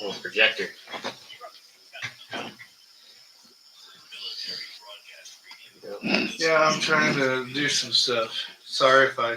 Little projector. Yeah, I'm trying to do some stuff. Sorry if I.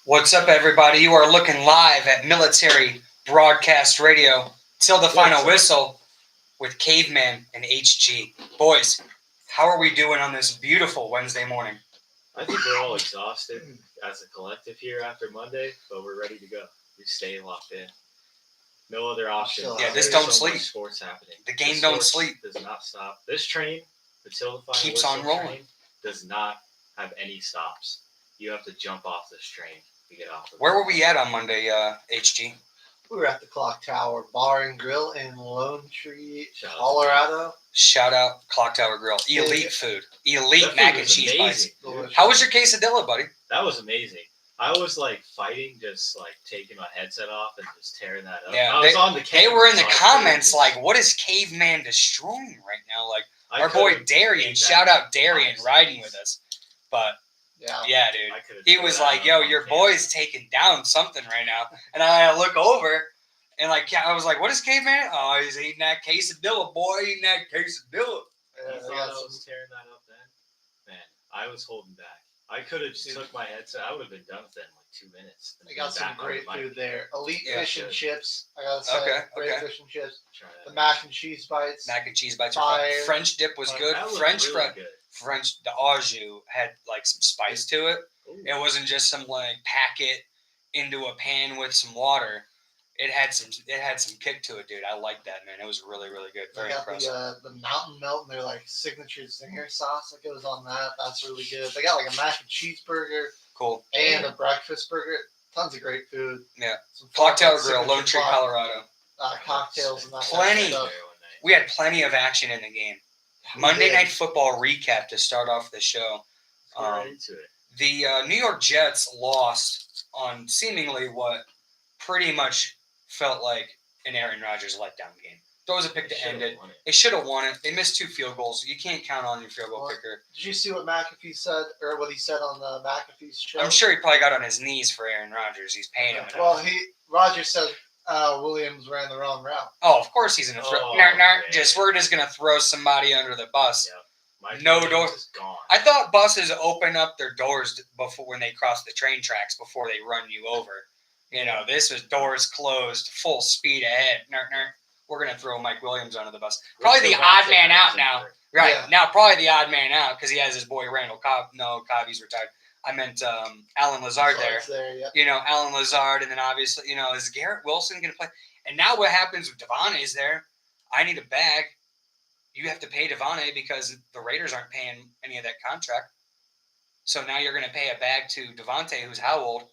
What's up, everybody? You are looking live at Military Broadcast Radio till the final whistle with Caveman and HG. Boys, how are we doing on this beautiful Wednesday morning? I think we're all exhausted as a collective here after Monday, but we're ready to go. We stay locked in. No other option. Yeah, this There's don't so sleep. much sports happening. The game The don't sports sleep. Does not stop. This train, until the final Keeps whistle on rolling. train, does not have any stops. You have to jump off this train to get off. Where were we at on Monday, HG? We were at the Clock Tower Bar and Grill in Lone Tree, Shout out to Colorado. Shout out Clock Tower Grill. Elite food. Elite That food mac and was cheese bites. amazing. How was your quesadilla, buddy? That was amazing. I was like fighting, just like taking my headset off and just tearing that up. Yeah, I was on the They camera, were in the so I could've comments just- like, "What is Caveman destroying right now?" Like I our boy could've Darian, made shout that out Darian, 5 riding seconds. with us. But Yeah. yeah, dude, I could've he tore was that like, up "Yo, on your camera. boy's taking down something right now," and I look over. And like I was like, "What is Caveman?" Oh, he's eating that quesadilla, boy, eating that quesadilla. Yeah, You they thought got I some- was tearing that up then? Man, I was holding back. I could have just took my headset. I would have been done with it in like 2 minutes. They got some Back on great the bike. food there. Elite Yeah, fish and good. chips. I gotta say, Okay, great okay. fish and chips. Try that. The mac and cheese bites. Mac and cheese bites are fun. Fire. French dip was good. That looked French really fry. good. French the au jus had like some spice to it. Ooh. It wasn't just some like pack it into a pan with some water. It had some kick to it, dude. I like that, man. It was really, really good. They Very got impressive. the mountain melt and their like signature zinger sauce that goes on that. That's really good. They got like a mac and cheese burger Cool. and a breakfast burger. Tons of great food. Yeah. Some Cocktail fucking Grill, signature Lone Tree, clock- Colorado. Cocktails and that Plenty. kind of stuff. There one night. We had plenty of action in the game. We Monday did. Night Football recap to start off the show. Let's get right into it. The New York Jets lost on seemingly what pretty much felt like an Aaron Rodgers letdown game. Throws a pick They to should've end it. won They should have won it. They missed 2 field goals. You can't count on your field goal Well, kicker. Did you see what McAfee said, or what he said on the McAfee's show? I'm sure he probably got on his knees for Aaron Rodgers. He's paying him enough. Well, Rogers said Williams ran the wrong route. Oh, of course he's gonna throw. Oh, We're yeah. just gonna throw somebody under the bus. Yeah. Mike No Williams door- is gone. I thought buses open up their doors before when they cross the train tracks before they run you over. You know, this was doors closed, full speed ahead. We're gonna throw Mike Williams under the bus. Probably the What's odd Devontae man out Adams now. injury? Right Yeah. now, probably the odd man out because he has his boy Randall Cobb. No, Cobb, he's retired. I meant Alan Lazard there. It's there, yeah. You know, Alan Lazard, and then obviously, you know, is Garrett Wilson going to play? And now what happens with Devontae's there? I need a bag. You have to pay Devontae because the Raiders aren't paying any of that contract. So now you're going to pay a bag to Devontae, who's how old?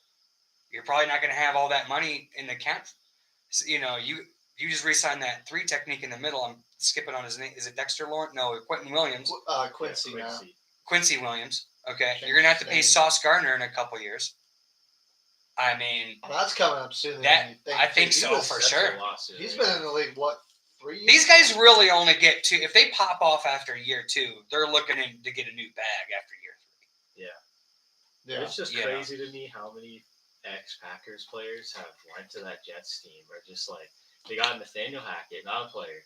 You're probably not going to have all that money in the cap. So, you know, you just re-signed that 3 technique in the middle. I'm skipping on his name. Is it Dexter Lawrence? No, Quentin Williams. Quincy now. Quincy Williams. Okay. Change You're going to have to his pay name. Sauce Gardner in a couple years. I mean, Well, that's coming up sooner That- than you think. I think He so, was- for That's sure. a lawsuit, He's right? been in the league, what, 3 years? these guys really only get 2. If they pop off after year 2, they're looking to get a new bag after year 3. Yeah. It's just Yeah. crazy to me how many ex-Packers players have went to that Jets team or just like they got Nathaniel Hackett, not a player.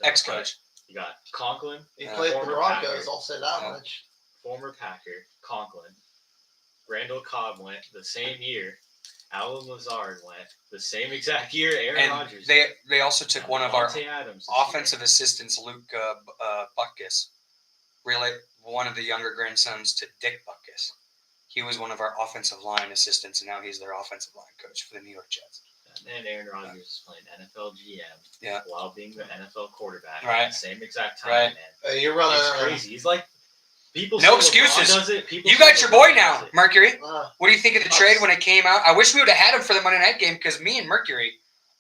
Ex-coach. You got Conklin, He Yeah. played the Former Broncos, Packer. I'll say that Yeah. much. former Packer, Conklin. Randall Cobb went the same year. Alan Lazard went the same exact year Aaron And Rodgers they also took one of our Devontae Adams this offensive assistants, Luke Butkus, really one of the younger grandsons to Dick Butkus. He was one of our offensive line assistants, and now he's their offensive line coach for the New York Jets. year. And Aaron Rodgers is playing NFL GM Yeah. while being the NFL quarterback Right. at the same exact time, Right. man. You're running. It's crazy. He's like people. No say LeBron excuses. Does it. People You say got your LeBron boy does now, it. Mercury. Uh, What do you think of the trade when it came out? I wish we would have had him for the Monday night game because me and Mercury,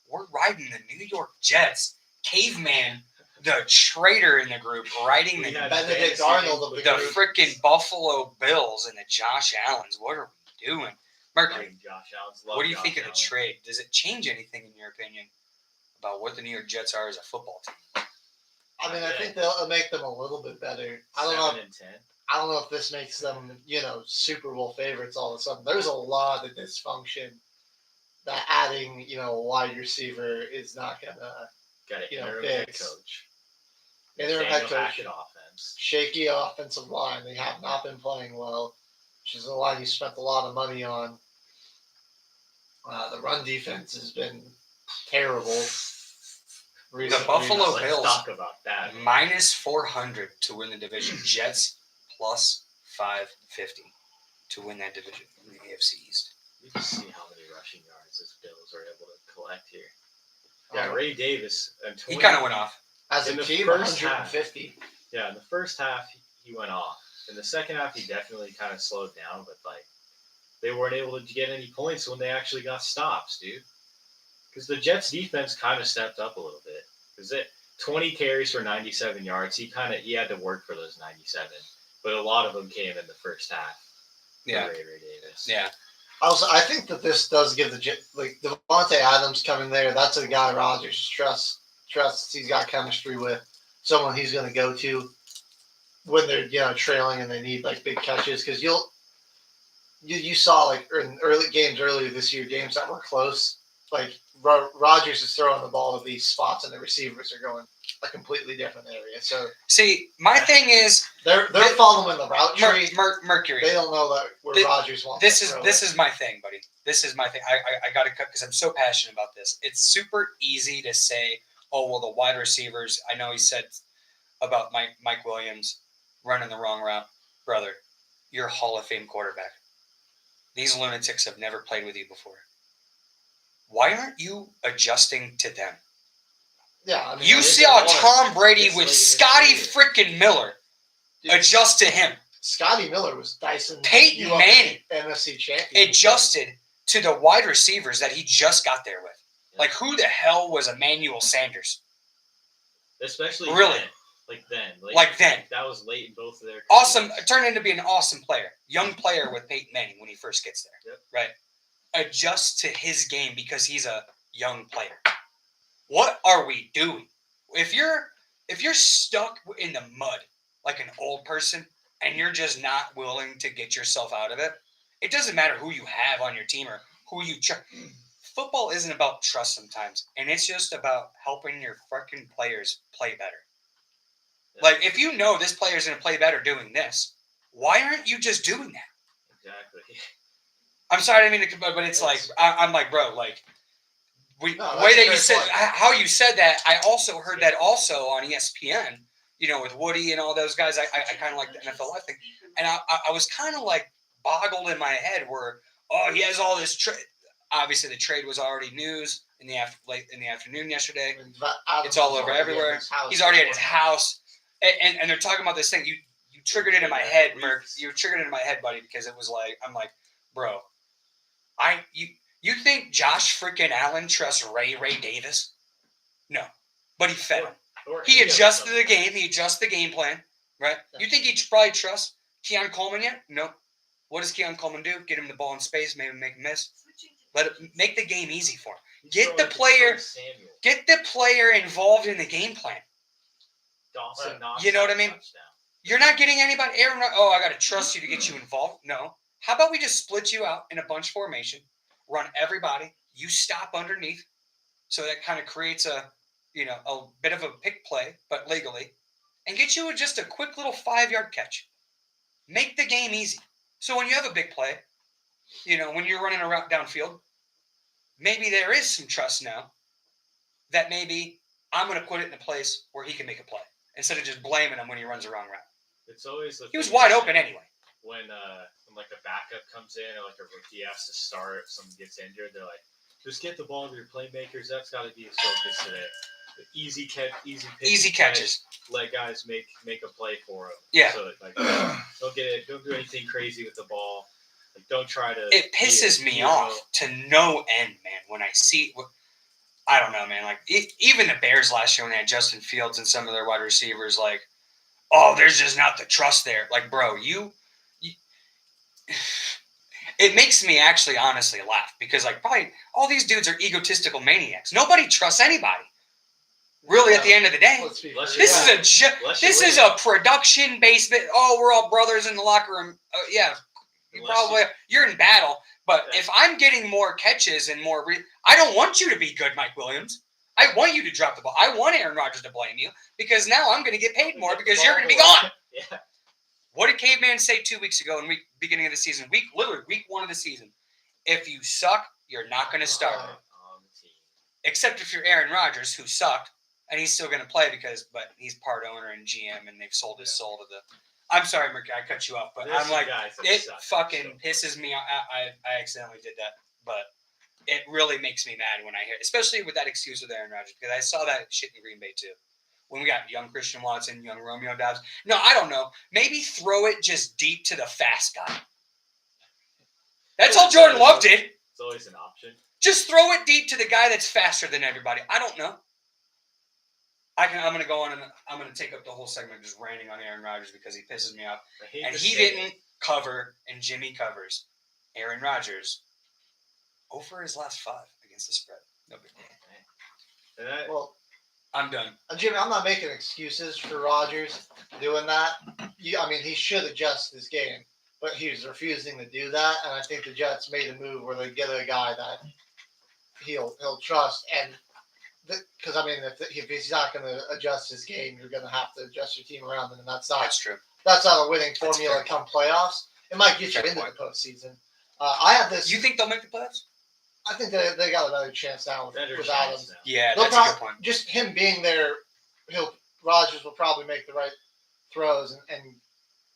we're riding the New York Jets. Caveman, the traitor in the group, riding We the had Benedict fantasy Arnold of with the the group. freaking Buffalo Bills and the Josh Allens. What are we doing? Mercury, like Josh Allen's love what do you Josh think of the Allen. trade? Does it change anything in your opinion about what the New York Jets are as a football team? I mean, I think they'll make them a little bit better. I don't know. 7-10. I don't know if this makes them, Super Bowl favorites all of a sudden. There's a lot of dysfunction that adding, a wide receiver is not gonna. Got an You know, interim head fix. coach. Interim head Nathaniel coach. Hackett offense. Shaky offensive line. They have not been playing well, which is a line you spent a lot of money on. The run defense has been terrible. recently. Buffalo Let's Bills. talk about that. Minus 400 to win the division. Jets plus 550 to win that division in the AFC East. You can see how many rushing yards this Bills are able to collect here. Yeah. Yeah, Ray Davis. And He kind of went off. As in a the team, first 150. Yeah, in the first half he went off. In the second half he definitely kind of slowed down, but like they weren't able to get any points when they actually got stops, dude. Because the Jets defense kind of stepped up a little bit. Because 20 carries for 97 yards. He had to work for those 97, but a lot of them came in the first half. for Yeah. Ray Davis. Yeah. I think that this does give like Devontae Adams coming there. That's a guy Rodgers trusts. He's got chemistry with someone he's going to go to when they're trailing and they need like big catches because you saw like in early games earlier this year, games that were close. Like Rodgers is throwing the ball to these spots, and the receivers are going a completely different area. So see, my thing is they're following the route tree. Mercury. They don't know that where Rodgers wants. This is my thing, buddy. This is my thing. I got to cut because I'm so passionate about this. It's super easy to say, oh well, the wide receivers. I know he said about Mike Williams running the wrong route, brother. You're a Hall of Fame quarterback. These lunatics have never played with you before. Why aren't you adjusting to them? Yeah, I mean, you saw Tom Brady with Scotty freaking Miller. Adjust to him. Scotty Miller was Dyson. Peyton Manning NFC champion. adjusted to the wide receivers that he just got there with. Like, who the hell was Emmanuel Sanders? Especially really. Then. That was late in both of their careers. Awesome. Turned into be an awesome player. Young player with Peyton Manning when he first gets there. Yep. Right. Adjust to his game because he's a young player. What are we doing? If you're stuck in the mud like an old person and you're just not willing to get yourself out of it, it doesn't matter who you have on your team or who you trust. Football isn't about trust sometimes, and it's just about helping your freaking players play better. Yeah. Like, if you know this player's going to play better doing this, why aren't you just doing that? Exactly. I'm sorry, I mean, but it's like, I'm like, bro, like, the way that you said, how you said that, I also heard that also on ESPN, with Woody and all those guys. I kind of like the NFL Live thing. And I was kind of like boggled in my head where, he has all this trade. Obviously, the trade was already news late in the afternoon yesterday. It's all over everywhere. He's already at his house. And they're talking about this thing. You triggered it in my head, Merc. You triggered it in my head, buddy, because it was like, I'm like, bro, you think Josh freaking Allen trusts Ray Davis? No. But he fed him. He adjusted the game. He adjusted the game plan, right? You think he probably trusts Keon Coleman yet? No. What does Keon Coleman do? Get him the ball in space, maybe make him miss. Make the game easy for him. Get the player involved in the game plan. Dawson knocks you know what I mean? Touchdown. You're not getting anybody. I got to trust you to get you involved. No. How about we just split you out in a bunch formation, run everybody, you stop underneath, so that kind of creates a bit of a pick play, but legally, and get you just a quick little 5-yard catch. Make the game easy. So when you have a big play, when you're running around downfield, maybe there is some trust now that maybe I'm going to put it in a place where he can make a play instead of just blaming him when he runs the wrong route. It's always he was wide open anyway. When like a backup comes in or like a rookie has to start, if someone gets injured, they're like, just get the ball to your playmakers. That's got to be his focus today. The easy catches. Let guys make a play for them. Yeah. So like, don't do anything crazy with the ball. Like, don't try to. It pisses me off to no end, man. When I see, I don't know, man. Like even the Bears last year when they had Justin Fields and some of their wide receivers, like, there's just not the trust there. Like, bro, you it makes me actually honestly laugh because like probably all these dudes are egotistical maniacs. Nobody trusts anybody. Really, at the end of the day, this is a production based. We're all brothers in the locker room. You're in battle. But if I'm getting more catches and more, I don't want you to be good, Mike Williams. I want you to drop the ball. I want Aaron Rodgers to blame you because now I'm going to get paid more because you're going to be gone. Yeah. What did Caveman say 2 weeks ago in beginning of the season? Week 1 of the season. If you suck, you're not going to start. Except if you're Aaron Rodgers, who sucked, and he's still going to play but he's part owner and GM, and they've sold his soul to the. I'm sorry, Merc, I cut you off, but I'm like, it fucking pisses me off. I accidentally did that, but it really makes me mad when I hear, especially with that excuse with Aaron Rodgers, because I saw that shit in Green Bay too. When we got young Christian Watson, young Romeo Dobbs. No, I don't know. Maybe throw it just deep to the fast guy. That's all Jordan Love did. It's always an option. Just throw it deep to the guy that's faster than everybody. I don't know. I'm going to go on and I'm going to take up the whole segment just ranting on Aaron Rodgers because he pisses me off. And he didn't cover and Jimmy covers. Aaron Rodgers over his last 5 against the spread. No big deal. And that, Well, I'm done. Jimmy, I'm not making excuses for Rodgers doing that. I mean, he should adjust his game, but he's refusing to do that. And I think the Jets made a move where they get a guy that he'll trust. And because I mean, if he's not going to adjust his game, you're going to have to adjust your team around him, and that's True. not a winning That's formula fair come playoffs. It might get Fair you into point. the postseason. I have this. You think they'll make the playoffs? I think they got another chance now better without him. chance now. Yeah, They'll that's a prob- good point. Just him being there, Rodgers will probably make the right throws and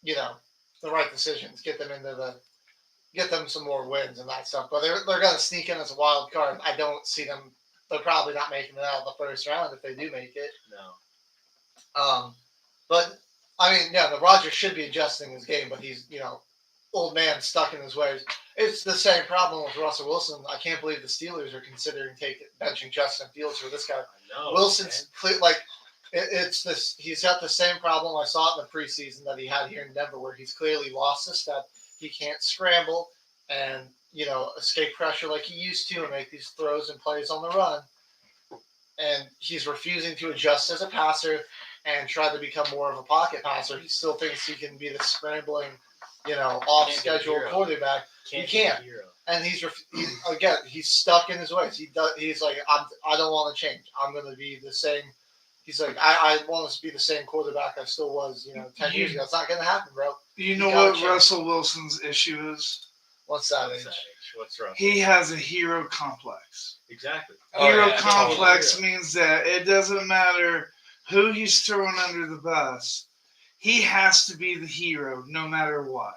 the right decisions, get them some more wins and that stuff. But they're going to sneak in as a wild card. I don't see them. They're probably not making it out of the first round if they do make it. No. But I mean, yeah, the Rodgers should be adjusting his game, but he's old man stuck in his ways. It's the same problem with Russell Wilson. I can't believe the Steelers are considering benching Justin Fields for this guy. I know. Wilson's it's this. He's got the same problem I saw it in the preseason that he had here in Denver, where he's clearly lost a step. He can't scramble and escape pressure like he used to and make these throws and plays on the run. And he's refusing to adjust as a passer and try to become more of a pocket passer. He still thinks he can be the scrambling, off schedule quarterback. Can't he can't. be a hero. And he's stuck in his ways. He's like, I don't want to change. I'm going to be the same. He's like, I want to be the same quarterback I still was, 10 years ago. It's not going to happen, bro. You know gotta what change. Russell Wilson's issue is? What's that What's age? that age? What's rough? He has a hero complex. Exactly. Oh, Hero yeah, complex totally. means that it doesn't matter who he's throwing under the bus. He has to be the hero no matter what.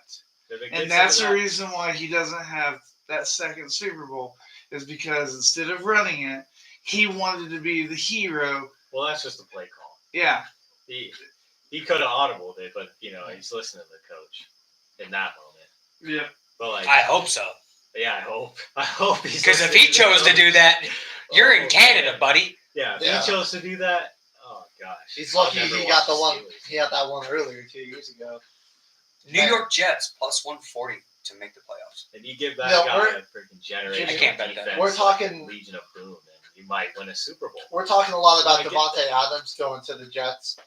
If it And gets that's into the that- reason why he doesn't have that second Super Bowl, is because instead of running it, he wanted to be the hero. Well, that's just a play call. Yeah. He could have audibled it, but he's listening to the coach in that moment. Yeah. But I hope so. yeah, I hope he's Because if listening he chose to the do that, you're in Oh, Canada, man. buddy. Yeah, if Yeah. he chose to do that, oh gosh. He's I'll lucky never he watch got the one. Steelers. He had that one earlier 2 years ago. New York Jets plus 140 to make the playoffs. And you give that No, guy we're- a freaking generational I can't bet that. defense, We're like talking- Legion of Boom, and you might win a Super Bowl. We're talking a lot about I get Devontae that. Adams going to the Jets.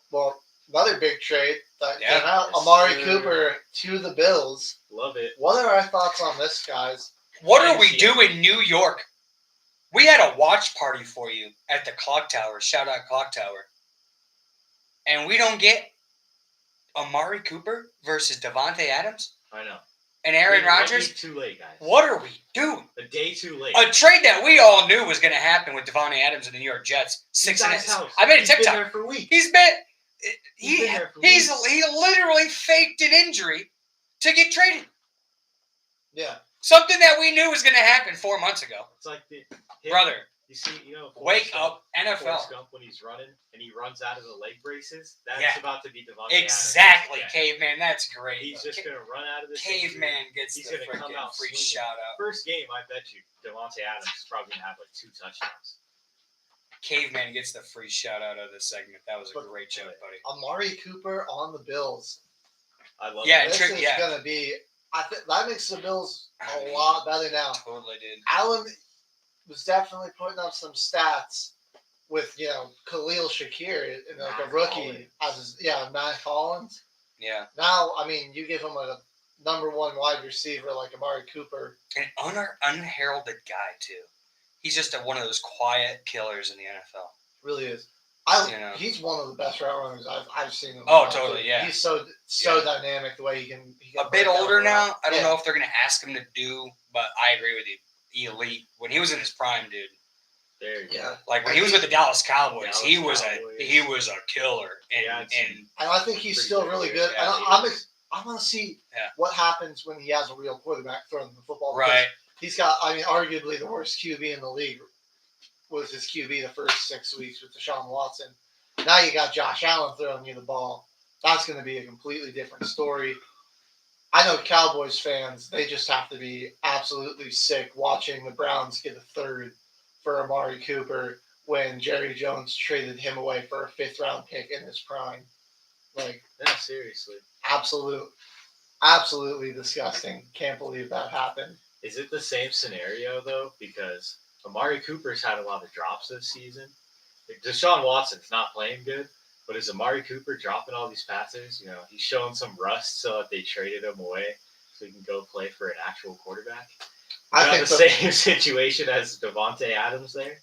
Well, another big trade that Yeah. came out: Yes, Amari sir. Cooper to the Bills. Love it. What are our thoughts on this, guys? What are we Crazy. doing in New York? We had a watch party for you at the Clock Tower. Shout out Clock Tower. And we don't get Amari Cooper versus Devontae Adams I know. and Aaron One Rodgers. week too late, guys. What are we doing? A day too late. A trade that we all knew was going to happen with Devontae Adams and the New York Jets. He's at his house. I made a He's been TikTok. there for weeks. He's been He's been there for he weeks. literally faked an injury to get traded. Yeah, Something that we knew was going to happen 4 months ago. It's like Brother, You see, wake Forrest up, Forrest NFL. Gump when he's running and he runs out of the leg braces. That's Yeah. about to be Devontae Exactly, Adams. Yeah. Caveman. That's great. He's just gonna run out of this. injury. Caveman gets He's the gonna come freaking out free swinging. shout out. First game, I bet you Devontae Adams is probably gonna have like 2 touchdowns. Caveman gets the free shout out of this segment. That was a But- great joke, buddy. Amari Cooper on the Bills. I love Yeah, that. This is yeah. going to be. I think that makes the Bills I a mean, lot better now. Totally did. Allen was definitely putting up some stats with Khalil Shakir and like a Matt rookie Collins. Matt Collins. Yeah. Now, I mean, you give him a number one wide receiver like Amari Cooper. An unheralded guy, too. He's just one of those quiet killers in the NFL. Really is. He's one of the best route runners I've seen. In Oh, life. totally, yeah. He's so Yeah. dynamic the way he can A bit break down older the now. route. I don't Yeah. know if they're going to ask him to do, but I agree with you. Elite. When he was in his prime, dude. There you go. Yeah, Like when he was with the Dallas Cowboys, Dallas he was Cowboys. a killer. And, Yeah, I'd and and I think he's Pretty still good really players, good. yeah, And he I want to see Yeah. what happens when he has a real quarterback throwing the football. because right. He's got, I mean, arguably the worst QB in the league was his QB the first 6 weeks with Deshaun Watson. Now you got Josh Allen throwing you the ball. That's going to be a completely different story. I know Cowboys fans, they just have to be absolutely sick watching the Browns get a third for Amari Cooper when Jerry Jones traded him away for a 5th-round pick in his prime. Like, Yeah, seriously. absolutely disgusting. Can't believe that happened. Is it the same scenario though? Because Amari Cooper's had a lot of drops this season. Like, Deshaun Watson's not playing good, but is Amari Cooper dropping all these passes? You know, he's showing some rust so that they traded him away so he can go play for an actual quarterback. I Not think the the, same situation as Devontae Adams there.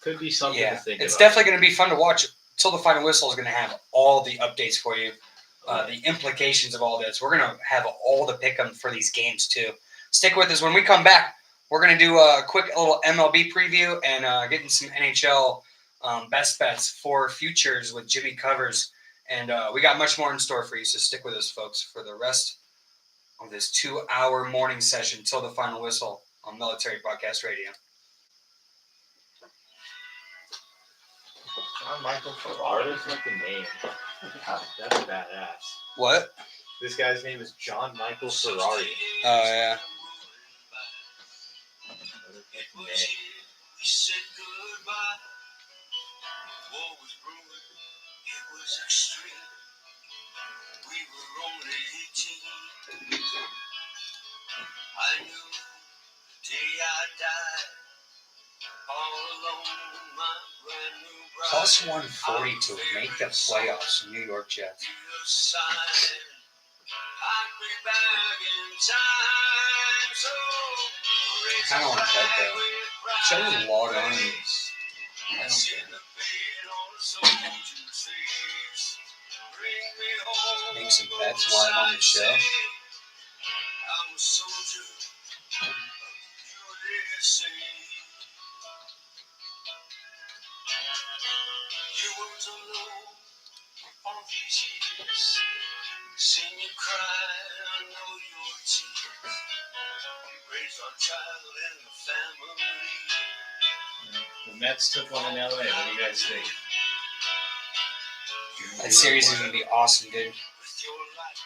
Could be something to think it's about. definitely going to be fun to watch. Till the Final Whistle is going to have all the updates for you, the implications of all this. We're going to have all the pick'em for these games too. Stick with us. When we come back, we're going to do a quick little MLB preview and getting some NHL best bets for futures with Jimmy Covers. And we got much more in store for you, so stick with us, folks, for the rest of this 2-hour morning session till the Final Whistle on Military Broadcast Radio. John Michael I Ferrari. just like the name. That's badass. What? This guy's name is John Michael Ferrari. Oh, yeah. What a fucking name. We said goodbye. War was brewing, it was extreme. We were only 18. I knew the day I died. All alone, my brand new bride. Plus 140 to make the playoffs, New York Jets. I'd be back in time, so I kind of want to bet though. Should I just log on and I don't care. make some bets live on the show? I'm a soldier, USA. You weren't alone all these years. Seen you cry, I know your tears. You raised our child in the family. The Mets took one in LA. What do you guys think? That series is going to be awesome, dude. With your life,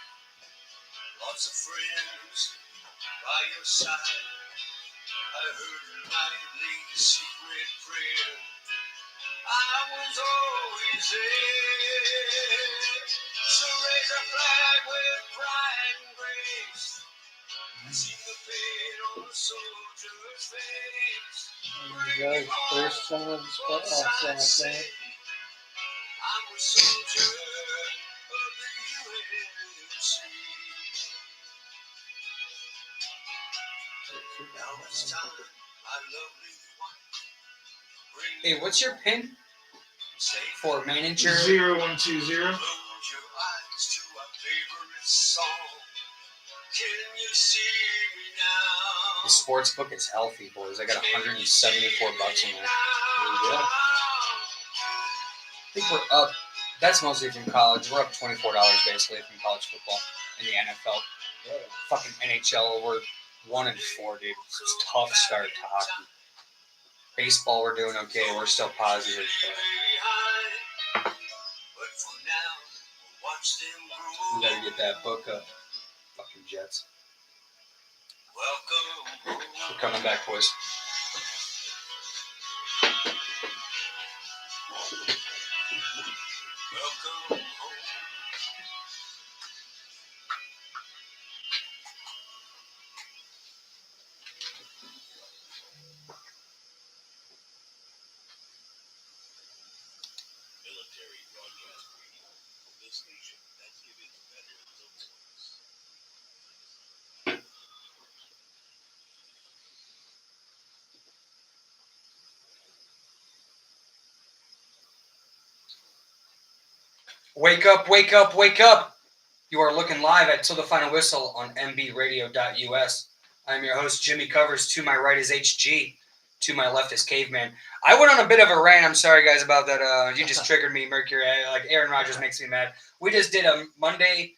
lots of friends by your side. I heard you nightly secret prayer. I was always there. So raise a flag with pride and grace. See the pain on a soldier's face. You guys, first time in the playoffs last night. I'm a soldier of the USA. Now it's time, my lovely one. Bring Hey, what's your pin safe for manager? 0120. Close your eyes to our favorite song. Can you see me now? The sports book is healthy, boys. I got $174 in there. Now. I think we're up. That's mostly from college. We're up $24 basically from college football in the NFL. Fucking NHL, we're 1-4, dude. It's a tough start to hockey. Baseball, we're doing okay. We're still positive. But But for now, watch them grow. we got to get that book up. Fucking Jets. Welcome home. We're coming back, boys. Welcome home. Military Broadcast Radio. The station that's giving veterans a voice. Wake up, wake up, wake up. You are looking live at Till the Final Whistle on mbradio.us. I'm your host, Jimmy Covers. To my right is HG. To my left is Caveman. I went on a bit of a rant. I'm sorry, guys, about that. You just triggered me, Mercury. Like Aaron Rodgers makes me mad. We just did a Monday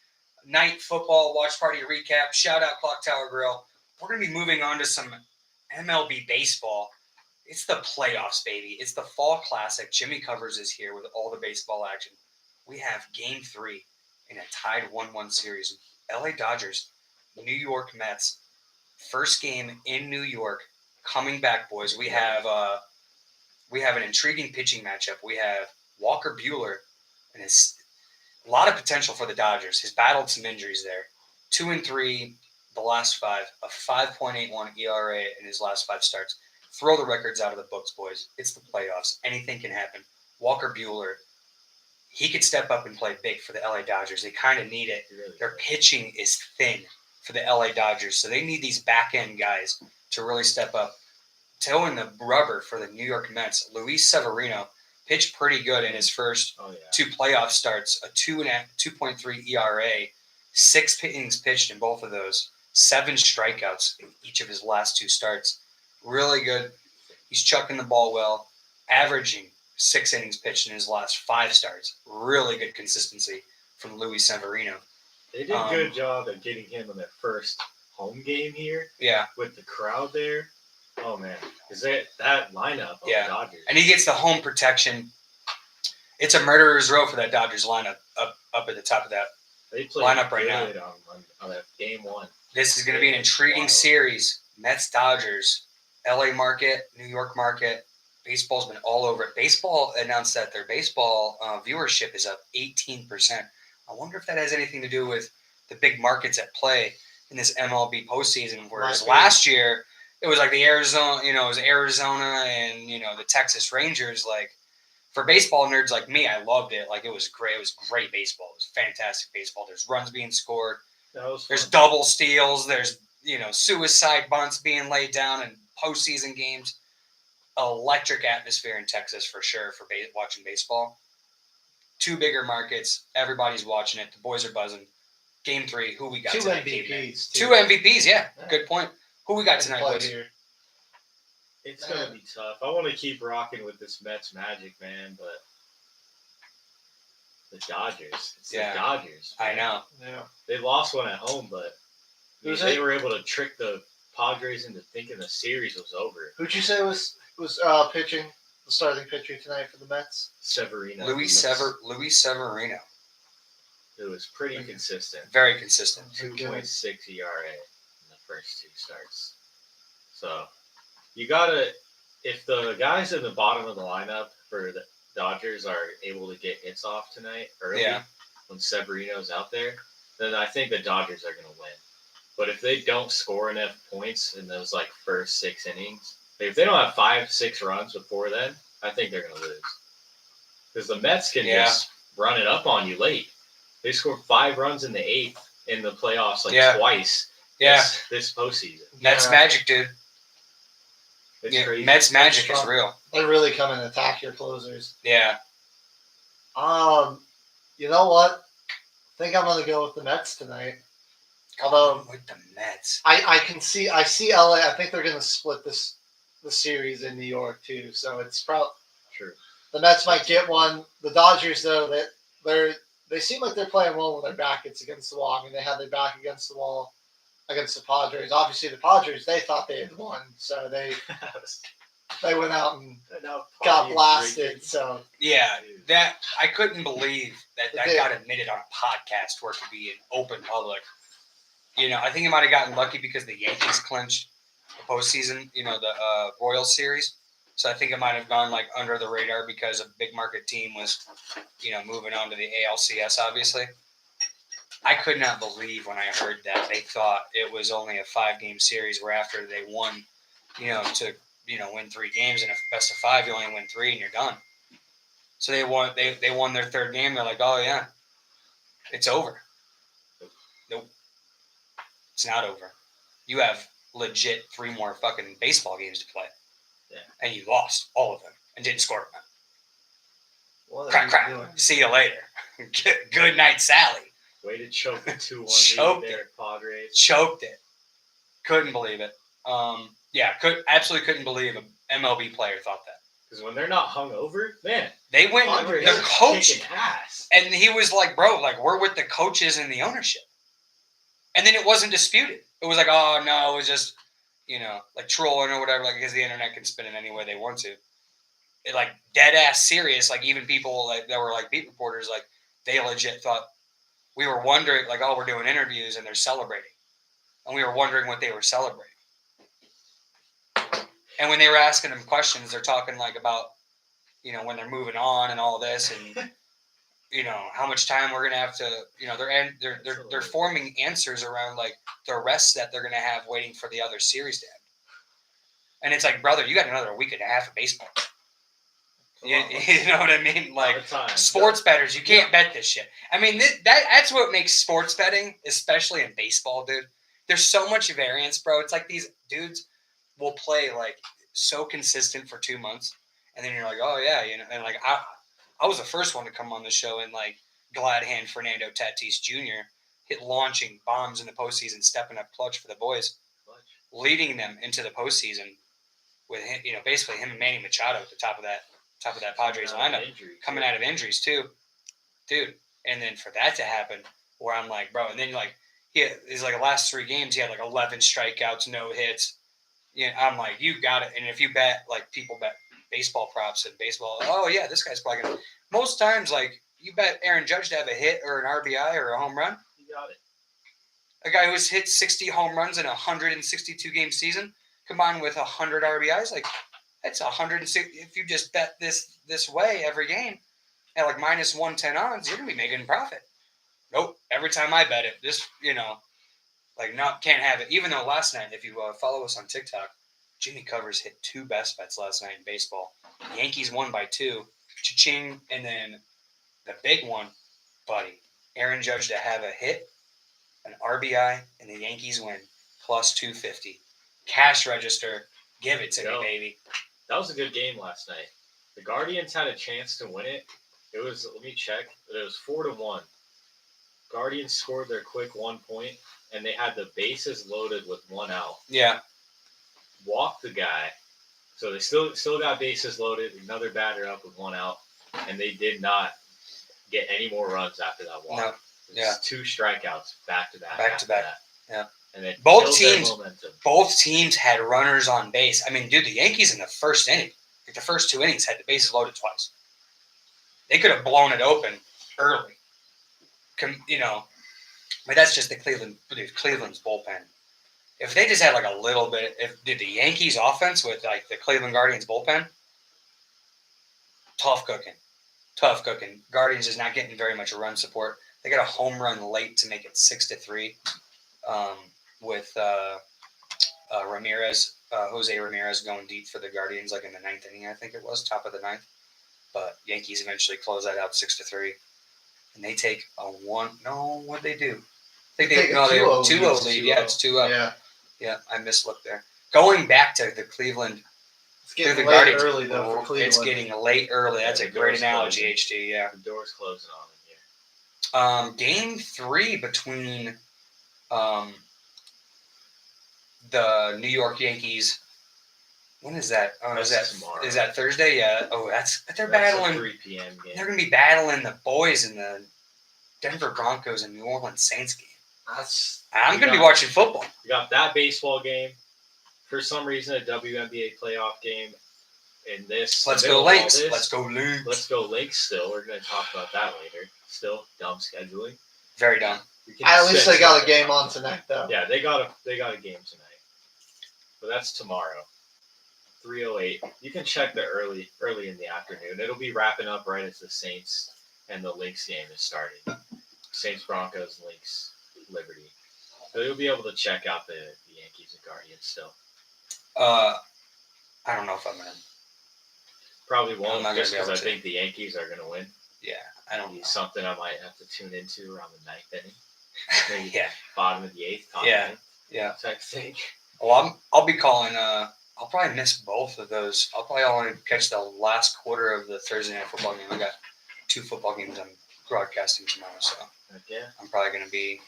night football watch party recap. Shout out Clock Tower Grill. We're going to be moving on to some MLB baseball. It's the playoffs, baby. It's the Fall Classic. Jimmy Covers is here with all the baseball action. We have Game 3 in a tied 1-1 series. LA Dodgers, New York Mets. First game in New York. Coming back, boys. We have an intriguing pitching matchup. We have Walker Buehler, and it's a lot of potential for the Dodgers. He's battled some injuries there. 2-3. the last 5, a 5.81 ERA in his last 5 starts. Throw the records out of the books, boys. It's the playoffs. Anything can happen. Walker Buehler, he could step up and play big for the LA Dodgers. They kind of need it. He really Their does. pitching is thin for the LA Dodgers, so they need these back-end guys to really step up. Towing the rubber for the New York Mets, Luis Severino pitched pretty good in his first Oh yeah. 2 playoff starts, a 2.3 ERA, 6 innings pitched in both of those, 7 strikeouts in each of his last 2 starts. Really good. He's chucking the ball well, averaging 6 innings pitched in his last 5 starts. Really good consistency from Luis Severino. They did a good job at getting him in their first home game here Yeah, with the crowd there. Oh man, is that lineup of Yeah. the Dodgers? and he gets the home protection. It's a murderer's row for that Dodgers lineup up at the top of that. They played lineup right now. good on that game 1. This is going to be an intriguing Wild. series. Mets, Dodgers, LA market, New York market. Baseball's been all over it. Baseball announced that their baseball viewership is up 18%. I wonder if that has anything to do with the big markets at play in this MLB postseason. Whereas Might be. last year, it was like the Arizona, it was Arizona and, the Texas Rangers. Like, for baseball nerds like me, I loved it. Like, it was great. It was great baseball. It was fantastic baseball. There's runs being scored. That was There's fun. double steals. There's, suicide bunts being laid down in postseason games. Electric atmosphere in Texas for sure for watching baseball. 2 bigger markets. Everybody's watching it. The boys are buzzing. Game 3. Who we got 2 tonight? Caveman? MVPs. 2 MVPs. Yeah. Yeah. Good point. Who we got Can tonight, play boys? here. It's gonna be tough. I want to keep rocking with this Mets magic, man, but the Dodgers. It's Yeah. the Dodgers. I man. know. Yeah. They lost one at home, but Who's they it? were able to trick the Padres into thinking the series was over. Who'd you say was pitching the starting pitcher tonight for the Mets? Severino. Luis Severino. It was pretty consistent. Very consistent. 2.6 ERA in the first 2 starts. So you gotta, if the guys in the bottom of the lineup for the Dodgers are able to get hits off tonight early Yeah. when Severino's out there, then I think the Dodgers are gonna win. But if they don't score enough points in those first 6 innings, if they don't have 5-6 runs before then, I think they're gonna lose. Because the Mets can Yeah. just run it up on you late. They scored 5 runs in the 8th in the playoffs Yeah. twice. Yeah. This postseason. Mets Yeah. magic, dude. It's Yeah. crazy. Mets magic is Strong. real. They really come and attack your closers. Yeah. You know what? I think I'm gonna go with the Mets tonight. Although With the Mets. I see LA. I think they're gonna split the series in New York too. So it's probably True. the Mets might get one. The Dodgers though, they seem like they're playing well when their back gets against the wall. I mean, they had their back against the wall against the Padres. Obviously, the Padres they thought they had won, so they went out and got blasted. So Yeah. That I couldn't believe that They- got admitted on a podcast where it could be in open public. I think it might have gotten lucky because the Yankees clinched the postseason, the Royals series. So I think it might have gone under the radar because a big market team was, moving on to the ALCS, obviously. I could not believe when I heard that they thought it was only a 5-game series where after they won, to, win 3 games and a best of 5, you only win 3 and you're done. So they won their 3rd game. They're like, oh yeah, it's over. Nope. It's not over. You have legit 3 more fucking baseball games to play. Yeah. And you lost all of them and didn't score. what are Crack, you crack. doing? See you later. Good night, Sally. Way to choke the 2-1 Choked lead it. there, Padres. Choked it. Couldn't believe it. Absolutely couldn't believe an MLB player thought that. Because when they're not hungover, man, They went, Padres their are coach, kicking ass. and he was like, bro, we're with the coaches and the ownership. And then it wasn't disputed. It was like, oh, no, it was just, trolling or whatever, because the internet can spin it any way they want to. It, dead ass serious, even people that were beat reporters, they legit thought, we were wondering, we're doing interviews and they're celebrating. And we were wondering what they were celebrating. And when they were asking them questions, they're talking about, when they're moving on and all this. And how much time we're gonna have to, they're forming answers around like the rest that they're gonna have waiting for the other series to end. And it's like, brother, you got another week and a half of baseball. You know what I mean? Like sports bettors, you can't bet this shit. I mean, that's what makes sports betting, especially in baseball, dude. There's so much variance, bro. It's like these dudes will play like so consistent for 2 months, and then you're like, oh yeah, and like I was the first one to come on the show and like glad hand Fernando Tatis Jr. hit launching bombs in the postseason, stepping up clutch for the boys, leading them into the postseason with him, basically him and Manny Machado at the top of that Padres lineup, coming out of injuries too, dude. And then for that to happen, where I'm like, bro, and then like he's like the last 3 games he had like 11 strikeouts, no hits. I'm like, you got it. And if you bet, like people bet baseball props and baseball, oh yeah, this guy's probably gonna. Most times, like you bet Aaron Judge to have a hit or an RBI or a home run. You got it. A guy who's hit 60 home runs in a 162 game season, combined with 100 RBIs, like that's 160. If you just bet this way every game at like minus 110 odds, you're gonna be making profit. Nope. Every time I bet it, can't have it. Even though last night, if you follow us on TikTok, Jimmy Covers hit 2 best bets last night in baseball. Yankees won by 2, cha-ching, and then the big one, buddy, Aaron Judge to have a hit, an RBI, and the Yankees win plus 250. Cash register, give it to me, baby. That was a good game last night. The Guardians had a chance to win it. It was, let me check, it was 4-1. Guardians scored their quick 1 point, and they had the bases loaded with 1 out. Yeah. Walked the guy. So they still got bases loaded, another batter up with 1 out, and they did not get any more runs after that walk. No. Yeah. 2 strikeouts back to back. Yeah. And then both teams had runners on base. I mean, dude, the Yankees in the first inning, like the first 2 innings, had the bases loaded twice. They could have blown it open early. But that's just Cleveland's bullpen. If they just had like a little bit, did the Yankees offense with like the Cleveland Guardians bullpen, tough cooking. Guardians is not getting very much run support. They got a home run late to make it 6-3 with Ramirez, Jose Ramirez going deep for the Guardians, like in the 9th inning, I think it was, top of the 9th. But Yankees eventually close that out 6-3. And they take a 1. No, what'd they do? I think they have a 2-0 lead. Yeah, it's 2-0. Yeah, I mislooked there. Going back to the Cleveland. It's getting late Guardians, early though for Cleveland. It's getting late early. That's a great analogy, HT. Yeah. The door's closing on them here. Game 3 between the New York Yankees. When is that? Oh, is that Thursday? Yeah. Oh, they're battling. 3 p.m. game. They're going to be battling the boys in the Denver Broncos and New Orleans Saints game. I'm going to be watching football. We got that baseball game. For some reason, a WNBA playoff game. In this, let's go Lynx. Let's go Lynx. Still, we're going to talk about that later. Still, dumb scheduling. Very dumb. At least they got a game on tonight, though. Yeah, they got a game tonight. But that's tomorrow. 3:08. You can check the early in the afternoon. It'll be wrapping up right as the Saints and the Lynx game is starting. Saints, Broncos, Lynx, Liberty. So you'll be able to check out the Yankees and Guardians still. I don't know if I'm gonna. Probably won't, just because I think the Yankees are gonna win. Yeah, I don't know. Something I might have to tune into around the 9th inning. Maybe yeah. Bottom of the 8th. Yeah. Type thing. Well, I'll be calling. I'll probably miss both of those. I'll probably only catch the last quarter of the Thursday night football game. I got 2 football games I'm broadcasting tomorrow, so I'm probably gonna be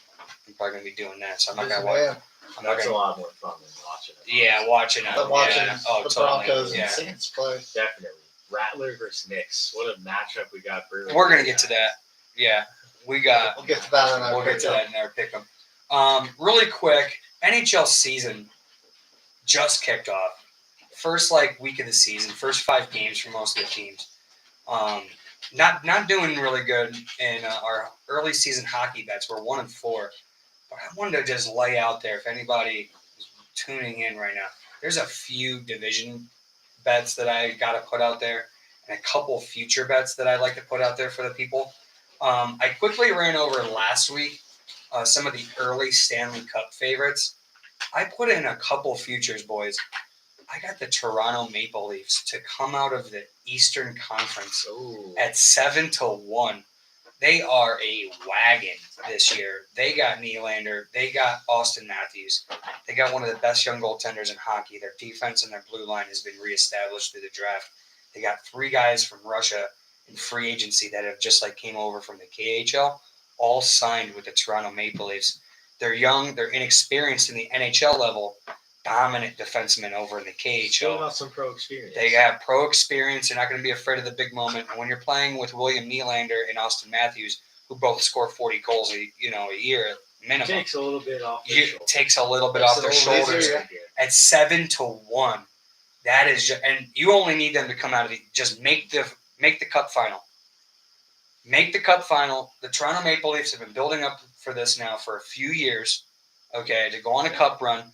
doing that. So I'm not gonna watch. That's a lot more fun than watching it. Yeah, watching it. The Broncos and Saints play. Definitely. Rattler versus Knicks. What a matchup we got. We're gonna get to that. Yeah, we'll get to that in our pick'em. Really quick, NHL season just kicked off. First week of the season, first 5 games for most of the teams. Not doing really good in our early season hockey bets. We're 1-4. But I wanted to just lay out there, if anybody is tuning in right now, there's a few division bets that I got to put out there and a couple future bets that I like to put out there for the people. I quickly ran over last week some of the early Stanley Cup favorites. I put in a couple futures, boys. I got the Toronto Maple Leafs to come out of the Eastern Conference Ooh. at 7-1. They are a wagon this year. They got Nylander. They got Austin Matthews. They got one of the best young goaltenders in hockey. Their defense and their blue line has been reestablished through the draft. They got 3 guys from Russia in free agency that have just like came over from the KHL, all signed with the Toronto Maple Leafs. They're young. They're inexperienced in the NHL level. Dominant defensemen over in the Still KHL. got some pro experience. They got pro experience. They're not going to be afraid of the big moment. And when you're playing with William Nylander and Austin Matthews, who both score 40 goals a year minimum, takes a little bit off their shoulder. takes a little bit Takes off their a little shoulders. easier. At 7-1, that is just, and you only need them to come out of the just make the cup final. Make the cup final. The Toronto Maple Leafs have been building up for this now for a few years. Okay, to go on a cup run.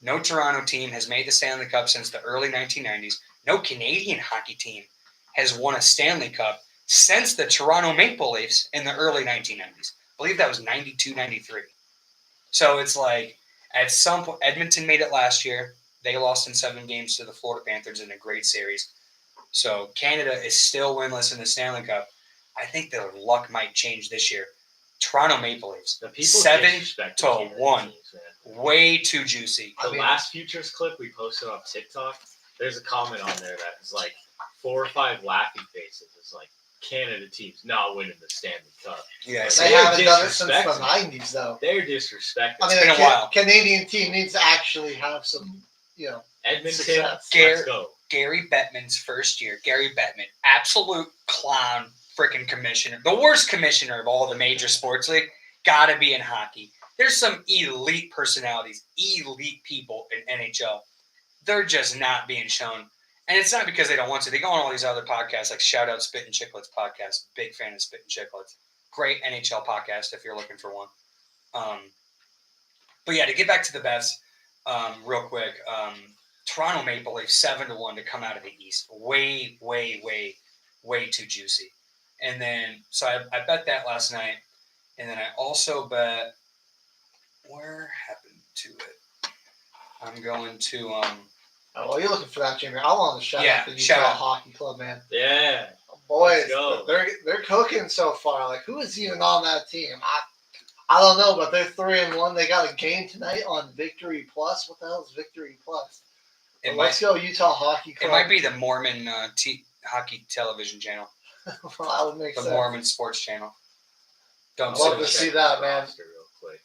No Toronto team has made the Stanley Cup since the early 1990s. No Canadian hockey team has won a Stanley Cup since the Toronto Maple Leafs in the early 1990s. I believe that was 92, 93. So it's like at some point, Edmonton made it last year. They lost in 7 games to the Florida Panthers in a great series. So Canada is still winless in the Stanley Cup. I think their luck might change this year. Toronto Maple Leafs, The people 7-1. disrespect the Canadian teams, man. Way too juicy. The I mean- last futures clip we posted on TikTok, there's a comment on there that is like 4 or 5 laughing faces. It's like Canada teams not winning the Stanley Cup. Yeah, Like, so They they're haven't done it since the disrespecting. 90s, though. They're disrespecting. I mean, been a a while. Canadian team needs to actually have some, Edmonton, success. let's go. Gary Bettman's first year. Gary Bettman, absolute clown freaking commissioner. The worst commissioner of all the major sports league. Gotta be in hockey. There's some elite personalities, elite people in NHL. They're just not being shown. And it's not because they don't want to. They go on all these other podcasts, like shout out Spit and Chicklets podcast. Big fan of Spit and Chicklets. Great NHL podcast if you're looking for one. But yeah, to get back to the bets, real quick. Toronto Maple Leafs 7-1 to come out of the East. Way, way, way, way too juicy. And then, so I bet that last night. And then I also bet, where happened to it? I'm going to, Oh, well, you're looking for that, Jimmy. I want to shout Yeah, out the Utah shout out. Hockey Club, man. Yeah. Boys, Let's go. they're cooking so far. Like, who is even on that team? I don't know, but they're 3-1. They got a game tonight on Victory Plus. What the hell is Victory Plus? it But might, let's go Utah Hockey it Club. might be the Mormon hockey television channel, Well, that would make the sense. Mormon sports channel. Don't Love say to that. see that, man. Roster real quick.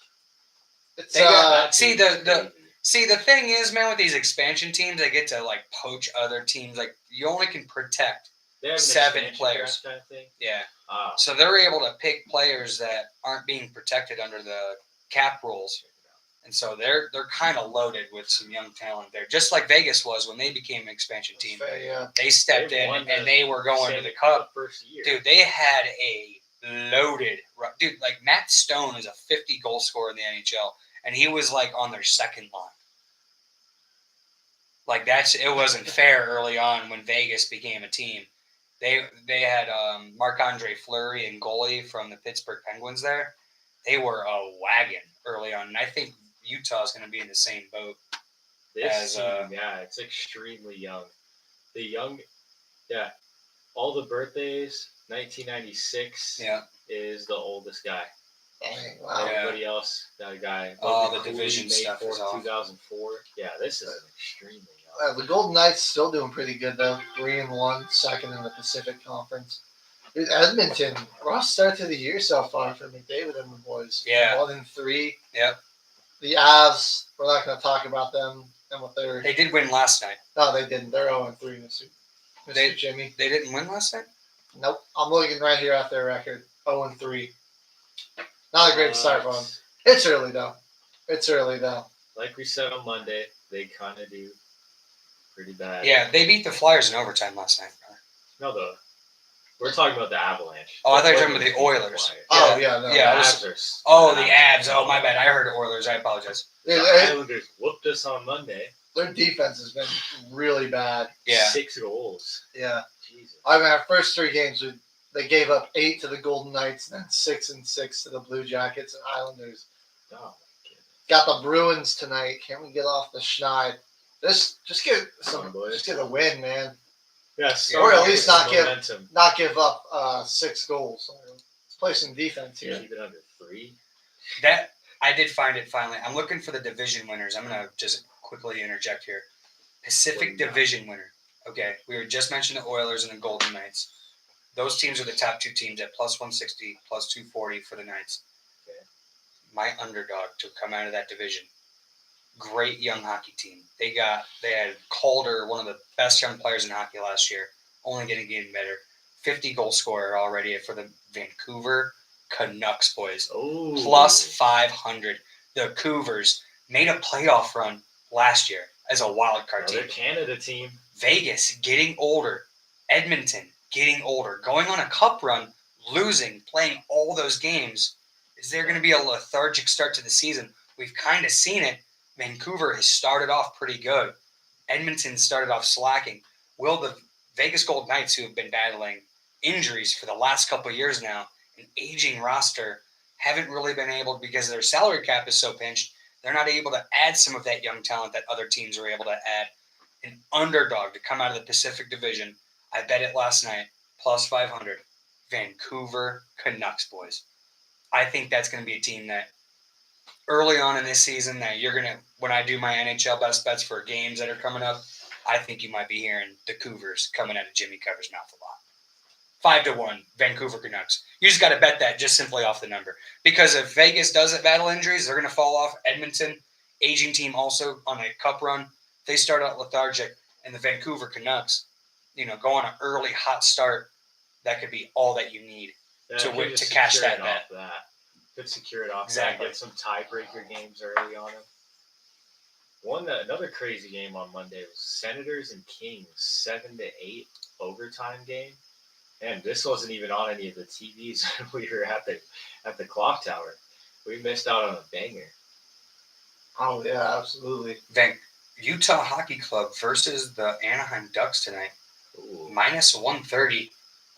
It's They got That see, team's the- crazy. See, the thing is, man, with these expansion teams, they get to like poach other teams. Like you only can protect. They have an 7 expansion players. draft kind of thing. Yeah. Ah, So they're able to pick players that aren't being protected under the cap rules. And so they're kind of loaded with some young talent there, just like Vegas was when they became an expansion team. fair, yeah. They stepped They in won and the they were going to Stanley the cup. first year. Dude, they had a loaded dude. Like Matt Stone is a 50 goal scorer in the NHL, and he was like on their second line. Like it wasn't fair early on when Vegas became a team. They had Marc-Andre Fleury and goalie from the Pittsburgh Penguins there. They were a wagon early on, and I think Utah is going to be in the same boat. This as, team, yeah, it's extremely young. All the birthdays, 1996 Yeah, is the oldest guy. Dang, wow. Yeah. Everybody else, got a guy. Oh, Bobby the Cooley, division May stuff is 4th, off. 2004. Yeah, this is an extremely young. The Golden Knights still doing pretty good though. 3-1, second in the Pacific Conference. Dude, Edmonton, rough start to the year so far for McDavid and the boys. Yeah. 1-3. Yep. The Avs, we're not going to talk about them and what they're. they did win last night. No, they didn't. They're 0-3, Mr. They- Jimmy. They didn't win last night. Nope. I'm looking right here at their record. 0-3. Not a great start for them. It's early though. Like we said on Monday, they kind of do pretty bad. Yeah, they beat the Flyers in overtime last night. No, we're talking about the Avalanche. Oh, I thought you were talking Flyers about the Oilers. Flyers. Oh yeah, no. Yeah, I The was- Avs are s- Oh, the Avs. Oh, my bad. I heard Oilers. I apologize. The Their Islanders whooped us on Monday. defense has been really bad. Yeah. 6 goals. Yeah. Jesus. I mean, our first 3 games, they gave up 8 to the Golden Knights, and then 6-6 to the Blue Jackets and Islanders. Oh, my Got the Bruins tonight. Can we get off the schneid? Just get Come on, boys. just get a win, man. Yes, Or at least not give- momentum. Not give up 6 goals. Let's play some defense here. Keep it under 3. That I did find it finally. I'm looking for the division winners. I'm gonna just quickly interject here. Pacific What do you got? Division winner. Okay, we were just mentioning the Oilers and the Golden Knights. Those teams are the top 2 teams at plus 160, plus 240 for the Knights. Okay. My underdog to come out of that division. Great young hockey team. They had Calder, one of the best young players in hockey last year, only getting better. 50 goal scorer already for the Vancouver Canucks, boys. Oh, Plus 500. The Cougars made a playoff run last year as a wild card another team. Canada team. Vegas getting older. Edmonton getting older. Going on a cup run, losing, playing all those games. Is there going to be a lethargic start to the season? We've kind of seen it. Vancouver has started off pretty good. Edmonton started off slacking. Will the Vegas Golden Knights, who have been battling injuries for the last couple of years now, an aging roster, haven't really been able, because their salary cap is so pinched, they're not able to add some of that young talent that other teams are able to add. An underdog to come out of the Pacific Division. I bet it last night, plus 500. Vancouver Canucks, boys. I think that's going to be a team that early on in this season that you're going to, when I do my NHL best bets for games that are coming up, I think you might be hearing the Cougars coming out of Jimmy Cover's mouth a lot. 5-1, Vancouver Canucks. You just got to bet that just simply off the number. Because if Vegas doesn't battle injuries, they're going to fall off. Edmonton, aging team also on a cup run. They start out lethargic. And the Vancouver Canucks, go on an early hot start. That could be all that you need. Yeah, To could win- just to cash secure that it bet. off that. Could secure it off Exactly. that. Get some tiebreaker games early on them. Another crazy game on Monday was Senators and Kings 7-8 overtime game. And this wasn't even on any of the TVs when we were at the clock tower. We missed out on a banger. Oh yeah, absolutely. Utah Hockey Club versus the Anaheim Ducks tonight. Ooh. Minus 130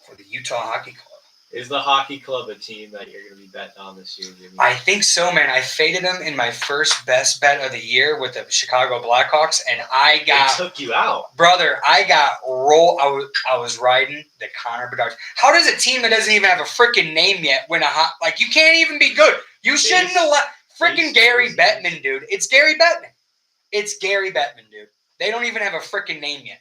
for the Utah Hockey Club. Is the hockey club a team that you're going to be betting on this year, Jimmy? I think so, man. I faded them in my first best bet of the year with the Chicago Blackhawks, and I They got, took you out. brother, I got roll. I was riding the Connor Bedard. How does a team that doesn't even have a freaking name yet win a hot? Like, you can't even be good. You shouldn't have let freaking Gary Bettman, dude. It's Gary Bettman. It's Gary Bettman, dude. They don't even have a freaking name yet.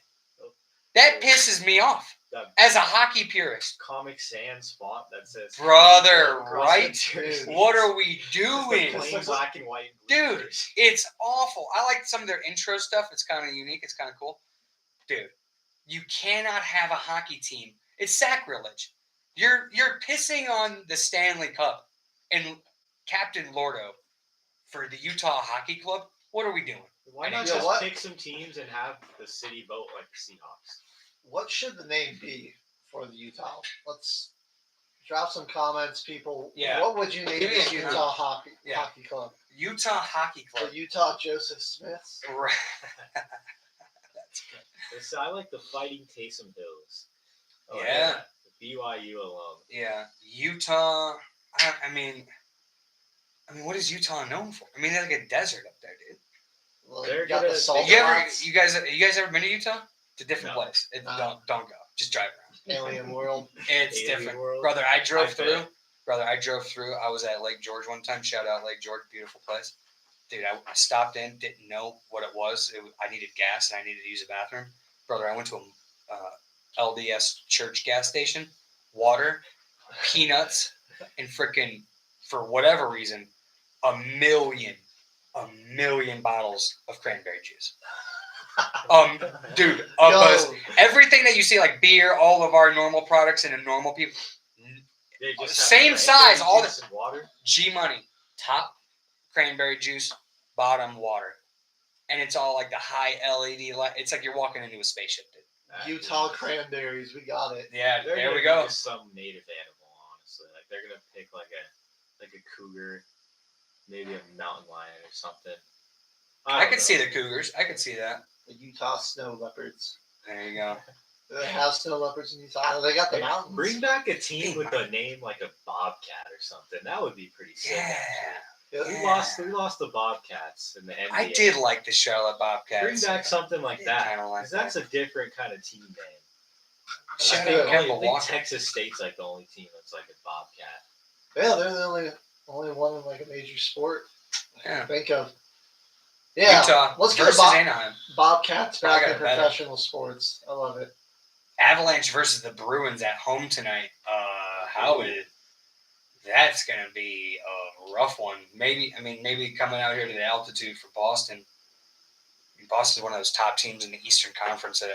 That pisses me off That as a hockey purist. Comic Sans font that says Brother, across right? the jerseys. What are we Just the doing? plain black and white. Dude. jerseys. It's awful. I like some of their intro stuff. It's kind of unique. It's kind of cool. Dude, you cannot have a hockey team. It's sacrilege. You're pissing on the Stanley Cup and Captain Lordo for the Utah Hockey Club. What are we doing? Why And not you know just what? pick some teams and have the city vote like the Seahawks? What should the name be for the Utah? Let's drop some comments, people. Yeah. What would you name Give me this a Utah comment. hockey Yeah. hockey club? Utah Hockey Club. The Utah Joseph Smiths. Right. That's good. I like the Fighting Taysom Hills. Oh, Yeah. The BYU alum. Yeah. Utah. I mean, what is Utah known for? I mean, they're like a desert up there, dude. Well, They're you got gonna- the salt You flats, guys ever been to Utah? It's a different No. place. No. Don't go. Just drive around. Alien World. It's Alien different, World. brother. I drove I through. bet. I was at Lake George one time. Shout out Lake George, beautiful place. Dude, I stopped in, didn't know what it was. I needed gas and I needed to use a bathroom. Brother, I went to a LDS church gas station, water, peanuts, and freaking, for whatever reason, a million bottles of cranberry juice. Dude, Yo, everything that you see, like beer, all of our normal products and a normal people, They just have Same cranberry size, all juice and water. G Money, top cranberry juice, bottom water. And it's all like the high LED light. It's like you're walking into a spaceship, dude. Utah cranberries. We got it. Yeah, They're there gonna we be go. just some native animal, honestly. Like they're gonna pick like a cougar, maybe a mountain lion or something. I don't could know. see the Cougars. I could see that. The Utah snow leopards. There you go. Do they have snow leopards in Utah? They got the mountains. Bring back a team with a name like a Bobcat or something. That would be pretty sick. Yeah. actually. Yeah. We lost the Bobcats in the NBA. I did like the Charlotte Bobcats. Bring back something like that. Kinda like 'Cause that's a different kind of team name. Shout I out think- Kemba I think Walker. Texas State's like the only team that's like a Bobcat. Yeah, they're the only one in like a major sport. Yeah. Think of. Yeah, Utah let's get versus a Anaheim. Bobcats I back got in a better. professional sports. I love it. Avalanche versus the Bruins at home tonight. That's gonna be a rough one. Maybe coming out here to the altitude for Boston. Boston's one of those top teams in the Eastern Conference that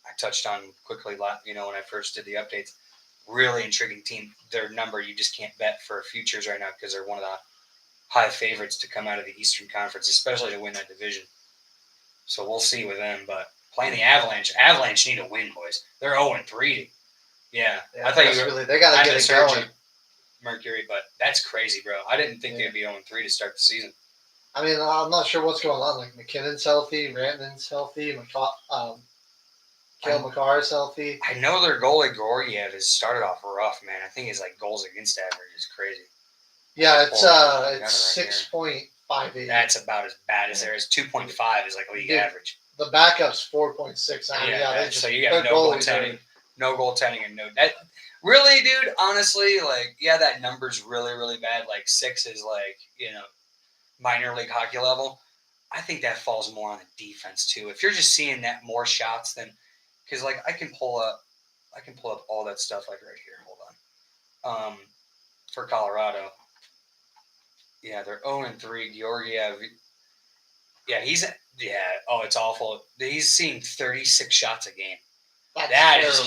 I touched on quickly. When I first did the updates. Really intriguing team. Their number you just can't bet for futures right now because they're one of the high favorites to come out of the Eastern Conference, especially to win that division. So we'll see with them. But playing the Avalanche need a win, boys. They're 0-3. Yeah, Yeah, I thought that's you were. really they got I to get it misheard going. you, Mercury, but that's crazy, bro. I didn't think Yeah. they'd be 0-3 to start the season. I mean, I'm not sure what's going on. Like McKinnon's healthy, Rantanen's healthy, Kale McCarr is healthy. I know their goalie Georgiev has started off rough, man. I think his goals against average is crazy. Yeah, it's Right it's here. 6.58. That's about as bad as theirs. 2.5 is like league Dude, average. The backup's 4.6. So you got no goaltending, and no that. Really, dude. Honestly, that number's really, really bad. Like 6 is minor league hockey level. I think that falls more on the defense too. If you're just seeing that more shots than, because I can pull up all that stuff right here. Hold on. For Colorado. Yeah, they're 0-3. Georgiev. Yeah, it's awful. He's seeing 36 shots a game. That's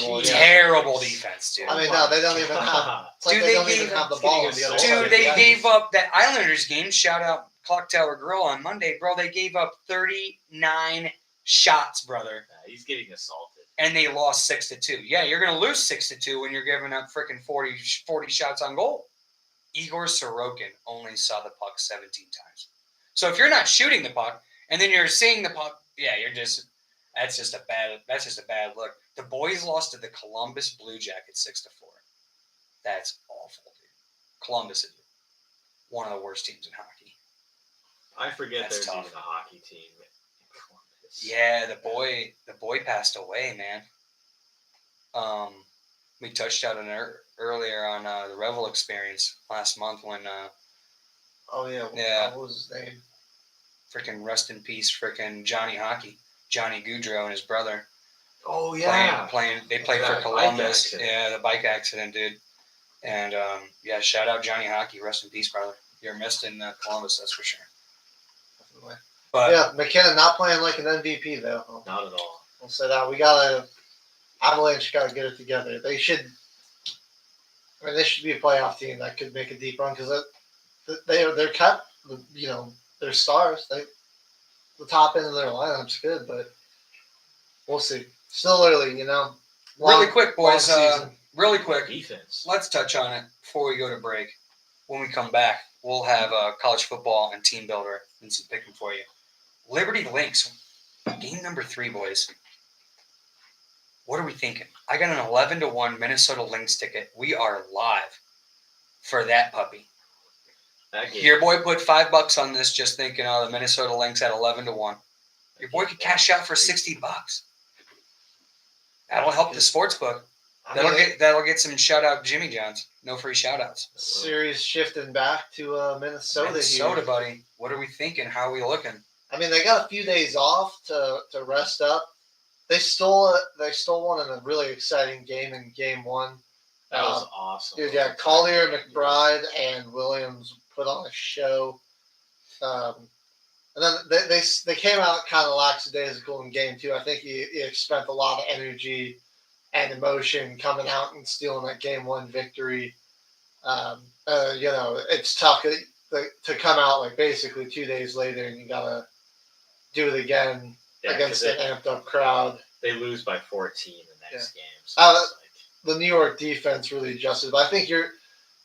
terrible. yeah. Terrible defense, dude. I mean, no, they don't even have. It's like Dude, they they don't gave- even have the it's ball on getting the other assaulted. side. Dude, of the they ice. gave up that Islanders game. Shout out Clock Tower Grill on Monday, bro. They gave up 39 shots, brother, Yeah, he's getting assaulted. and they lost 6-2. Yeah, you're gonna lose 6-2 when you're giving up freaking 40 shots on goal. Igor Sorokin only saw the puck 17 times. So if you're not shooting the puck and then you're seeing the puck, that's just a bad look. The boys lost to the Columbus Blue Jackets 6-4. That's awful, dude. Columbus is one of the worst teams in hockey. I forget That's there's tough. even a hockey team in Columbus. Yeah, the boy passed away, man. We touched on it earlier on the Revel experience last month when Oh yeah. Yeah. What was his name? freaking rest in peace, freaking Johnny Hockey, Johnny Goudreau and his brother Oh they yeah. played Yeah, for bike Columbus. accident. Yeah, the bike accident, dude. And shout out Johnny Hockey, rest in peace, brother. You're missed in Columbus, that's for sure. But Yeah, McKinnon not playing like an MVP though. Not at all. We'll say that Avalanche got to get it together. They should. I mean, they should be a playoff team that could make a deep run because they're cut. They're stars. The top end of their lineup's good, but we'll see. Still early, really Long- quick, long boys. season. Really quick. Defense. Let's touch on it before we go to break. When we come back, we'll have college football and team builder and some picking for you. Liberty Lynx, game number 3, boys. What are we thinking? I got an 11-1 Minnesota Lynx ticket. We are live for that puppy. That game. Your boy put $5 on this, just thinking, the Minnesota Lynx at 11-1. Your boy could cash out for $60. That'll help the sports book. I mean, That'll get some shout out Jimmy Johns. No free shout outs. series shifting back to Minnesota Minnesota, here. buddy. What are we thinking? How are we looking? I mean, they got a few days off to rest up. They stole one in a really exciting game in game 1. That was awesome. Dude, yeah, Collier, McBride, and Williams put on a show. And then they came out kind of lackadaisical in game 2. I think you spent a lot of energy and emotion coming out and stealing that game 1 victory. It's tough to come out like basically 2 days later and you gotta do it again against an amped up crowd. They lose by 14 the next game. So Uh, it's The New York defense really adjusted, but I think you're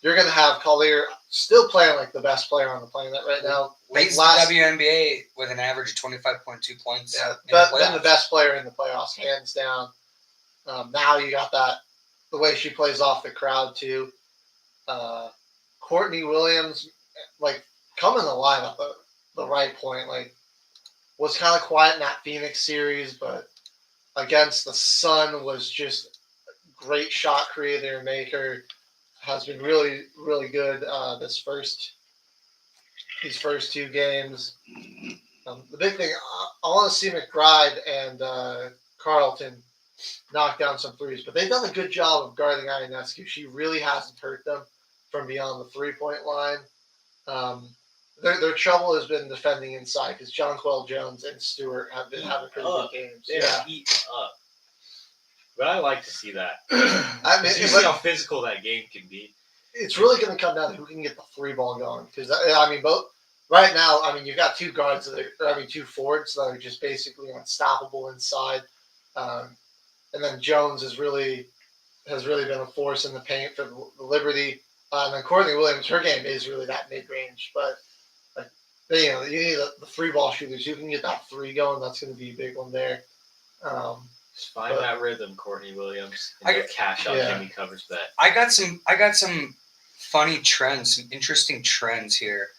gonna have Collier still playing like the best player on the planet right now. Leads Last- the WNBA with an average of 25.2 points. Yeah, in the been the playoffs. best player in the playoffs, hands down. Now you got that the way she plays off the crowd too. Courtney Williams, like coming to line at the right point, like was kind of quiet in that Phoenix series, but against the Sun was just a great shot creator and maker. Has been really really good these first two games. The big thing I want to see McBride and Carlton knock down some threes, but they've done a good job of guarding Ionescu. She really hasn't hurt them from beyond the 3-point line. Their trouble has been defending inside because Jonquel Jones and Stewart have been having pretty good games. They're Yeah. heating up. But I like to see that. I mean, You see how physical that game can be. it's really going to come down to who can get the three ball going. Because I mean, both right now, I mean, you've got two guards two forwards that are just basically unstoppable inside, and then Jones has really been a force in the paint for the Liberty. And then Courtney Williams, her game is really that mid range, but you need the three ball shooters. You can get that three going. That's going to be a big one there. Just find that rhythm, Courtney Williams. And I get cash on yeah. Jimmy Covers bet. I got some funny trends, some interesting trends here.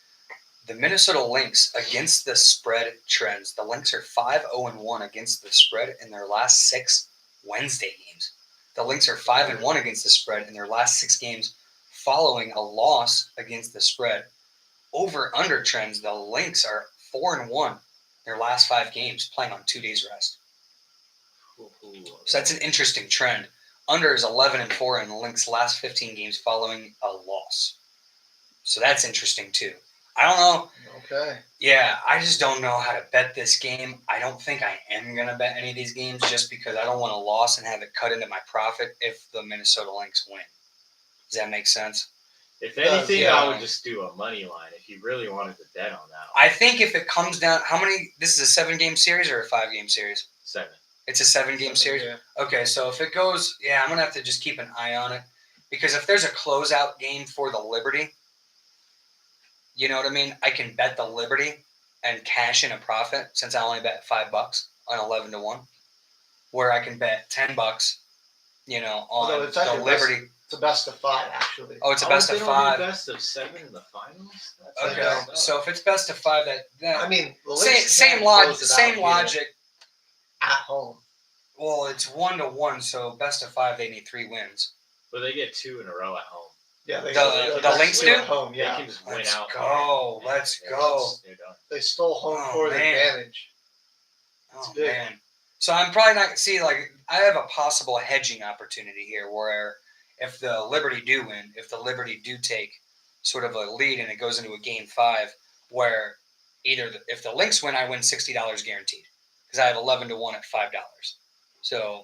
The Minnesota Lynx against the spread trends. The Lynx are 5-0-1 against the spread in their last 6 Wednesday games. The Lynx are 5-1 against the spread in their last 6 games following a loss against the spread. Over under trends, the Lynx are 4-1 their last 5 games playing on 2 days rest. So that's an interesting trend. Under is 11-4 in the Lynx last 15 games following a loss. So that's interesting too. I don't know. Okay. Yeah, I just don't know how to bet this game. I don't think I am going to bet any of these games just because I don't want a loss and have it cut into my profit if the Minnesota Lynx win. Does that make sense? If anything, yeah. I would just do a money line if you really wanted to bet on that one. I think if it comes down, this is a 7-game series or a 5-game series? 7. It's a 7-game series? Yeah. Okay, so if it goes, I'm going to have to just keep an eye on it. Because if there's a closeout game for the Liberty, you know what I mean? I can bet the Liberty and cash in a profit since I only bet $5 on 11-1. Where I can bet $10, on Although it's the actually Liberty. It's a best of 5, actually. Oh, it's a best of They 5. don't do best of 7 in the finals? That's Okay, messed up. so if it's best of 5, that I mean, the Lynx same can't logic. close it out Same here logic. at home. Well, it's 1-1, so best of 5, they need 3 wins. But they get 2 in a row at home. Yeah, The Lynx win do? at home. They Yeah, can just win Let's out. go. Yeah, Let's they're go. just- they're done. they stole home Oh, court man. advantage. Oh big. man! So I'm probably not I have a possible hedging opportunity here, where if the Liberty do win, if the Liberty do take sort of a lead and it goes into a game 5, where if the Lynx win, I win $60 guaranteed because I have 11-1 at $5. So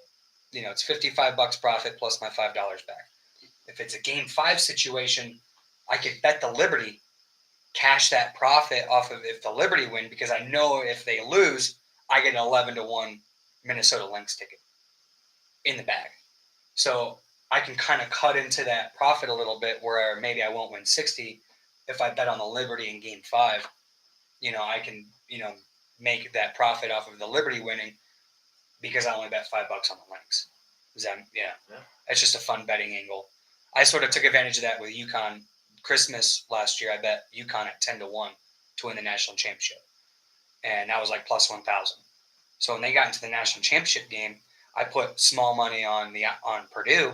it's $55 profit plus my $5 back. If it's a game 5 situation, I could bet the Liberty, cash that profit off of if the Liberty win, because I know if they lose, I get an 11-1 Minnesota Lynx ticket in the bag. So I can kind of cut into that profit a little bit where maybe I won't win 60 if I bet on the Liberty in game 5. I can, make that profit off of the Liberty winning because I only bet $5 on the Lynx. Yeah. It's just a fun betting angle. I sort of took advantage of that with UConn. Christmas last year, I bet UConn at 10-1 to win the national championship. And that was like plus 1,000. So when they got into the national championship game, I put small money on Purdue,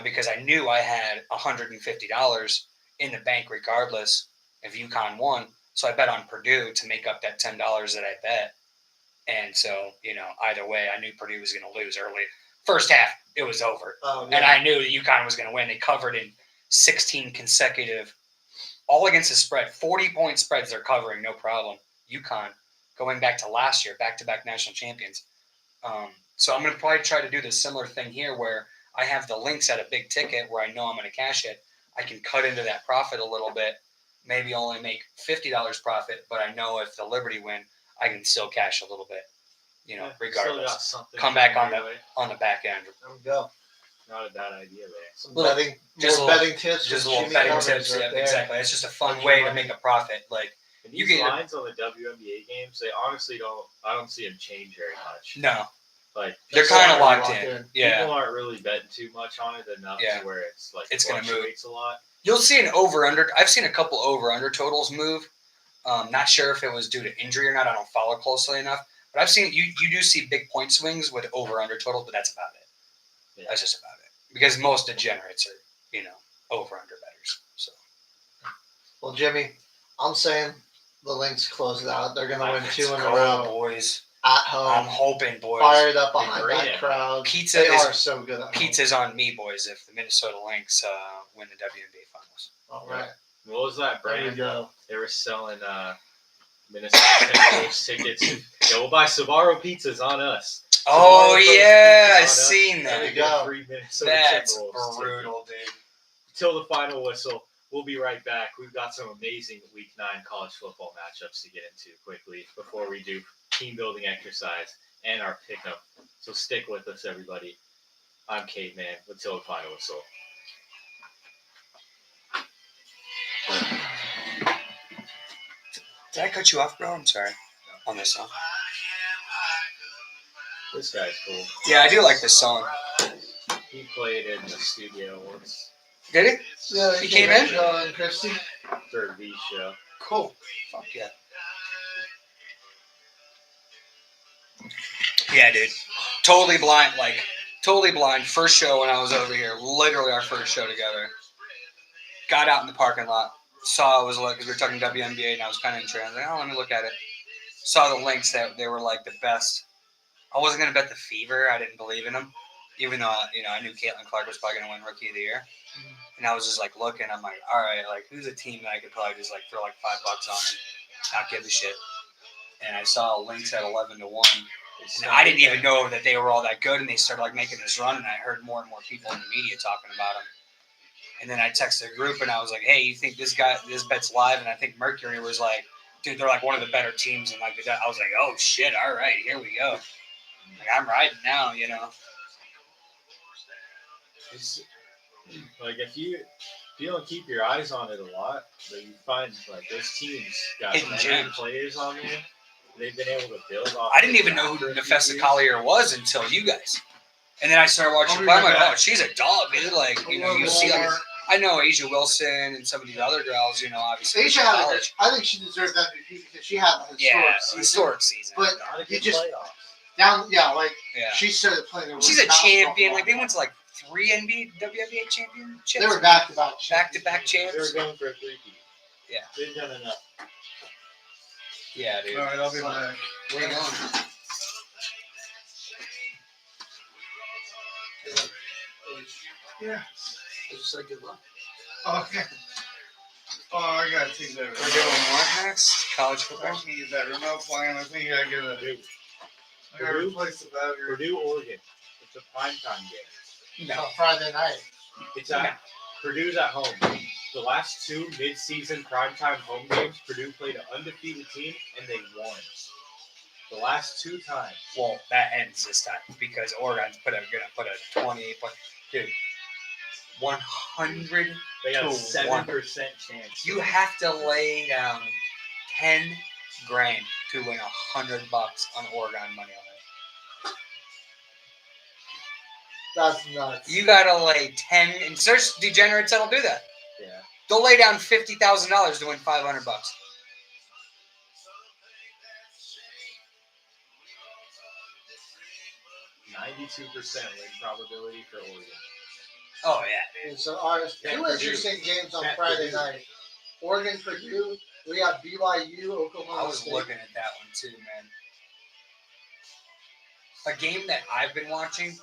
because I knew I had $150 in the bank regardless if UConn won. So I bet on Purdue to make up that $10 that I bet. And so, either way, I knew Purdue was going to lose early. First half, it was over. Yeah. And I knew that UConn was going to win. They covered in 16 consecutive, all against the spread. 40-point spreads they're covering, no problem. UConn, going back to last year, back-to-back national champions. So I'm going to probably try to do the similar thing here where I have the Lynx at a big ticket where I know I'm going to cash it. I can cut into that profit a little bit, maybe only make $50 profit, but I know if the Liberty win, I can still cash a little bit, regardless. Still got something Come back on your way. the back end. There we go. Not a bad idea there. Some Little- betting, just more a little- betting tips. Just a with little Jimmy betting Covers tips. right Yeah, there. exactly. It's just a fun Bunch way of to money. make a profit. Like, And You these get- lines on the WNBA games, they honestly I don't see them change very much. no. Like They're People kind of aren't locked locked in. in. Yeah. people aren't really betting too much on it enough Yeah. to where it's like It's gonna move. fluctuates a lot. You'll see an over/under. I've seen a couple over/under totals move. Not sure if it was due to injury or not. I don't follow closely enough, but I've seen you do see big point swings with over/under totals, but that's about it. Yeah. That's just about it because most degenerates are over/under betters. So Well, Jimmy, I'm saying the Lynx close it out. They're gonna win let's 2 in a go, row boys. at I'm home. hoping, boys. Fired up behind great that at crowd. Pizza they is- are so good at home. Pizza's on me, boys. If the Minnesota Lynx win the WNBA Finals. All right. What was that There we brand? go. They were selling Minnesota Timberwolves tickets. Yeah, we'll buy Sbarro pizzas on us. Oh Sbarro yeah, pizzas on I us. seen And that. we you get go. free Minnesota That's Timberwolves brutal, dude. Till the final whistle. We'll be right back. We've got some amazing Week 9 college football matchups to get into quickly before we do team building exercise and our pickup. So stick with us, everybody. I'm Caveman with Till the Final Whistle. Did I cut you off, bro? I'm sorry. On this song. This guy's cool. Yeah, I do like this song. He played in the studio once Did he? Yeah, He came in? Joe and Christy. for the show. Cool. Fuck yeah. Yeah, dude. Totally blind. Totally blind. First show when I was over here. Literally our first show together. Got out in the parking lot. Saw it was like, because we were talking WNBA and I was kind of interested. I was like, oh, let me look at it. Saw the links that they were like the best. I wasn't going to bet the Fever. I didn't believe in them. Even though, I knew Caitlin Clark was probably going to win Rookie of the Year. And I was just like looking. I'm like, all right, like who's a team that I could probably just like throw like $5 on and not give a shit. And I saw links at 11-1. And I didn't even know that they were all that good. And they started like making this run. And I heard more and more people in the media talking about them. And then I texted a group and I was like, hey, you think this bet's live? And I think Mercury was like, dude, they're like one of the better teams. And like, I was like, oh shit, all right, here we go. Like I'm riding now, It's, like if you don't keep your eyes on it a lot, but you find like those teams got Hidden better gems. players on there. They've been able to build off. I didn't even know who Nefessa Collier was until you guys. And then I started watching play. I'm like, oh, she's a dog, dude. Like, you see, like, I know Asia Wilson and some of these other girls, obviously. Asia in had college. I think she deserves MVP because she had a historic season. Historic season. But Not a you good just- playoff. Yeah. she started playing. She's a champion. Like, they went to like 3 WNBA championships. They were back-to-back. Back-to-back They were champs. going for a 3-peat. Yeah. They've done enough. Yeah, dude. All right, I'll be back. Where you going? Yeah. I just said good luck. Okay. Oh, I gotta take that. We're doing what next? College I football? can get that remote playing. I think I gotta get a. I gotta replace the battery. Purdue, Oregon. It's a primetime game. No. Friday night. It's at Purdue's at home. The last 2 mid-season primetime home games, Purdue played an undefeated team and they won. The last 2 times. Well, that ends this time because Oregon's gonna put a 28 point. Dude, 100. They got a To 7% chance. You have to lay down 10 grand to win $100 on Oregon money on it. That's nuts. You gotta lay 10, and there's degenerates that'll do that. Yeah. They'll lay down $50,000 to win $500. 92% win probability for Oregon. Oh yeah, And so our Yeah, two Purdue. interesting games on Yeah, Friday Purdue. night. Oregon, Purdue. We got BYU, I Oklahoma was State. looking at that one too, man. A game that I've been watching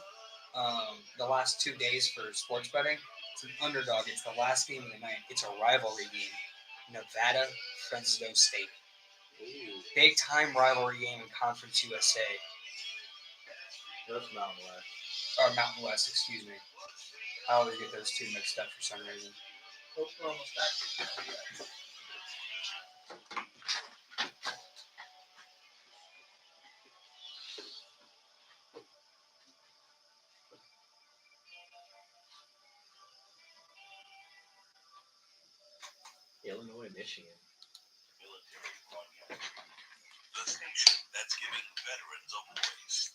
the last 2 days for sports betting. It's an underdog. It's the last game of the night. It's a rivalry game. Nevada, Fresno State. Ooh, Big time rivalry game in Conference USA. that's Mountain West. Or Mountain West, excuse me. I always get those two mixed up for some reason. Oh, we're almost back. Illinois, Michigan. Military Broadcast. The station that's giving veterans a voice.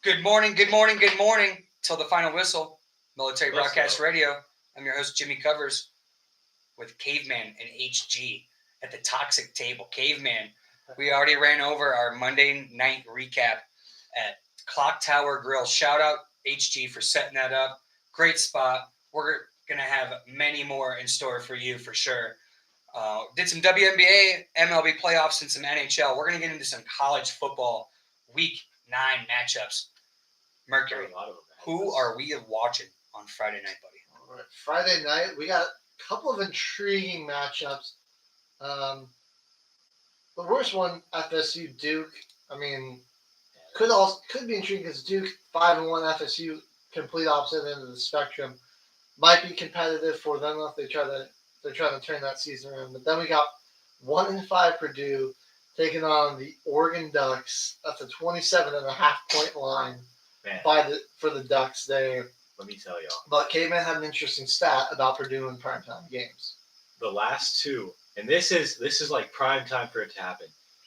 Good morning, good morning, good morning. Till the final whistle. Military Let's Broadcast go. Radio. I'm your host, Jimmy Covers, with Caveman and HG at the toxic table. Caveman, we already ran over our Monday night recap at Clock Tower Grill. Shout out HG for setting that up. Great spot. We're going to have many more in store for you for sure. Did some WNBA, MLB playoffs, and some NHL. We're going to get into some college football week 9 matchups. Mercury, A lot of them. who are we watching on Friday night, buddy? All right, Friday night, we got a couple of intriguing matchups. The worst one, FSU Duke. I mean, could be intriguing because Duke 5-1, FSU complete opposite end of the spectrum. Might be competitive for them if they're trying to turn that season around. But then we got 1-5 Purdue taking on the Oregon Ducks at the 27.5-point line Man, for the Ducks there. let me tell y'all. But Caveman had an interesting stat about Purdue in primetime games. The last two, and this is like prime time for it to happen.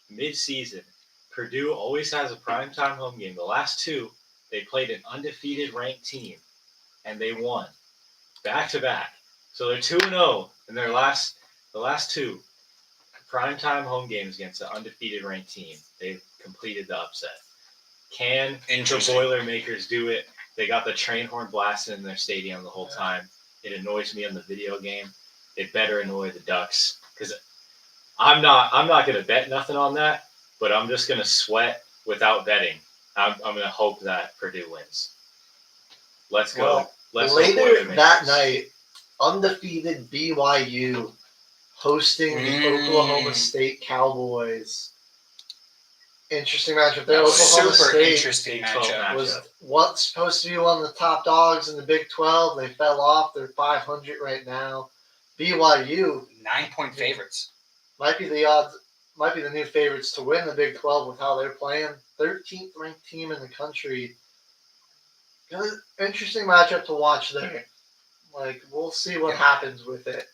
Mid-season, Purdue always has a prime time home game. The last two, they played an undefeated ranked team, and they won back to back. So they're 2-0 in the last two prime time home games against an undefeated ranked team. They've completed the upset. Can the Interesting. Boilermakers do it? They got the train horn blasting in their stadium the whole time. It annoys me in the video game. It better annoy the Ducks because I'm not going to bet nothing on that, but I'm just going to sweat without betting. I'm going to hope that Purdue wins. Let's go. Well, Let's go later Boilermakers. that night, undefeated BYU hosting the Oklahoma State Cowboys. Interesting matchup there. Oklahoma Super State interesting Big 12 matchup. was matchup. once supposed to be one of the top dogs in the Big 12. They fell off. They're 500 right now. BYU 9-point favorites. might be the new favorites to win the Big 12 with how they're playing. 13th ranked team in the country. Good, interesting matchup to watch there. Like, we'll see what happens with it.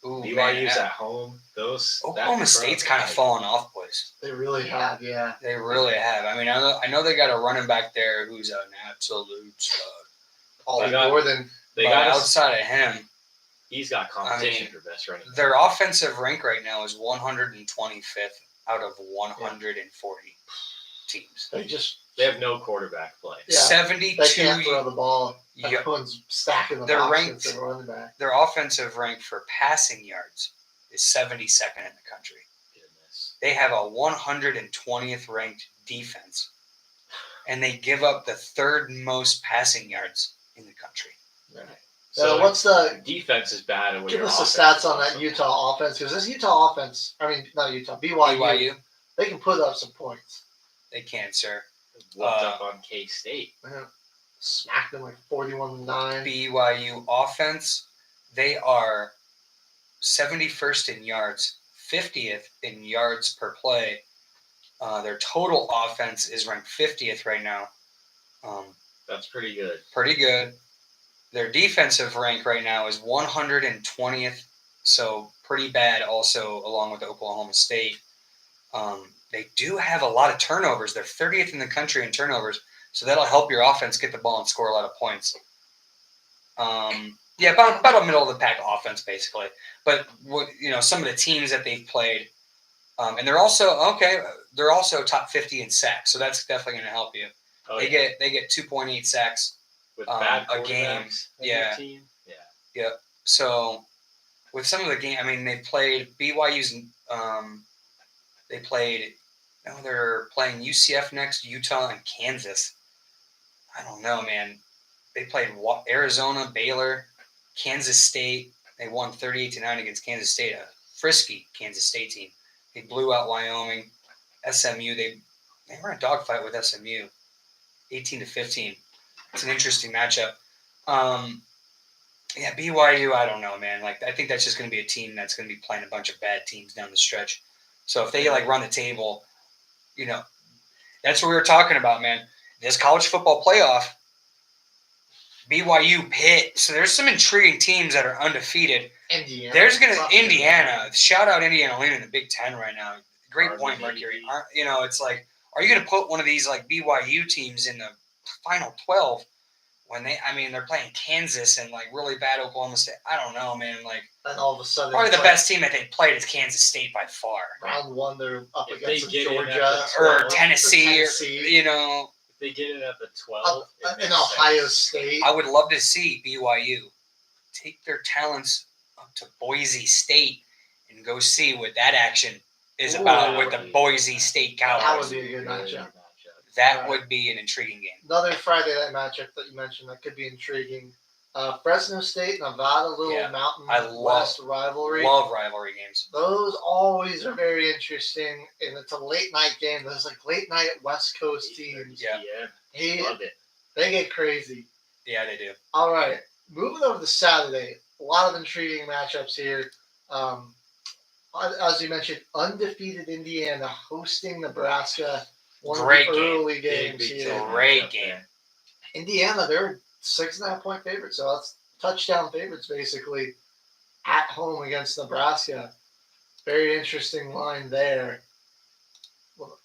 Ooh, BYU's man. at home. Oklahoma State's kind of fallen off, boys. They really have, yeah. They really have. I mean, I know they got a running back there who's an absolute stud. Ollie They got- Gordon. They But got us. outside of him, He's got competition I mean, for best running back. their offensive rank right now is 125th out of 140 teams. They have no quarterback play. Yeah. 72. They can't throw the ball. Yeah. Everyone's stacking the They're box ranked- against the running back. Their offensive rank for passing yards is 72nd in the country. Goodness. They have a 120th ranked defense, and they give up the third most passing yards in the country. So What's the defense is bad. And when give your us the offense stats on is that Utah offense? Because this Utah offense, I mean not Utah, BYU, BYU, they can put up some points. they can't, sir. whooped up on K-State. Smacked them like 41-9. BYU offense, they are 71st in yards, 50th in yards per play. Their total offense is ranked 50th right now. That's pretty good. Pretty good. Their defensive rank right now is 120th, so pretty bad also along with Oklahoma State. They do have a lot of turnovers. They're 30th in the country in turnovers, so that'll help your offense get the ball and score a lot of points. Yeah, about a middle of the pack offense basically. But some of the teams that they've played, and they're also They're also top 50 in sacks, so that's definitely going to help you. Oh, They get 2.8 sacks. with a bad game, quarterbacks in your yeah. team. Yeah. So with some of the game, I mean, they played BYU's. They played. They're playing UCF next, Utah, and Kansas. I don't know, man. They played Arizona, Baylor, Kansas State. They won 38-9 against Kansas State, a frisky Kansas State team. They blew out Wyoming, SMU. They were in a dogfight with SMU, 18-15. It's an interesting matchup. Yeah, BYU, I don't know, man. Like, I think that's just going to be a team that's going to be playing a bunch of bad teams down the stretch. So if they run the table, that's what we were talking about, man. This college football playoff, BYU, Pitt. So there's some intriguing teams that are undefeated. Indiana. There's Indiana. Shout out Indiana leading the Big Ten right now. Great point, RBG. Mercury. It's like, are you going to put one of these like BYU teams in the Final 12 when they're playing Kansas and like really bad Oklahoma State. I don't know, man. Like And all of a sudden, probably the it's like best team that they played is Kansas State by far, round one, they're up If against they get in at Georgia the or 12, Tennessee, Tennessee. If they get it at the 12, it in makes Ohio sense. State. I would love to see BYU take their talents up to Boise State and go see what that action is Ooh, about that with would the be- Boise State That Cowboys. would be a good matchup. That Right. would be an intriguing game. Another Friday night matchup that you mentioned that could be intriguing. Fresno State, Nevada, little Yeah, Mountain I love- West rivalry. Love rivalry games. Those always are very interesting, and it's a late night game. Those like late night West Coast teams. Yeah. Love it. They get crazy. Yeah, they do. All right, moving over to Saturday. A lot of intriguing matchups here. As you mentioned, undefeated Indiana hosting Nebraska. One Great of the game. early games Big here. time Great matchup game. there. Indiana, they're 6.5 point favorites, so that's touchdown favorites basically at home against Nebraska. Very interesting line there. Well,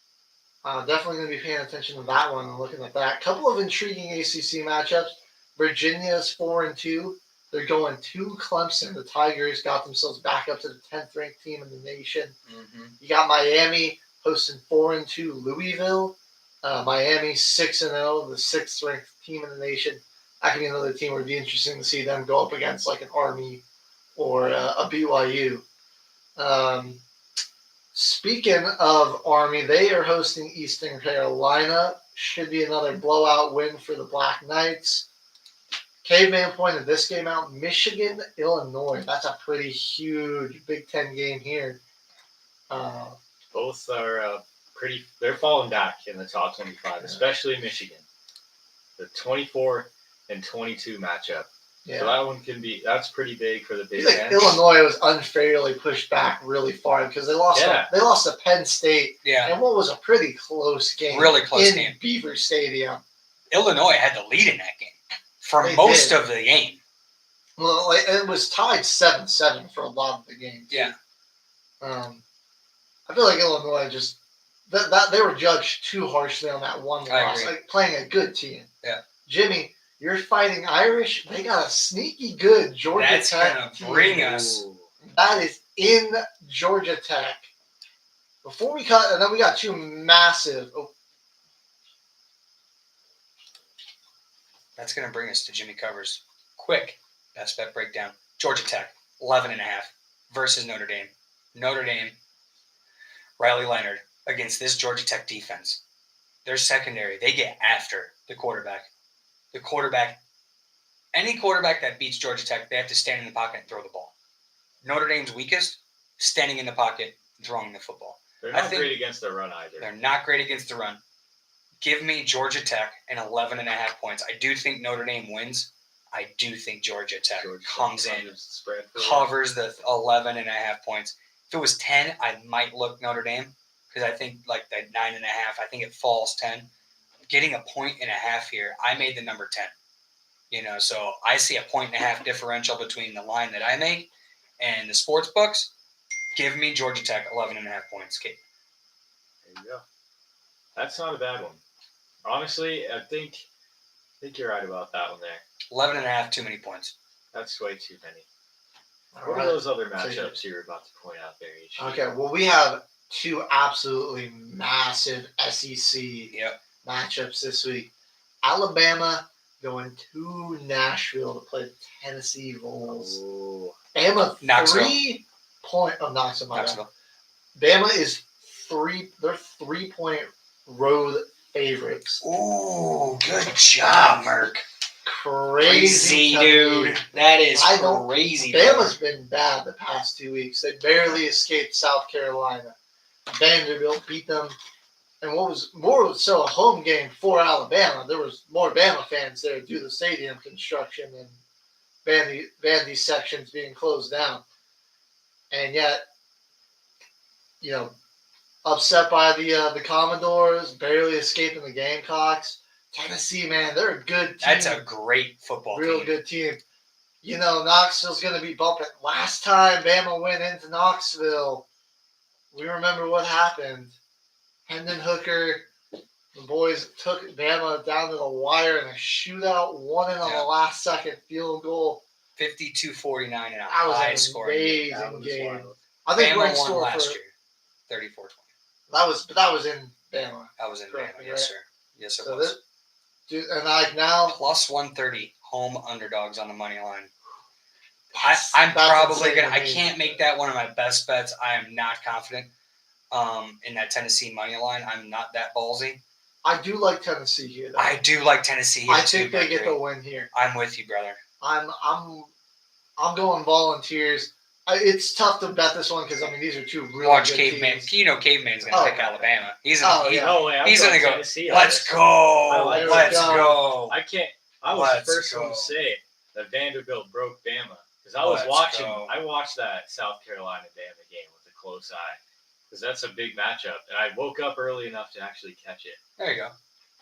definitely going to be paying attention to that one and looking at that. Couple of intriguing ACC matchups. Virginia's 4-2. They're going to Clemson. The Tigers got themselves back up to the 10th ranked team in the nation. Mm-hmm. You got Miami hosting 4-2 Louisville. Miami 6-0, the 6th ranked team in the nation. That could be another team where it'd be interesting to see them go up against like an Army or a BYU. Speaking of Army, they are hosting Eastern Carolina. Should be another blowout win for the Black Knights. Caveman pointed this game out. Michigan, Illinois. That's a pretty huge Big Ten game here. Both are they're falling back in the top 25, especially Michigan. The 24 and 22 matchup. Yeah. So that one that's pretty big for the I Big feel like Ten. Illinois was unfairly pushed back really far because they lost. Yeah. They lost to Penn State, Yeah. and what was a pretty close game. Really close in game. Beaver Stadium. Illinois had the lead in that game for They most did. of the game. Well, it was tied 7-7 for a lot of the game. Too. Yeah. I feel like Illinois just that they were judged too harshly on that one I loss. agree. Like playing a good team. Yeah. Jimmy, you're fighting Irish. They got a sneaky good Georgia That's Tech gonna team. bring us. Ooh. That is in Georgia Tech. Before we cut, and then we got two massive. Oh, That's going to bring us to Jimmy Covers. Quick best bet breakdown. Georgia Tech, 11.5 versus Notre Dame. Notre Dame, Riley Leonard against this Georgia Tech defense. Their secondary, they get after the quarterback. The quarterback, any quarterback that beats Georgia Tech, they have to stand in the pocket and throw the ball. Notre Dame's weakest, standing in the pocket and throwing the football. They're I not think- great against the run either. They're not great against the run. Give me Georgia Tech and 11.5 points. I do think Notre Dame wins. I do think Georgia Tech Georgia comes Tech in, covers the spread for them. covers the 11.5 points. If it was 10, I might look Notre Dame because I think like that 9.5. I think it falls 10. Getting a 1.5 here, I made the number 10. So I see a 1.5 differential between the line that I make and the sports books. Give me Georgia Tech 11.5 points, Kate. There you go. That's not a bad one. Honestly, I think you're right about that one there. 11.5, too many points. That's way too many. all What right. are those other Take it. matchups you were about to point out there, H? Okay, well, we have two absolutely massive SEC Yep. matchups this week. Alabama going to Nashville to play the Tennessee Vols. Oh, Bama Knoxville. 3 point of Knoxville. my bad. Knoxville. Bama is they're 3 point road favorites. Ooh, good job, Merk. Crazy, dude. That is I don't- crazy. Bama's been bad the past 2 weeks. They barely escaped South Carolina. Vanderbilt beat them. And what was more so a home game for Alabama. There was more Bama fans there due to the stadium construction and Vandy sections being closed down. And yet, upset by the Commodores, barely escaping the Gamecocks. Tennessee, man, they're a good team. That's a great football real team. good team. Knoxville's going to be bumping. Last time Bama went into Knoxville, we remember what happened. Hendon Hooker The boys took Bama down to the wire in a shootout, won it on Yeah. the last second field goal. 52-49 in a That was high an scoring game. amazing That was game. wild. I think we're in Bama won store last for year, 34-20. that was in Bama. I was in Correct Bama, me, yes, right? sir. Yes, it So was. this, dude, and like now, Plus 130 home underdogs on the money line. that's- I'm that's probably insane gonna. to I me. can't make that one of my best bets. I am not confident in that Tennessee money line. I'm not that ballsy. I do like Tennessee here, though. I do like Tennessee here I too. think they get Mercury. the win here. I'm with you, brother. I'm going Volunteers. It's tough to bet this one because I mean these are two really Watch good Caveman. teams. You know Caveman's gonna Oh. pick Alabama. He's Oh, gonna. yeah. No way. I'm He's going gonna go. Tennessee on Let's this. go. like Let's it. go. I can't. I was Let's the first one go. to say that Vanderbilt broke Bama because I was Let's watching. go. I watched that South Carolina Bama game with a close eye because that's a big matchup, and I woke up early enough to actually catch it. There you go.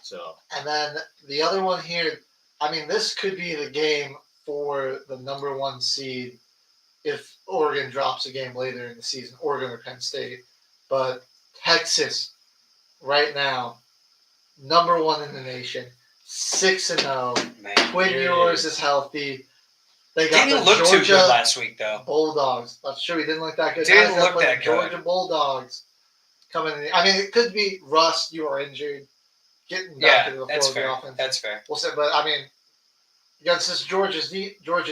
So And then the other one here, I mean, this could be the game for the number 1 seed if Oregon drops a game later in the season, Oregon or Penn State. But Texas, right now, number 1 in the nation, 6-0. Man. Quinn Here it Ewers is. is healthy. They got Didn't the look too good Georgia last week though. Bulldogs. That's true. He didn't look that good. Didn't Now he's gotta look play that the good. Georgia Bulldogs coming in. I mean, it could be Russ. You are injured. Getting back Yeah, into the that's flow of fair. the offense. That's fair. We'll say, but I mean, against this Georgia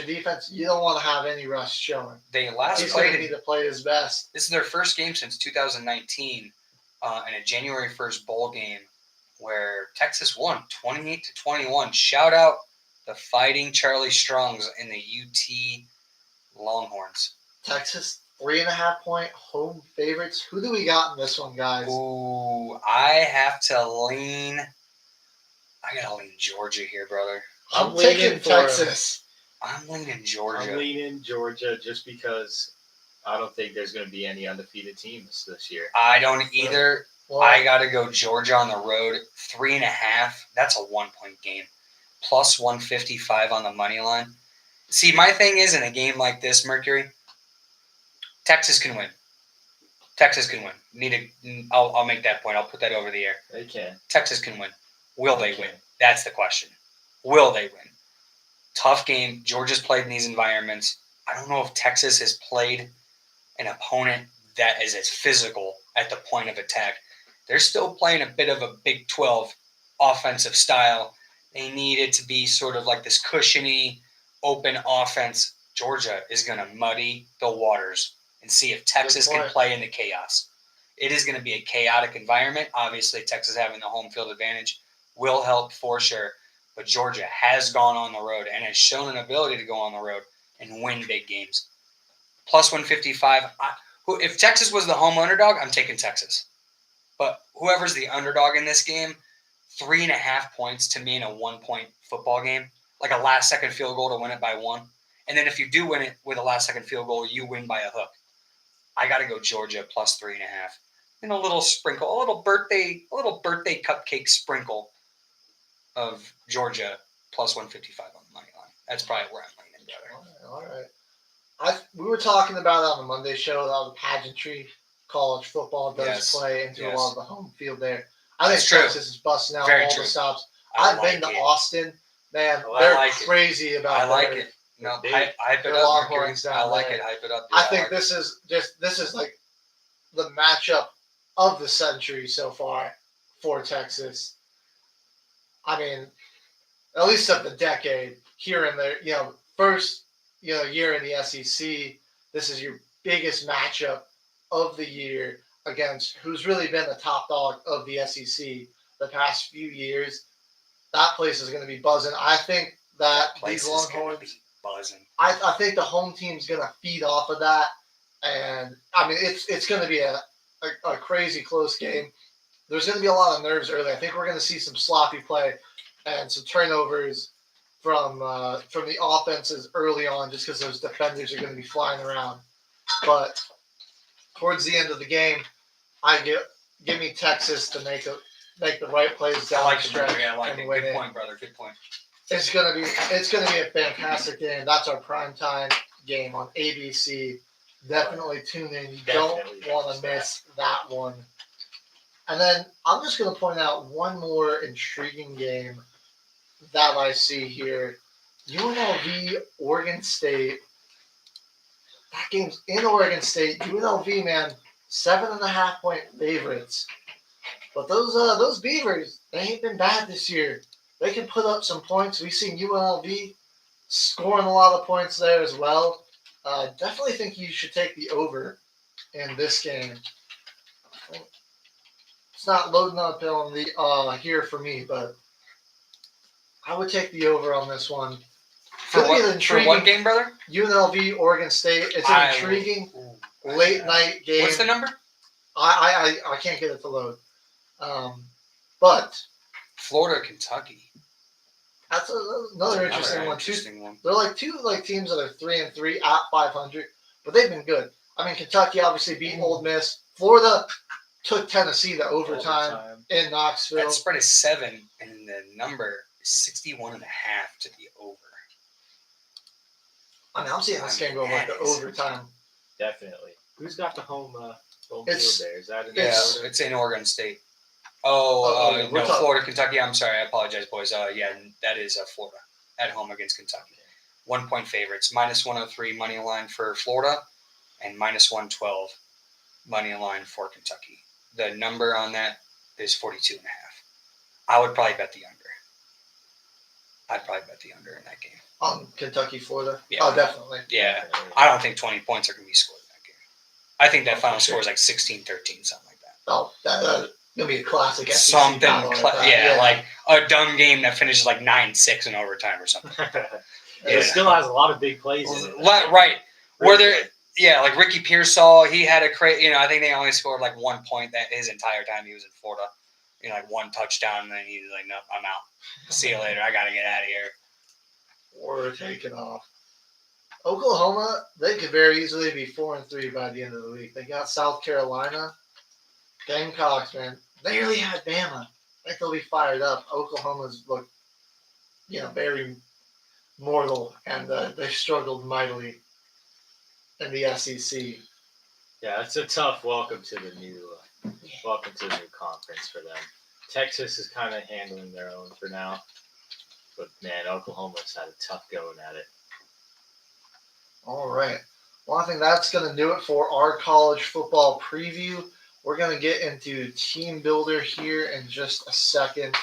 defense, you don't want to have any Russ showing. They last He's going played. to need to play his best. This is their first game since 2019, in a January 1st bowl game where Texas won 28-21. Shout out the Fighting Charlie Strongs in the UT Longhorns. Texas 3.5 point home favorites. Who do we got in this one, guys? Ooh, I have to lean. I gotta lean Georgia here, brother. I'm leaning taking for 'em. Texas. I'm leaning Georgia. I'm leaning Georgia just because I don't think there's going to be any undefeated teams this year. I don't either. Well, I gotta go Georgia on the road. 3.5. That's a 1-point game. Plus 155 on the money line. See, my thing is in a game like this, Mercury, Texas can win. Texas can win. I'll make that point. I'll put that over the air. They can. Texas can win. Will they win? That's the question. Will they win? Tough game. Georgia's played in these environments. I don't know if Texas has played an opponent that is as physical at the point of attack. They're still playing a bit of a Big 12 offensive style. They need it to be sort of like this cushiony, open offense. Georgia is going to muddy the waters and see if Texas can point. play in the chaos. It is going to be a chaotic environment. Obviously, Texas having the home field advantage will help for sure. But Georgia has gone on the road and has shown an ability to go on the road and win big games. Plus 155. If Texas was the home underdog, I'm taking Texas. But whoever's the underdog in this game, 3.5 points to me in a 1-point football game, like a last-second field goal to win it by 1. And then if you do win it with a last-second field goal, you win by a hook. I got to go Georgia plus 3.5. And a little sprinkle, a little birthday cupcake sprinkle of Georgia plus 155 on the money line. That's probably where I'm leaning, brother. All right. We were talking about it on the Monday show, how the pageantry college football does Yes. play into Yes. a lot of the home field there. I think That's true. Texas is busting out Very all true. the stops. I I've been to like it. Austin. Man, I they're like it. crazy about I like their- it. No, Big. hype it They're up. Longhorns Mercury. down I like there. it. Hype it up. I Yeah, think like this is like the matchup of the century so far for Texas. I mean, at least of the decade here and there. First year in the SEC. This is your biggest matchup of the year against who's really been the top dog of the SEC the past few years. That place is going to be buzzing. I think that place these is gonna Longhorns. be buzzing. I think the home team's going to feed off of that, and I mean it's going to be a crazy close game. There's going to be a lot of nerves early. I think we're going to see some sloppy play and some turnovers from the offenses early on, just because those defenders are going to be flying around. But towards the end of the game, give me Texas to make the right plays I down like the it. stretch Mercury. I like and it. win Good it. point, brother. Good point. It's gonna be a fantastic game. That's our primetime game on ABC. Definitely tune in. You Definitely don't want miss to miss that one And then I'm just going to point out one more intriguing game that I see here. UNLV, Oregon State. That game's in Oregon State. UNLV, man, 7.5-point favorites. But those Beavers, they ain't been bad this year. They can put up some points. We've seen UNLV scoring a lot of points there as well. Definitely think you should take the over in this game. It's not loading up on the here for me, but I would take the over on this one. For Could be an what, for intriguing what game, brother? UNLV, Oregon State. It's an intriguing late night game. What's the number? I can't get it to load. But Florida, Kentucky. that's another interesting one. Interesting one. They're like two teams that are 3-3 at 500, but they've been good. I mean, Kentucky obviously beat Old Miss. Florida took Tennessee to overtime in Knoxville. That spread is 7, and the number is 61.5 to the over. I mean, I'm seeing this game go like the overtime. Definitely. Who's got the home field It's- there? Is that in Yeah, Florida? it's in Oregon State. we're No, talking- Florida, Kentucky. I'm sorry, I apologize, boys. Yeah, that is Florida at home against Kentucky. 1-point favorites, -103 money line for Florida, and -112 money line for Kentucky. The number on that is 42.5. I would probably bet the under. I'd probably bet the under in that game. Kentucky, Florida. Yeah. Oh, definitely. Yeah, I don't think 20 points are going to be scored in that game. I think that Oh, final for sure. score is like 16-13, something like that. Oh, that's gonna be a classic. SEC Something, battle like that. like a dumb game that finishes like 9-6 in overtime or something. It still has a lot of big plays in it. Right. Where Really they're, yeah, like Ricky Pearsall, he had a I think they only scored like 1 point that his entire time he was in Florida. Like 1 touchdown, and then he was like, "Nope, I'm out. See you later. I got to get out of here." Or taken off. Oklahoma, they could very easily be 4-3 by the end of the week. They got South Carolina, Gamecocks, man. They nearly had Bama. I think they'll be fired up. Oklahoma's look, very mortal, and they struggled mightily in the SEC. Yeah, it's a tough welcome to the new conference for them. Texas is kind of handling their own for now, but man, Oklahoma's had a tough going at it. All right. Well, I think that's going to do it for our college football preview. We're going to get into Team Builder here in just a second.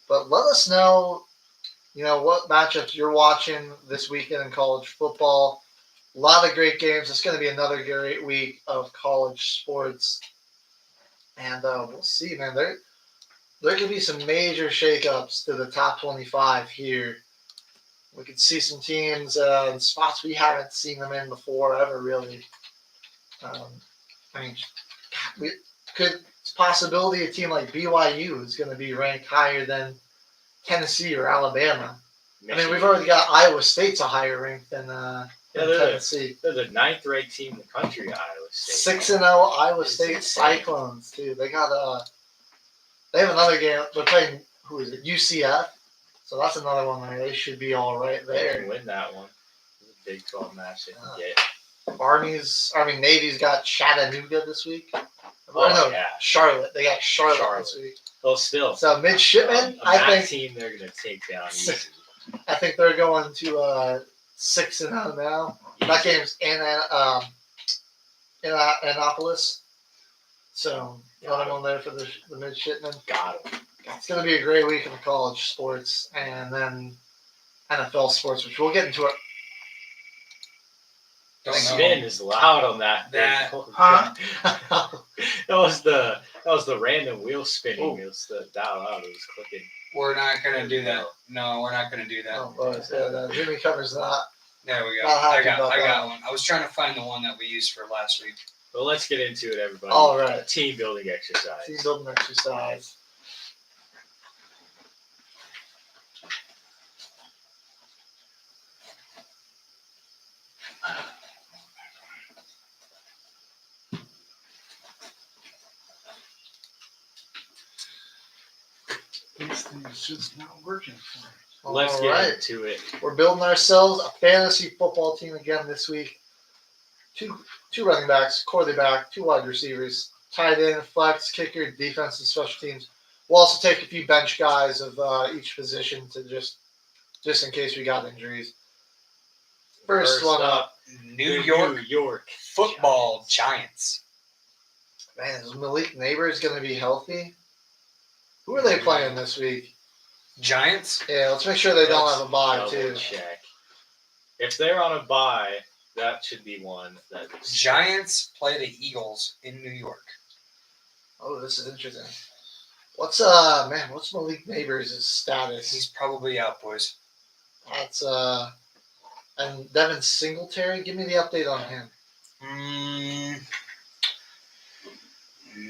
But let us know, what matchups you're watching this weekend in college football. A lot of great games. It's going to be another great week of college sports. And we'll see, man. There could be some major shakeups to the top 25 here. We could see some teams in spots we haven't seen them in before, ever really. It's a possibility a team like BYU is going to be ranked higher than Tennessee or Alabama. I mean, we've already got Iowa State's a higher rank than Tennessee. They're the 9th-ranked team in the country, Iowa State. 6-0 Iowa State Cyclones too. They have another game. They're playing UCF. So that's another one there. They should be all right They there. can win that one. It's a Big 12 match they can get. Navy's got Chattanooga this week. Yeah. Charlotte. They got Charlotte this Charlotte. week. Well, still, So midshipmen, a I MAC think team they're going to take down easy. I think they're going to 6-0 now. That game's in Annapolis. So another one there for the midshipmen. Got him. It's going to be a great week of college sports and then NFL sports, which we'll get into it. The Don't spin know. is loud on that thing. That- Huh? that was the random wheel spinning. Oh. It was that loud. It was clicking. We're not going to do that. No, we're not going to do that. Oh, boys. Yeah, Jimmy covers that. There we go. Not happy I got about that. one. I was trying to find the one that we used for last week. But let's get into it, everybody. All right. Team building exercise. Team building exercise. These things just not working for me. Let's All get right. into it. We're building ourselves a fantasy football team again this week. Two running backs, quarterback, 2 wide receivers, tight end, flex, kicker, defense, and special teams. We'll also take a few bench guys of each position to just in case we got injuries. First one up, New York Football Giants. man, is Malik Neighbors going to be healthy? Who are they playing this week? Giants. Yeah, let's make sure they don't have a bye Double too. check. If they're on a bye, that should be one that is Giants play the Eagles in New York. Oh, this is interesting. What's Malik Neighbors' status? He's probably out, boys. That's and Devin Singletary. Give me the update on him.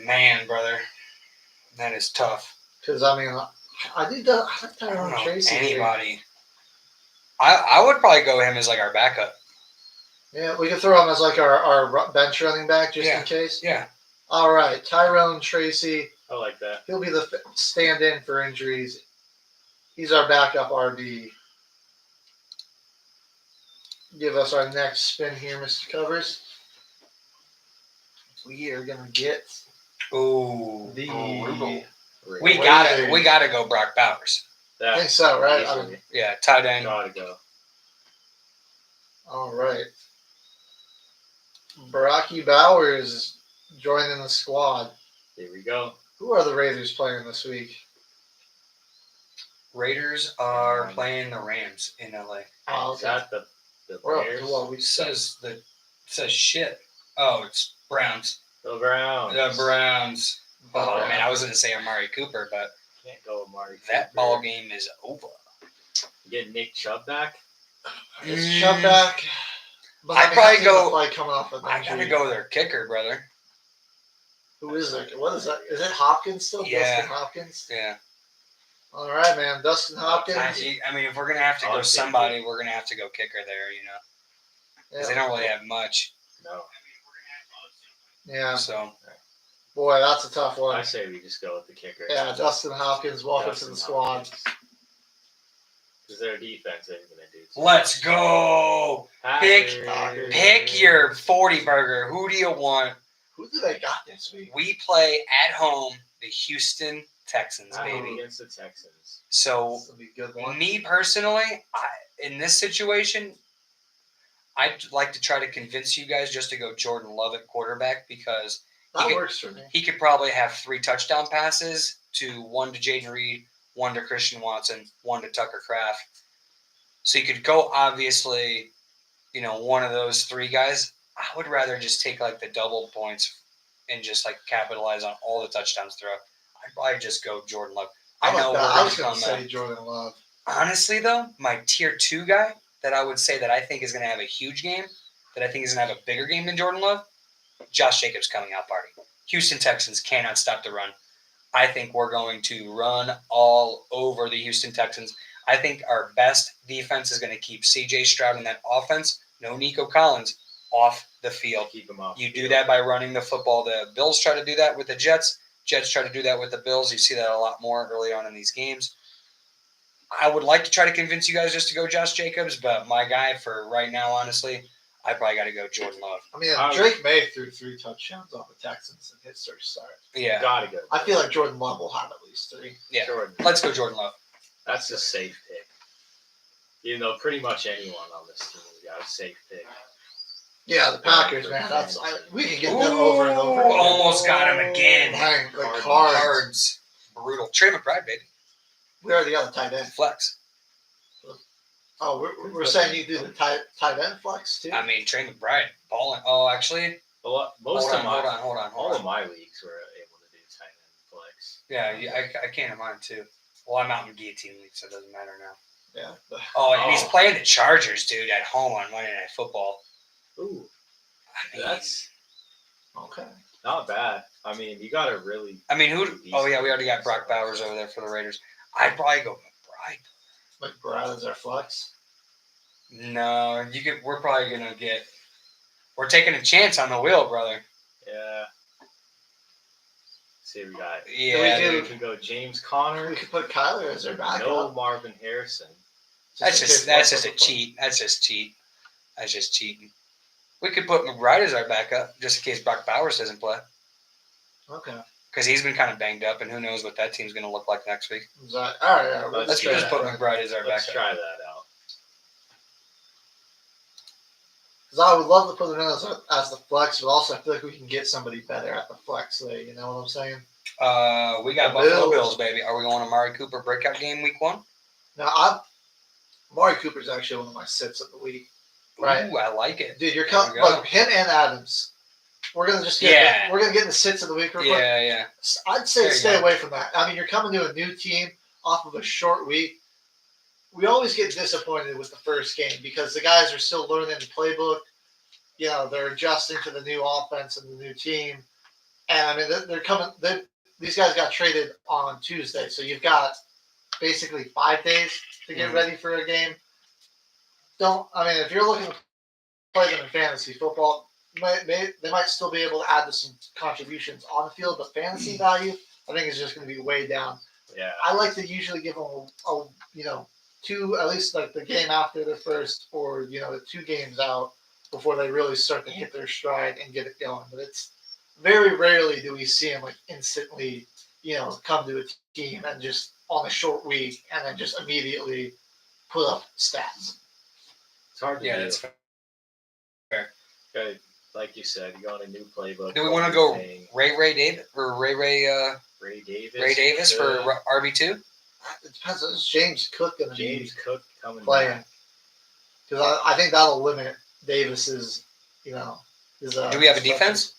Man, brother, that is tough. Because I mean, I like I don't Tyrone know Tracy. anybody. I would probably go him as like our backup. Yeah, we could throw him as like our bench running back just Yeah. in case. Yeah. All right, Tyrone Tracy. I like that. He'll be the stand-in for injuries. He's our backup RB. Give us our next spin here, Mr. Covers. We are gonna get Ooh, the. brutal. Raiders. We gotta go Brock Bowers. I That think so, right? easily. Yeah, tight end. Gotta go. All right. Baraki Bowers joining the squad. Here we go. Who are the Raiders playing this week? Raiders are playing the Rams in LA. Oh, Is that the We're up Bears? to what we It says shit. Oh, it's Browns. The Browns. The Browns. Oh Browns. man, I was gonna say Amari Cooper, but Can't go with Marty. that Cooper. ball game is over. Get Nick Chubb back. It's Chubb back. But I'd probably he's go- like coming off of I injury. gotta go with their kicker, brother. Who is it? What is that? Is it Hopkins still? Yeah. Dustin Hopkins? Yeah. All right, man. Dustin Hopkins. I mean, if we're gonna have to I'll go take somebody, we're gonna have to go kicker there, because they don't really have much. No. Yeah. So Boy, that's a tough I one. say we just go with the kicker. Yeah, Dustin Hopkins, welcome to Dustin the squad. Because their defense ain't gonna do. too let's go. much. Pick- Packers. Pick your 40 burger. Who do you want? Who do they got this week? We play at home the Houston Texans, At home baby. against the Texans. So This will be a good one. me personally, in this situation, I'd like to try to convince you guys just to go Jordan Love at quarterback because That he could- works for me. he could probably have 3 touchdown passes one to Jaden Reed, 1 to Christian Watson, 1 to Tucker Kraft. So you could go obviously, one of those 3 guys. I would rather just take like the double points and just like capitalize on all the touchdowns throughout. I'd probably just go Jordan Love. I know we're I was gonna going to come say Jordan Love. honestly, though, my tier 2 guy that I would say that I think is going to have a huge game, that I think is going to have a bigger game than Jordan Love, Josh Jacobs coming out party. Houston Texans cannot stop the run. I think we're going to run all over the Houston Texans. I think our best defense is going to keep C.J. Stroud in that offense, no Nico Collins, off the field. Keep them off. You the do field. that by running the football. The Bills try to do that with the Jets. Jets try to do that with the Bills. You see that a lot more early on in these games. I would like to try to convince you guys just to go Josh Jacobs, but my guy for right now, honestly, I probably got to go Jordan Love. I mean, I- Drake May threw 3 touchdowns on the Texans in his first start. Yeah, Gotta go. I feel like Jordan Love will have at least 3. yeah. Jordan. Let's go Jordan Love. That's a safe pick. Pretty much anyone on this team we got a safe pick. Yeah, the Packers, man. We can get them over and over. Ooh, almost got him again. Dang, like Cards. cards. Brutal. Trey McBride, baby. We already got the tight end. Flex. Oh, we're saying you do the tight end flex too? I mean, Trey McBride balling. Oh, actually, Most of my hold on. all of my leagues were able to do tight end flex. Yeah, I can't in mine too. Well, I'm out in guillotine league, so it doesn't matter now. Yeah. Oh, and he's Oh. playing the Chargers, dude, at home on Monday Night Football. Ooh, I mean, that's Okay. not bad. I mean, you got to really. who? Oh yeah, we already got Brock Bowers over there for the Raiders. I'd probably go McBride. McBride is our flex. No, we're probably gonna get. We're taking a chance on the wheel, brother. Yeah. See, we got. Yeah, do- We dude. can go James Conner. We could put Kyler as our backup. No Marvin Harrison. That's in just case that's one just a doesn't play. cheat. That's just cheating. We could put McBride as our backup just in case Brock Bowers doesn't play. Okay. because he's been kind of banged up, and who knows what that team's going to look like next week. Is that, all right. Yeah, Let's Let's try just put that. McBride as our Let's backup. try that out. Because I would love to put him in as the flex, but also I feel like we can get somebody better at the flex there. You know what I'm saying? We got The Buffalo Bills. Bills, baby. Are we going Amari Cooper breakout game week 1? Now, Amari Cooper's actually one of my sits of the week. Right. Ooh, I like it. Dude, you're There coming. we go. Look, him and Adams. We're gonna just get. Yeah. We're gonna get the sits of the week. Real quick. Yeah. I'd say There you stay go. away from that. I mean, you're coming to a new team off of a short week. We always get disappointed with the first game because the guys are still learning the playbook. You know, they're adjusting to the new offense and the new team. And I mean, they're coming. These guys got traded on Tuesday, so you've got basically 5 days to get Mhm. ready for a game. If you're looking to play them in fantasy football, they might still be able to add to some contributions on the field, but fantasy value, I think, is just going to be way down. Yeah. I like to usually give them two, at least like the game after their first, or the 2 games out before they really start to hit their stride and get it going. But it's very rarely do we see them like instantly, come to a team and just on a short week and then just immediately put up stats. It's hard to Yeah, do. that's fair. Okay, like you said, you go on a new playbook. Do we want to new go thing. Ray Davis or Ray Davis? Ray Davis for Good. RB2? It depends. Is James Cook going to be James Cook coming playing? back. Because I think that'll limit Davis's, his. Do we have a his defense?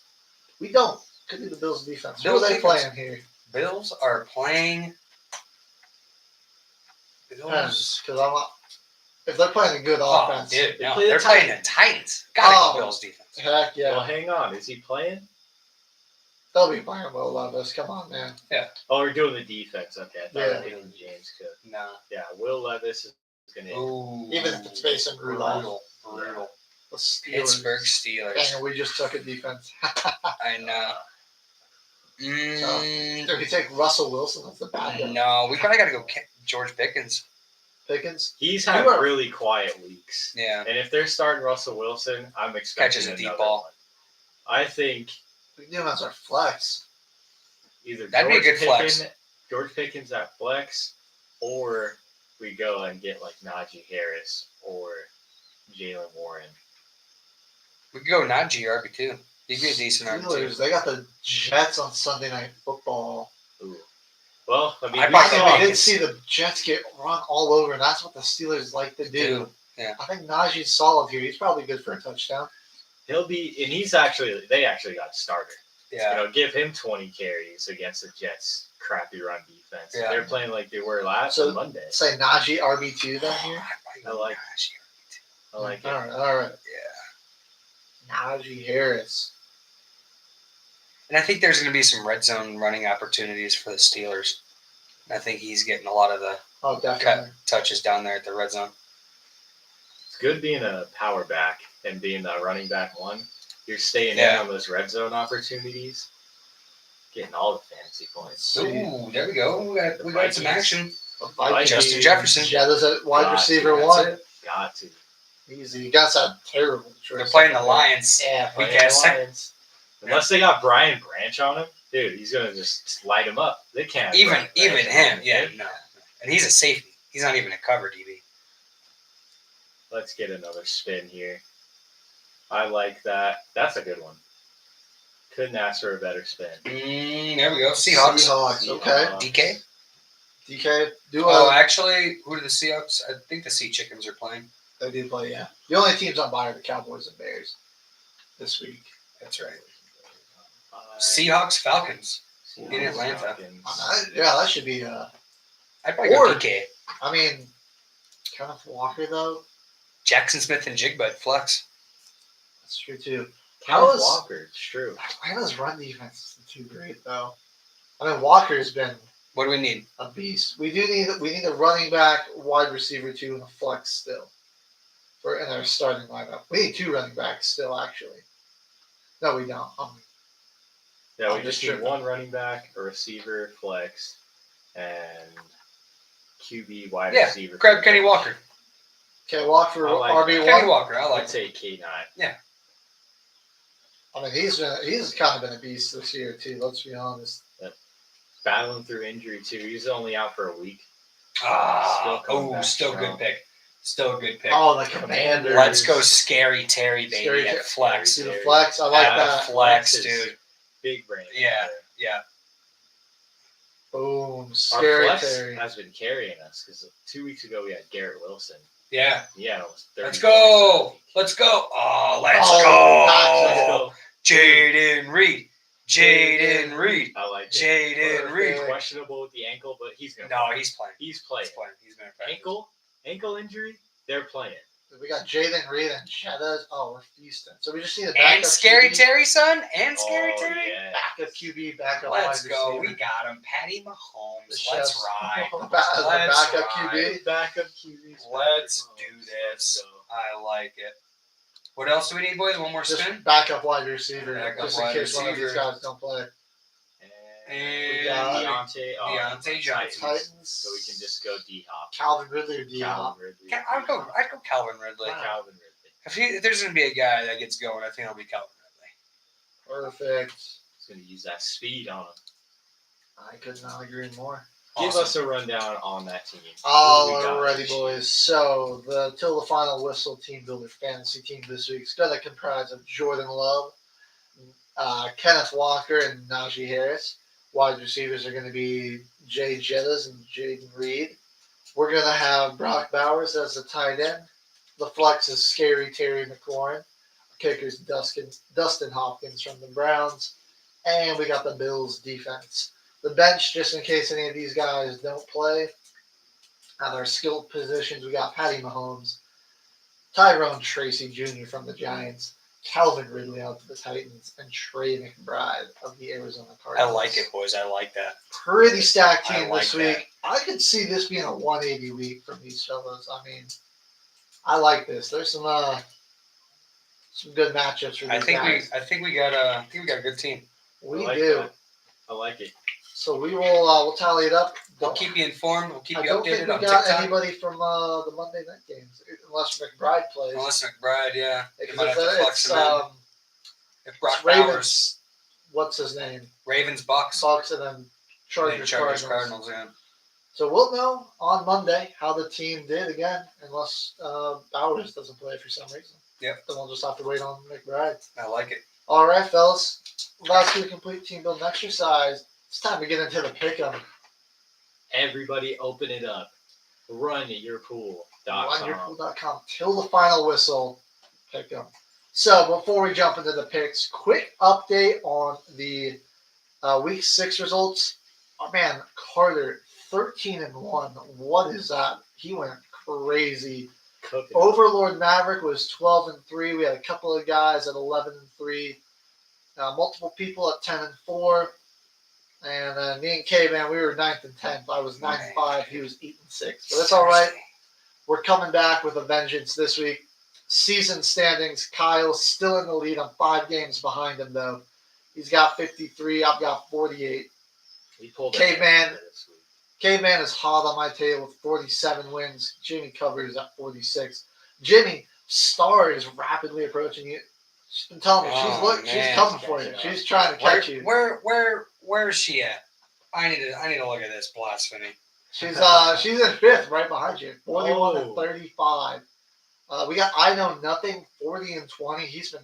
We don't. Could be the Bills' defense. Bills' Who are they defense. playing here? Bills are playing. Bills. Because if they're playing a good Oh, offense, dude, They no, play the they're playing the Titans. Gotta Oh. go Bills defense. heck yeah, Well, hang on. Is he playing? they'll be playing Will Levis. Come on, man. Oh, we're doing the defense. Okay, I thought we Yeah. were picking James Cook. No. Yeah, Will Levis is gonna. Ooh. Even if it's Mason Rudolph. Brutal. The Steelers. Pittsburgh Steelers. Dang it, we just took a defense. I know. If you take Russell Wilson, that's the backup. No, we probably got to go George Pickens. Pickens. He's had You are- really quiet weeks, Yeah. and if they're starting Russell Wilson, I'm expecting Catches a deep another ball. one. I think We can do him as our flex. either That'd be a good flex. George Pickens at flex, or we go and get like Najee Harris or Jalen Warren. We could go Najee RB2. He'd be a decent RB2. Steelers, they got the Jets on Sunday Night Football. Ooh. Well, I mean, I we might I go mean, saw we did see the Jets get run all over, and that's what the Steelers like to do. Dude, yeah. I think Najee's solid here. He's probably good for a touchdown. he'll be, and they actually got a starter. Yeah. Give him 20 carries against the Jets' crappy run defense. Yeah. They're playing like they were last So- on Monday. Say Najee RB2 then here. I like I like All it. right, all right. Yeah. Najee Harris. And I think there's going to be some red zone running opportunities for the Steelers. And I think he's getting a lot of the Oh, definitely. touches down there at the red zone. It's good being a power back and being the running back one. You're staying Yeah. in on those red zone opportunities, getting all the fantasy points. Sweet. Ooh, there we go. We got some action. Vikings. Justin Jefferson. Jetta's at wide Got receiver to, one. that's it. Got to. Easy. You guys had terrible choice. They're playing the Lions. Yeah. Playing Weak ass the Lions. Unless they got Brian Branch on him, dude, he's gonna just light him up. They can't. have Even Brian Branch on him. him, Yeah, dude. no. And he's a safety. He's not even a cover DB. Let's get another spin here. I like that. That's a good one. Couldn't ask for a better spin. There we go. Seahawks. Seahawks. Okay. DK. DK. Oh, actually, who do the Seahawks? I think the Sea Chickens are playing. They do play, yeah. The only teams on bye are the Cowboys and Bears this week. That's right. Seahawks, Falcons. Seahawks, in Atlanta. Falcons. Yeah, that should be. I'd probably go Or- DK. I mean, Kenneth Walker though. Jackson Smith and Jigba at flex. That's true too. Kenneth How is Walker? It's true. Atlanta's run defense isn't too great though. I mean, Walker's been What do we need? a beast. We need a running back, wide receiver too, and a flex still. For in our starting lineup, we need 2 running backs still. Actually, no, we don't. Yeah, we I'm just just need tripping. one running back, a receiver, flex, and QB wide Yeah, receiver. grab Kenny Walker. Okay, Walker I like RB Kenny one. Walker, I like I'd it. say K9. I mean, he's kind of been a beast this year too. Let's be honest. Battling through injury too. He's only out for a week. Ah, coming back still strong. good pick. Still a good pick. Oh, the Commanders. Let's go, Scary Terry, baby, Scary at Terry. flex. See the flex. I like At that. flex, is dude. Big brain. Yeah, yeah. Boom. Our Scary flex Terry. has been carrying us because 2 weeks ago we had Garrett Wilson. Yeah. Yeah, almost 30 Let's go. Let's go. Oh, let's go. Jaden Reed. Jaden Reed. I like it. Jaden Reed. Perfect. Questionable with the ankle, but he's gonna. No, play. he's playing. He's playing. He's playing. He's gonna play. Ankle injury. They're playing. We got Jaden Reed and Cheddar. Oh, we're feasting. So we just need a And backup Scary QB, Terry, son. And Scary Oh, Terry. yeah. backup QB, backup Let's wide go. receiver. We got him. Patty Mahomes. The Let's chef's- ride. As a Let's backup ride. QB. Backup QBs. Let's do this. I like it. What else do we need, boys? One more Just spin? bake wide receiver, Backup just in wide case one of these receiver. guys don't play. And got Deontay. Deontay Johnson. Titans. So we can just go D Hop. Calvin Ridley or Dion. Calvin Ridley. I'd go Calvin Ridley. Calvin Ridley. If there's going to be a guy that gets going, I think it'll be Calvin Ridley. Perfect. He's going to use that speed on him. I could not agree more. Give Awesome. us a rundown on that team. Alrighty, boys. So the Till the Final Whistle Team Builder Fantasy Team this week is going to comprise of Jordan Love, Kenneth Walker, and Najee Harris. Wide receivers are going to be Jay Jettas and Jaden Reed. We're going to have Brock Bowers as the tight end. The flex is Scary Terry McLaurin. Kickers Dustin Hopkins from the Browns. And we got the Bills defense. The bench, just in case any of these guys don't play. At our skilled positions, we got Patty Mahomes, Tyrone Tracy Jr. from the Giants, Calvin Ridley out to the Titans, and Trey McBride of the Arizona I Cardinals. like it, boys. I like that. Pretty stacked I team like this week. I could see this being a 180 week from these fellas. I mean, I like this. There's some good matchups for these I think guys. we got a good team. We I like do. that. I like it. So we will we'll tally it up. We'll keep you informed. We'll keep I you don't think updated we on got TikTok. anybody from the Monday night games, unless McBride plays. Unless McBride, yeah. You Because might have to flex it's, him in. If Brock it's Bowers, Ravens. What's his name? Ravens, Bucks, Bucks and then and Chargers, Chargers, Cardinals. Cardinals, yeah. So we'll know on Monday how the team did again, unless Bowers doesn't play for some reason. Yep. Then we'll just have to wait on McBride. I like it. All right, fellas. Last week complete team building exercise. It's time to get into the pick'em. Everybody open it up. Runyourpool.com. Wonderful.com till the final whistle. Pick 'em. So before we jump into the picks, quick update on the week 6 results. Oh man, Carter 13-1. What is that? He went crazy. Cooking. Overlord Maverick was 12-3. We had a couple of guys at 11-3. Multiple people at 10-4. And me and K, man, we were 9th and 10th. I was 9-5. He was 8-6. But that's all right. We're coming back with a vengeance this week. Season standings, Kyle still in the lead. I'm 5 games behind him, though. He's got 53. I've got 48. He pulled it Caveman. this week. Caveman is hot on my tail with 47 wins. Jimmy covers at 46. Jimmy, Star is rapidly approaching you. She's been telling me she's man. coming for you. She's trying to catch you. Where is she at? I need to look at this blasphemy. She's in 5th, right behind you. 41 and Oh. 35. We got I Know Nothing, 40-20. He's been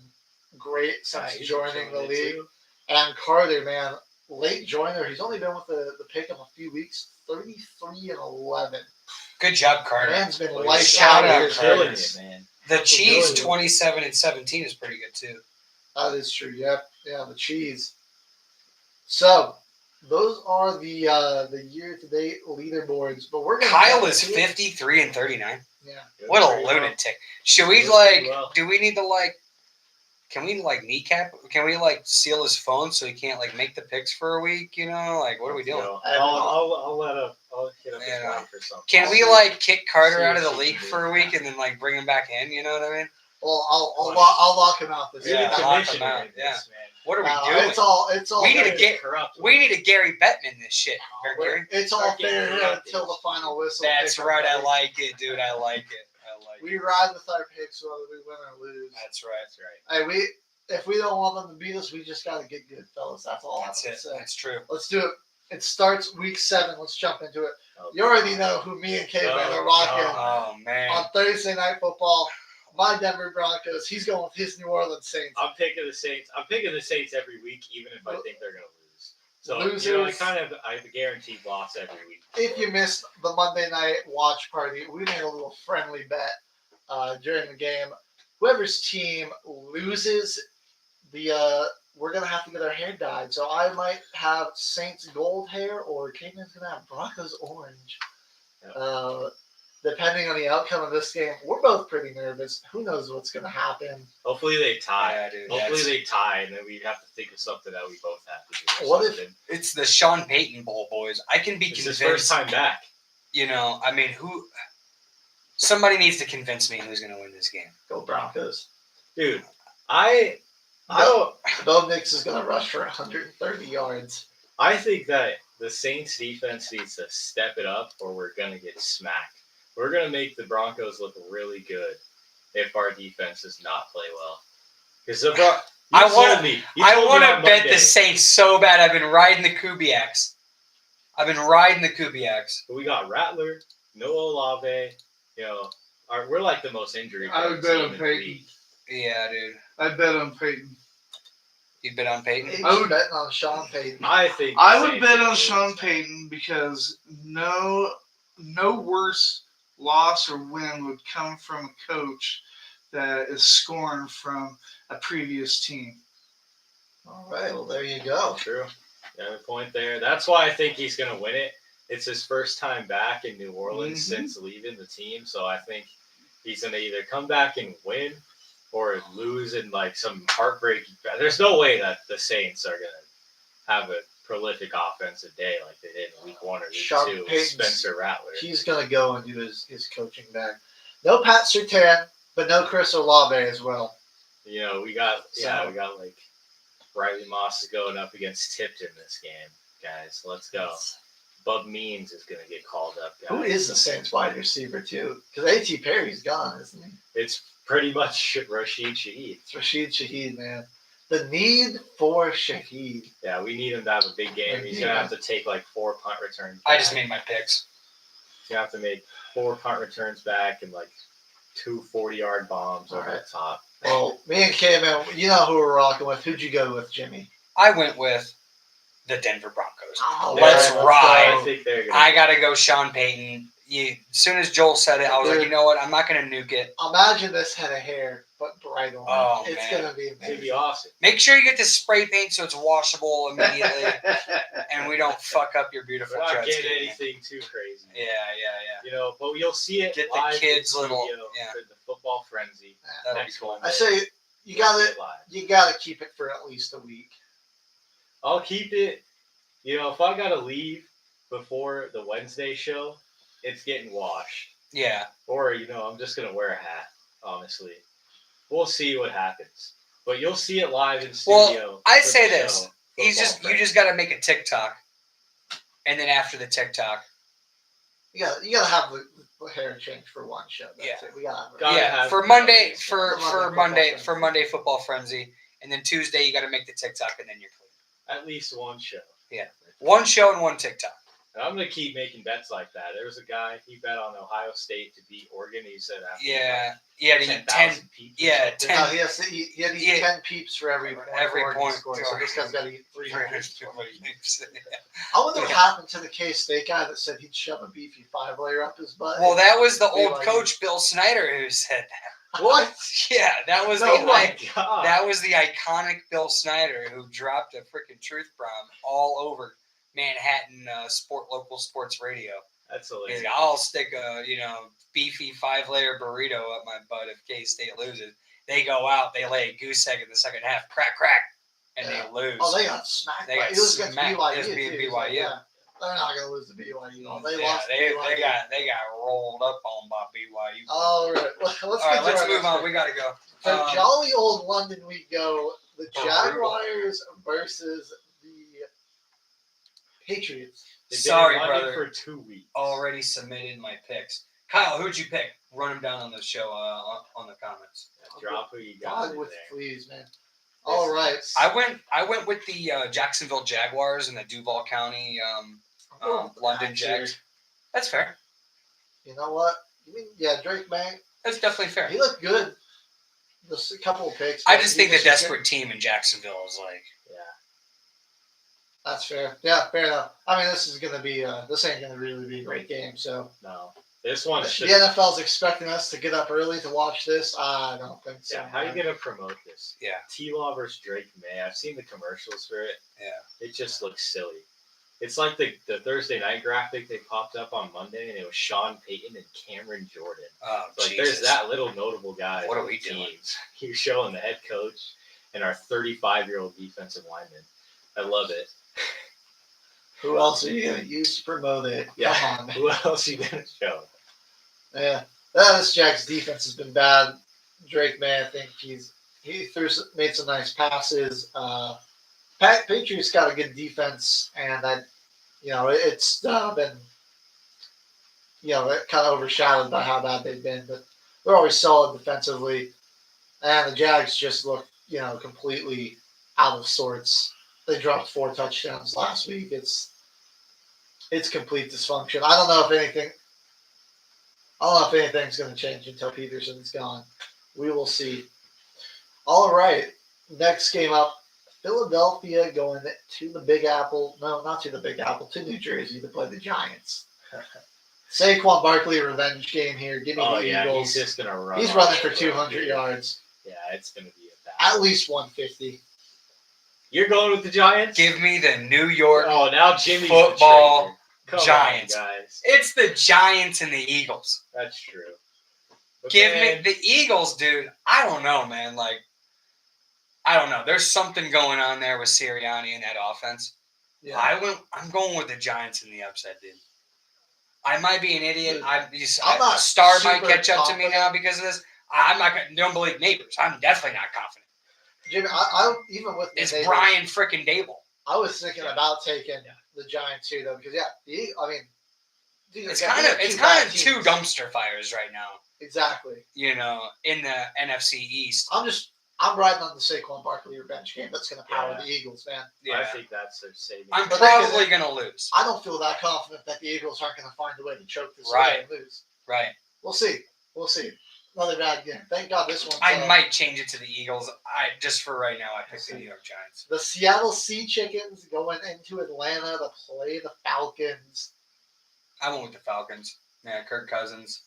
great since He's joining the killing it, league. too. And Carter, man, late joiner. He's only been with the pick'em a few weeks. 33-11. Good job, Carter. Man's been Well, lights shout out. out, with his killing hits. it, man. The Cheese Absolutely. 27-17 is pretty good too. That is true. Yep. Yeah, the cheese. So those are the year-to-date leaderboards. But we're gonna Kyle jump is into it. 53-39. Yeah. What a Very well. lunatic. Should we Doing pretty like? well. Do we need to like? Can we like kneecap? Can we like seal his phone so he can't like make the picks for a week? You know, like what are we doing? So, I'll hit up his Yeah. wife or something. Can we like kick Carter See out of what the she league can for a do. week and then like bring him back in? You know what I mean? Well, I'll lock him out this You're Yeah, the week. lock him commissioner out, in yeah. this, man. What are we No, doing? it's all. We need to fair. get- corrupt. We need to Gary Bettman this shit. Gary. It's all Start fair getting here corrupted. until the final whistle. That's pick 'em, right. I buddy. like it, dude. I like it. We ride with our picks whether we win or lose. That's right. That's right. Hey, if we don't want them to beat us, we just got to get good, fellas. That's all That's I'm it. saying. That's true. Let's do it. It starts week 7. Let's jump into it. Oh, You already know who me and Caveman No, are rocking Oh man. on Thursday Night Football. My Denver Broncos. He's going with his New Orleans Saints. I'm picking the Saints. I'm picking the Saints every week, even if I think they're going to lose. So Losers. I have a guaranteed loss every week. If you missed the Monday night watch party, we made a little friendly bet during the game. Whoever's team loses, we're gonna have to get our hair dyed. So I might have Saints gold hair, or Caden's gonna have Broncos orange. Yep. Depending on the outcome of this game, we're both pretty nervous. Who knows what's gonna happen? Hopefully they tie. Yeah, dude, Hopefully that's- they tie, and then we have to think of something that we both have to do. or What if- something. It's the Sean Payton Bowl, boys. I can be It's his convinced. first time back? You know, I mean, who? Somebody needs to convince me who's going to win this game. Go Broncos. Dude, I don't. Bo Nix is gonna rush for 130 yards. I think that the Saints defense needs to step it up, or we're gonna get smacked. We're gonna make the Broncos look really good if our defense does not play well. Because I wanna- I want to bet the Saints so bad. I've been riding the Kubiaks. But we got Rattler, Noah Olave. You know, we're like the most injury. I would bet on Peyton. Yeah, dude. I bet on Peyton. You bet on Peyton? He's I would- betting on Sean Payton. I think I the would Saints bet are on gonna Sean lose. Payton because no worse loss or win would come from a coach that is scorned from a previous team. All right, well there you go. True. You have a point there. That's why I think he's going to win it. It's his first time back in New Orleans Mhm. since leaving the team. So I think he's going to either come back and win or lose in like some heartbreaking. There's no way that the Saints are going to have a prolific offensive day like they did in week 1 or week Sean 2 with Payton's- Spencer Rattler. He's gonna go and do his coaching back. No Pat Surtain, but no Chris Olave as well. You know, we got So- like Riley Moss is going up against Tipton this game, guys. Let's go. Bub Means is going to get called up, guys. Who is the Saints wide receiver too? Because A.T. Perry's gone, isn't he? It's pretty much Rashid Shaheed. It's Rashid Shaheed, man. The need for Shaheed. Yeah, we need him to have a big game. He's going to have to take like 4 punt returns I back. just made my picks. He's going to have to make 4 punt returns back and like 2 40-yard bombs over Alright. the top. Well, me and K-Man, you know who we're rocking with. Who'd you go with, Jimmy? I went with the Denver Broncos. Oh, Let's go. ride. I think they're going I got to go Sean Payton. As soon as Joel said it, I was like, you know what? I'm not going to nuke it. Imagine this head of hair, but bright orange. Oh, it's man. gonna be It's going to be amazing. awesome. Make sure you get the spray paint so it's washable immediately and we don't fuck up your beautiful We're not Jets getting game. anything too crazy. Yeah. You know, but you'll see it Get the live kids' in little- studio yeah. for the football frenzy. That'll be Next cool. one. I say you You'll gotta see it live. you gotta keep it for at least a week. I'll keep it. You know, if I gotta leave before the Wednesday show, it's getting washed. Yeah. Or, you know, I'm just gonna wear a hat, honestly. We'll see what happens. But you'll see it live in Well, studio. I for say the this. show, You Football just got to make a TikTok. And then after the TikTok, You gotta have the hair change for one show. That's Yeah. it. We gotta have it. Gotta yeah, have for it. Monday For Monday Football Monday Football Frenzy, and then Tuesday you got to make the TikTok, and then you're clean. At least one show. One show and one TikTok. And I'm gonna keep making bets like that. There was a guy, he bet on Ohio State to beat Oregon. He said after Yeah, yeah, to like eat 10,000 peeps or yeah, something. 10 No, he has to eat, Yeah. 10 peeps for every point. Every Oregon point. scores. So this guy's got to eat 300. I wonder what happened to the K-State guy that said he'd shove a beefy 5-layer up his butt. Well, that was the old BYU. coach Bill Snyder who said that. What? Yeah, that was Oh the my god. that was the iconic Bill Snyder who dropped a freaking truth bomb all over Manhattan local sports radio. That's He's hilarious. like, I'll stick a beefy 5-layer burrito up my butt if K State loses. They go out, they lay a goose egg in the second half, crack, and Yeah. they lose. Oh, they got smacked. They by, got it was against smacked. BYU. It was too. So, BYU. yeah, they're not going to lose to BYU. They Yeah, lost to they BYU. got rolled up on by BYU. All right. Well, let's All get right, to let's our move next on. pick. We got to go. For jolly old London we go. The Brutal. Jaguars versus the Patriots. They've been Sorry, in London brother. for 2 weeks. Already submitted my picks. Kyle, who'd you pick? Run them down on the show on the comments. Drop who you got God in with there. fleas, man. All right. I went with the Jacksonville Jaguars and the Duval County London Pats here. Jags. That's fair. You know what? You mean Drake May? That's definitely fair. He looked good. Just a couple of picks. I but just he think the was desperate team in Jacksonville is like, Yeah. That's fair. Yeah, fair enough. I mean, this is gonna be this ain't gonna really be a great game. So No. This one the should. NFL's expecting us to get up early to watch this. I don't think so. Yeah, how are you man. gonna promote this? Yeah. T-Law versus Drake May. I've seen the commercials for it. Yeah. It just looks silly. It's like the Thursday night graphic they popped up on Monday, and it was Sean Payton and Cameron Jordan. oh, Like Jesus. there's that little notable guy. What are on we the doing? teams. You're showing the head coach and our 35-year-old defensive lineman. I love it. Who else are you gonna use to promote it? Yeah. Come on. Who else you gonna show? Yeah. This Jags defense has been bad. Drake May, I think he made some nice passes. Patriots got a good defense, and it's been kind of overshadowed by how bad they've been, but they're always solid defensively. And the Jags just look completely out of sorts. They dropped 4 touchdowns last week. It's complete dysfunction. I don't know if anything's going to change until Peterson's gone. We will see. All right, next game up. Philadelphia going to the Big Apple. No, not to the Big Apple. To New Jersey to play the Giants. Saquon Barkley revenge game here. Give me Oh the yeah, Eagles. he's just gonna run. He's off running for the 200 field. yards. Yeah, it's gonna be a bad. At least 150. You're going with the Giants? Give me the New York. Oh, now Jimmy's Football the traitor. Come Giants. on, guys. It's the Giants and the Eagles. That's true. But Give me man, the Eagles, dude. I don't know, man. Like, I don't know. There's something going on there with Sirianni and that offense. Yeah. I'm going with the Giants in the upset, dude. I might be an idiot. Dude, I'm not Star might super catch up to me confident. now because of this. I'm not gonna don't believe neighbors. I'm definitely not confident. Jimmy, I even with the It's Neighbors, Brian freaking Dable. I was thinking about taking the Giants too, though, because dude, It's again, kind of these are two two bad teams. dumpster fires right now. Exactly. You know, in the NFC East. I'm riding on the Saquon Barkley revenge game. That's going to power Yeah. the Eagles, man. Yeah, I think that's their saving. I'm But they could- probably gonna lose. I don't feel that confident that the Eagles aren't going to find a way to choke this Right. away and lose. Right. We'll see. Another bad game. Thank God this one. I might change it to the Eagles. Just for right now, I picked the New York Giants. The Seattle Sea Chickens going into Atlanta to play the Falcons. I went with the Falcons. Yeah, Kirk Cousins.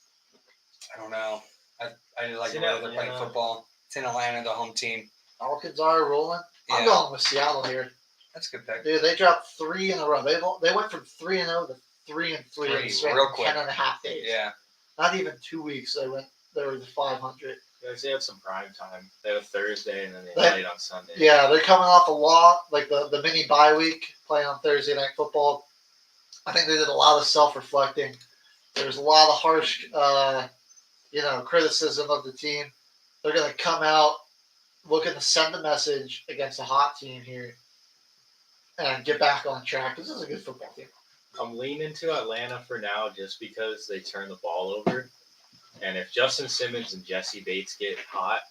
I don't know. I like It's the in way they're playing Atlanta. football. It's in Atlanta, the home team. Falcons are rolling. I'm Yeah. going with Seattle here. That's a good pick. Dude, they dropped 3 in a row. They went from 3-0 to 3-3 in Three, the span real of quick. 10.5 days. Yeah. Not even 2 weeks. They were to 500. Guys, they had some prime time. They had a Thursday and then they That- played on Sunday. Yeah, they're coming off a lot, like the mini bye week, playing on Thursday Night Football. I think they did a lot of self-reflecting. There's a lot of harsh, criticism of the team. They're going to come out looking to send a message against a hot team here and get back on track. This is a good football team. I'm leaning to Atlanta for now just because they turn the ball over. And if Justin Simmons and Jesse Bates get hot,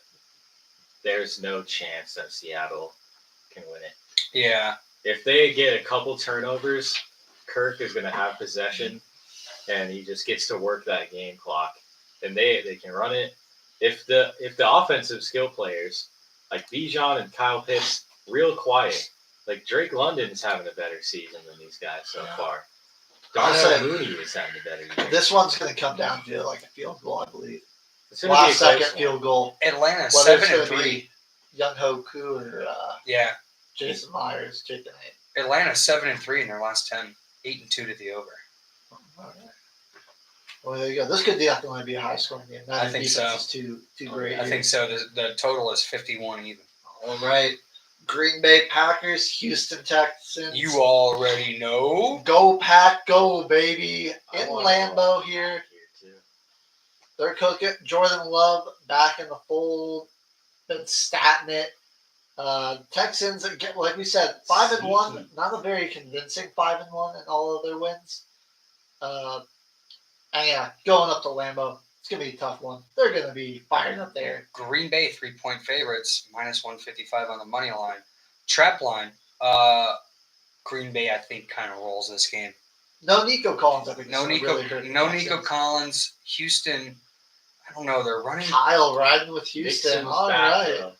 there's no chance that Seattle can win it. Yeah. If they get a couple turnovers, Kirk is going to have possession, and he just gets to work that game clock. And they can run it. If the offensive skill players like Bijan and Kyle Pitts real quiet, like Drake London's having a better season than these guys so far. Darnell Mooney is having a better year. This one's going to come down to like a field goal, I believe. It's gonna be a Last second close one. field goal. Atlanta Whether it's 7-3. going to be Young Ho Koo or Yeah. Jason Myers, Chicken Eight. Atlanta 7-3 in their last 10. 8-2 to the over. All right. Well, there you go. This could definitely be a high scoring game. I think so. Is too great. I think so. The total is 51 even. All right. Green Bay Packers, Houston Texans. You already know. Go Pack, go baby! I In wanna Lambeau go here, too. they're cooking. Jordan Love back in the fold. Been statting it. Texans, again, like we said, 5-1. Sneaky. Not a very convincing 5-1 in all of their wins. And yeah, going up to Lambeau. It's gonna be a tough one. They're gonna be fired up there. Green Bay 3-point favorites, -155 on the money line. Trap line. Green Bay, I think, kind of rolls this game. No Nico Collins. I think No is gonna Nico. really hurt the No Texans. Nico Collins. Houston. I don't know. They're running. Kyle riding with Houston. Mixon's All back, right. bro.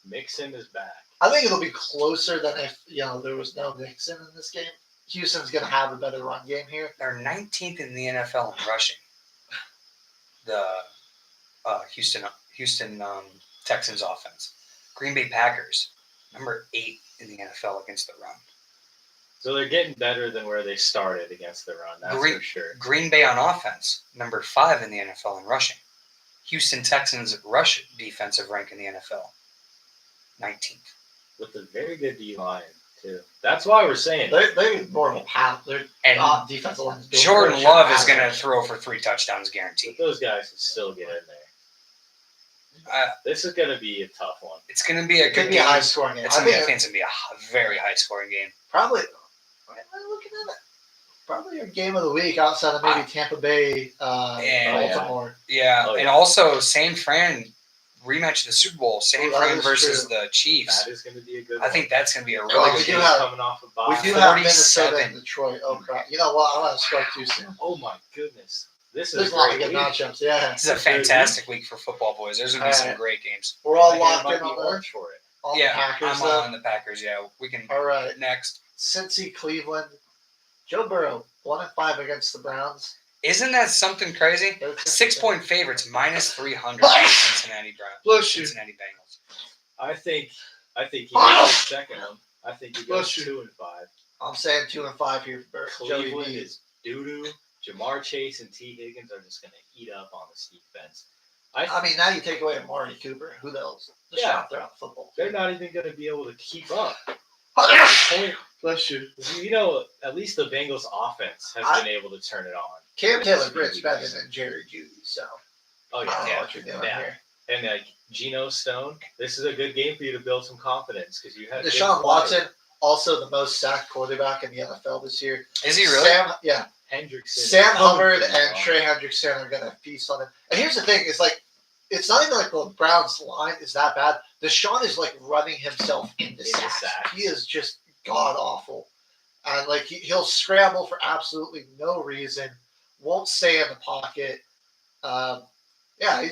Mixon is back. I think it'll be closer than if there was no Nixon in this game. Houston's gonna have a better run game here. They're 19th in the NFL in rushing. The Houston Texans offense. Green Bay Packers, number 8 in the NFL against the run. So they're getting better than where they started against the run. That's Green- for sure. Green Bay on offense, number 5 in the NFL in rushing. Houston Texans rush defensive rank in the NFL, 19th. With a very good D line too. That's why we're saying They're more of a pass. Their And defensive line. Jordan Love is going to throw for 3 touchdowns but guaranteed. those guys can still get in there. This is going to be a tough one. It's going to be a It could good be a game. high scoring game. It's I going to think be, it's going to be a very high scoring game. probably. Why am I looking at it? Probably your game of the week outside of maybe Tampa Bay, Yeah. Baltimore. Yeah, Oh, and yeah. also San Fran rematch of the Super Bowl. San Oh, that Fran is versus true. the Chiefs. That is going to be a good I one. think that's going to be a Oh, really we good do game. have- coming off a bye. We do have 47. Minnesota and Detroit. Oh crap! You know what? I want to start too soon. Oh my goodness. This is There's a a lot of great good week. matchups. Yeah, This is a fantastic week for football, boys. There's going to be some Alright. great games. we're all My hand locked might in be on orange for it. the Yeah, Packers. I'm Though. on the Packers. Yeah, we can. All right, Next. Cincy, Cleveland, Joe Burrow 1-5 against the Browns. Isn't that something crazy? That's 6-point favorites, -300 Cincinnati Browns. Bless you. Cincinnati Bengals. I think he gets the second one. I think he goes Bless you. 2-5. I'm saying 2-5 here for Joey Cleveland B. is doo-doo. Jamar Chase and T. Higgins are just going to eat up on this defense. I mean, now you take away Amari Cooper. Who else? Just Yeah. out there on the football. They're not even going to be able to keep up. field. Bless you. You know, at least the Bengals offense has been able to turn it on. Cam Taylor Britt's better than Jerry Judy, so Oh, I don't know yeah. what you're doing Yeah. here. And Geno Stone, this is a good game for you to build some confidence because you had Deshaun Watson, also the most sacked quarterback in the NFL this year. Is he really? Hendrickson. Sam is Hubbard coming and from Trey Hendrickson are going to feast on him. And here's the thing: it's like it's not even like the Browns' line is that bad. Deshaun is like running himself into sacks. sacks. He is just god awful, and like he'll scramble for absolutely no reason. Won't stay in the pocket. Yeah,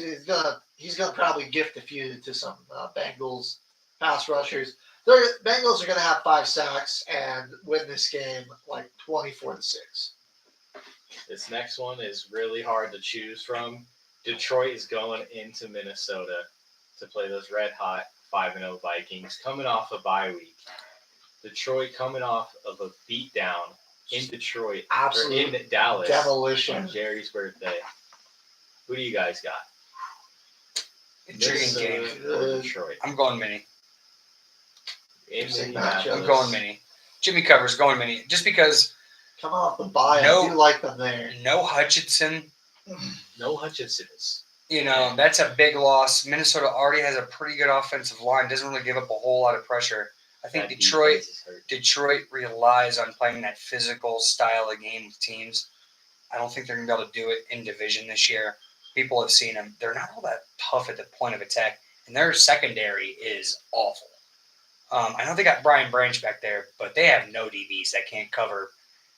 he's gonna probably gift a few to some Bengals pass rushers. The Bengals are gonna have 5 sacks and win this game like 24-6. This next one is really hard to choose from. Detroit is going into Minnesota to play those red hot 5-0 Vikings, coming off a bye week. Detroit coming off of a beatdown in Detroit or Absolute in Dallas demolition. on Jerry's birthday. Who do you guys got? Intriguing game. Minnesota or Detroit? I'm going mini. In Interesting Minneapolis. I'm going mini. Jimmy Covers going mini. Just because Coming off the bye, No. I do like them there. no Hutchinson, No Hutchinsons. that's a big loss. Minnesota already has a pretty good offensive line. Doesn't really give up a whole lot of pressure. I think That Detroit defense is hurt. Detroit relies on playing that physical style of game with teams. I don't think they're going to be able to do it in division this year. People have seen them. They're not all that tough at the point of attack, and their secondary is awful. I know they got Brian Branch back there, but they have no DBs that can't cover.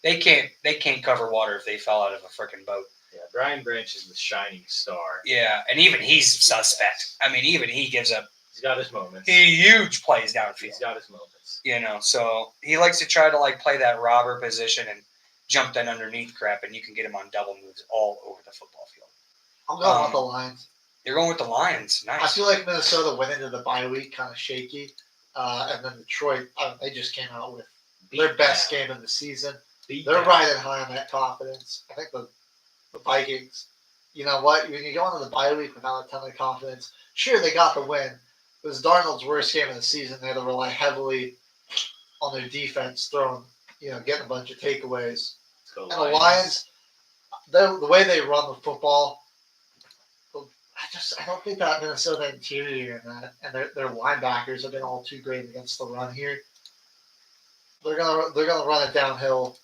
They can't cover water if they fell out of a freaking boat. Yeah, Brian Branch is the shining star. Yeah, and even he's suspect. I mean, even he gives up He's got his moments. huge plays He's downfield. got his moments. So he likes to try to like play that robber position and jump that underneath crap, and you can get him on double moves all over the football field. I'm going with the Lions. You're going with the Lions. I Nice. feel like Minnesota went into the bye week kind of shaky, and then Detroit, they just came out with their best game of the season. They're riding high on that confidence. I think the Vikings, you know what? When you go into the bye week without a ton of confidence, sure, they got the win. It was Darnold's worst game of the season. They had to rely heavily on their defense, getting a bunch of takeaways. And the Lions, the way they run the football, I don't think that Minnesota interior and their linebackers have been all too great against the run here. They're gonna run it downhill.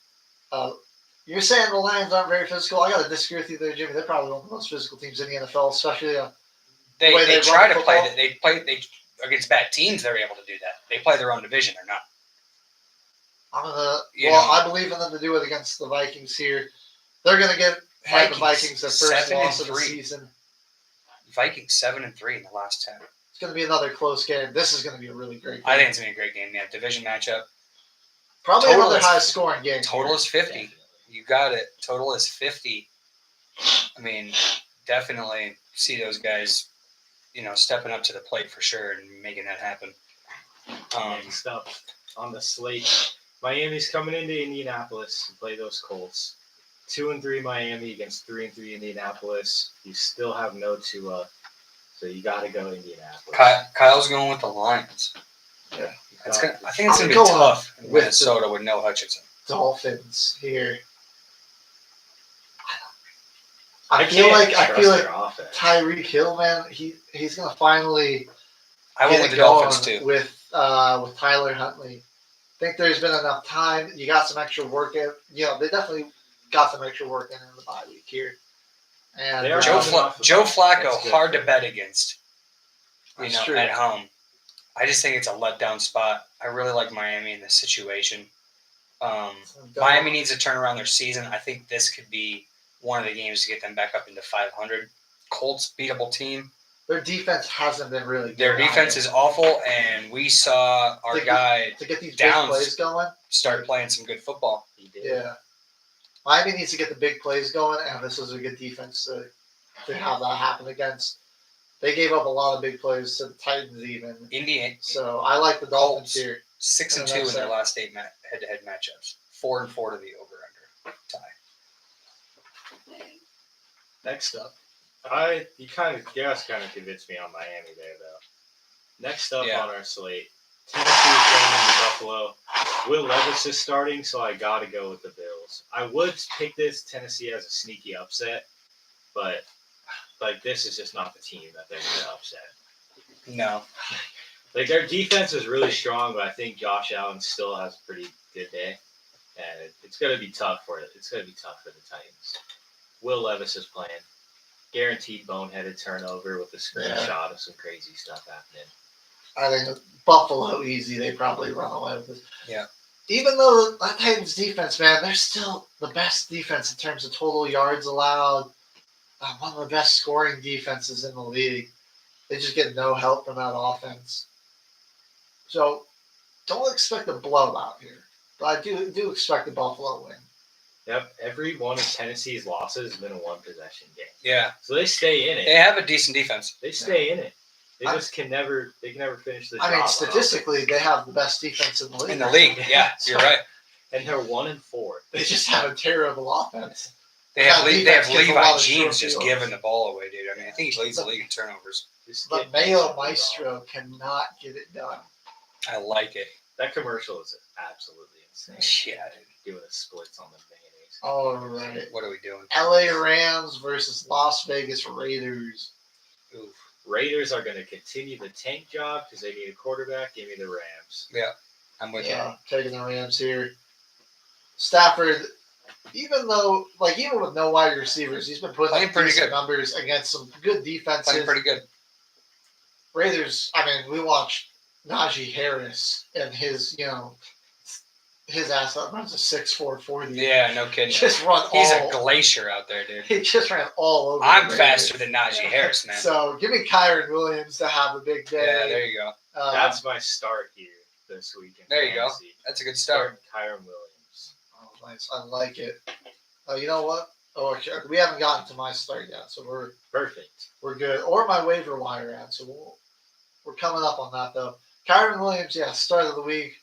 You're saying the Lions aren't very physical. I got to disagree with you there, Jimmy. They're probably one of the most physical teams in the NFL, especially They way they try run to play football. that. They against bad teams. They're able to do that. They play their own division. They're not. You Well, know. I believe in them to do it against the Vikings here. They're going to hand the Vikings their first 7-3. loss of the season. Vikings 7-3 in the last 10. It's going to be another close game. This is going to be a really great game. I think it's gonna be a great game. Yeah, division matchup. Probably total another is- highest scoring game. Total is 50. You got it. Total is 50. I mean, definitely see those guys, stepping up to the plate for sure and making that happen. Next up on the slate, Miami's coming into Indianapolis to play those Colts. 2-3 Miami against 3-3 Indianapolis. You still have no Tua, so you got to go Indianapolis. Kyle's going with the Lions. You It's got- I think it's I'm gonna be going tough in with Minnesota with no Hutchinson. Dolphins here. I I feel can't like trust their offense. Tyreek Hill, man, he's gonna finally I went get with it the Dolphins going too. with Tyler Huntley. I think there's been enough time. You got some extra work in. They definitely got some extra work in the bye week here. And They are Joe, coming off of Joe that. Flacco, That's good hard for to them. bet against. That's true. At home. I just think it's a letdown spot. I really like Miami in this situation. Miami needs to turn around their season. I think this could be one of the games to get them back up into 500. Colts beatable team. Their defense hasn't been really good. Their defense is awful, and we saw our To get- guy to get these Downs. big plays going. start playing some good football. He did. Yeah. Miami needs to get the big plays going, and this is a good defense to have that happen against. They gave up a lot of big plays to the Titans even. Indiana So I like the Dolphins Colts. here. 6-2 in their it. last 8 head-to-head matchups. 4-4 to the over/under tie. Next up, you guys kind of convinced me on Miami there though. Next up Yeah. on our slate, Tennessee's going into Buffalo. Will Levis is starting, so I got to go with the Bills. I would pick this Tennessee as a sneaky upset, but this is just not the team that they're going to upset. No. Their defense is really strong, but I think Josh Allen still has a pretty good day, and it's going to be tough for it. It's going to be tough for the Titans. Will Levis is playing. Guaranteed boneheaded turnover with a screenshot of some crazy stuff happening. I think Buffalo easy. They probably run away with this. Yeah. Even though the Titans defense, man, they're still the best defense in terms of total yards allowed. One of the best scoring defenses in the league. They just get no help from that offense. So don't expect a blowout here. But I do expect a Buffalo win. Yep, every one of Tennessee's losses has been a one-possession game. Yeah. So they stay in They it. have a decent defense. They stay in it. They I- just can never finish the job. I mean, on statistically, they have the best defense in the league. In the league. Yeah, you're right. offense. And they're 1-4. They just have a terrible offense. They have That Levi defense gives a lot Levi of Jeans short just fields. giving the ball away, dude. I mean, I think he leads the league in turnovers. Just But get Mayo something wrong. Maestro cannot get it done. I like it. That commercial is absolutely insane. Yeah, dude. Doing the splits on the mayonnaise. All right. What are we doing? LA Rams versus Las Vegas Raiders. Oof. Raiders are going to continue the tank job because they need a quarterback. Give me the Rams. I'm with Yeah, taking the Rams here. Stafford, even with no wide receivers, he's been putting Playing up pretty decent good. numbers against some good you. defenses. Playing pretty good. Raiders, I mean, we watched Najee Harris and his ass that runs a 6'4" 40. Yeah, no kidding. Just run He's all. a glacier out there, dude. He just ran all over. I'm the faster Raiders. than Najee Harris, man. So give me Kyron Williams to have a big Yeah, day. there you go. That's my start here this week. In There you go. fantasy. That's a good start. Starting Kyron Williams. Oh, nice. I like it. You know what? Oh, okay. We haven't gotten to my start yet, so Perfect. we're good. Or my waiver wire ad, so we're coming up on that though. Kyron Williams, yeah, start of the week.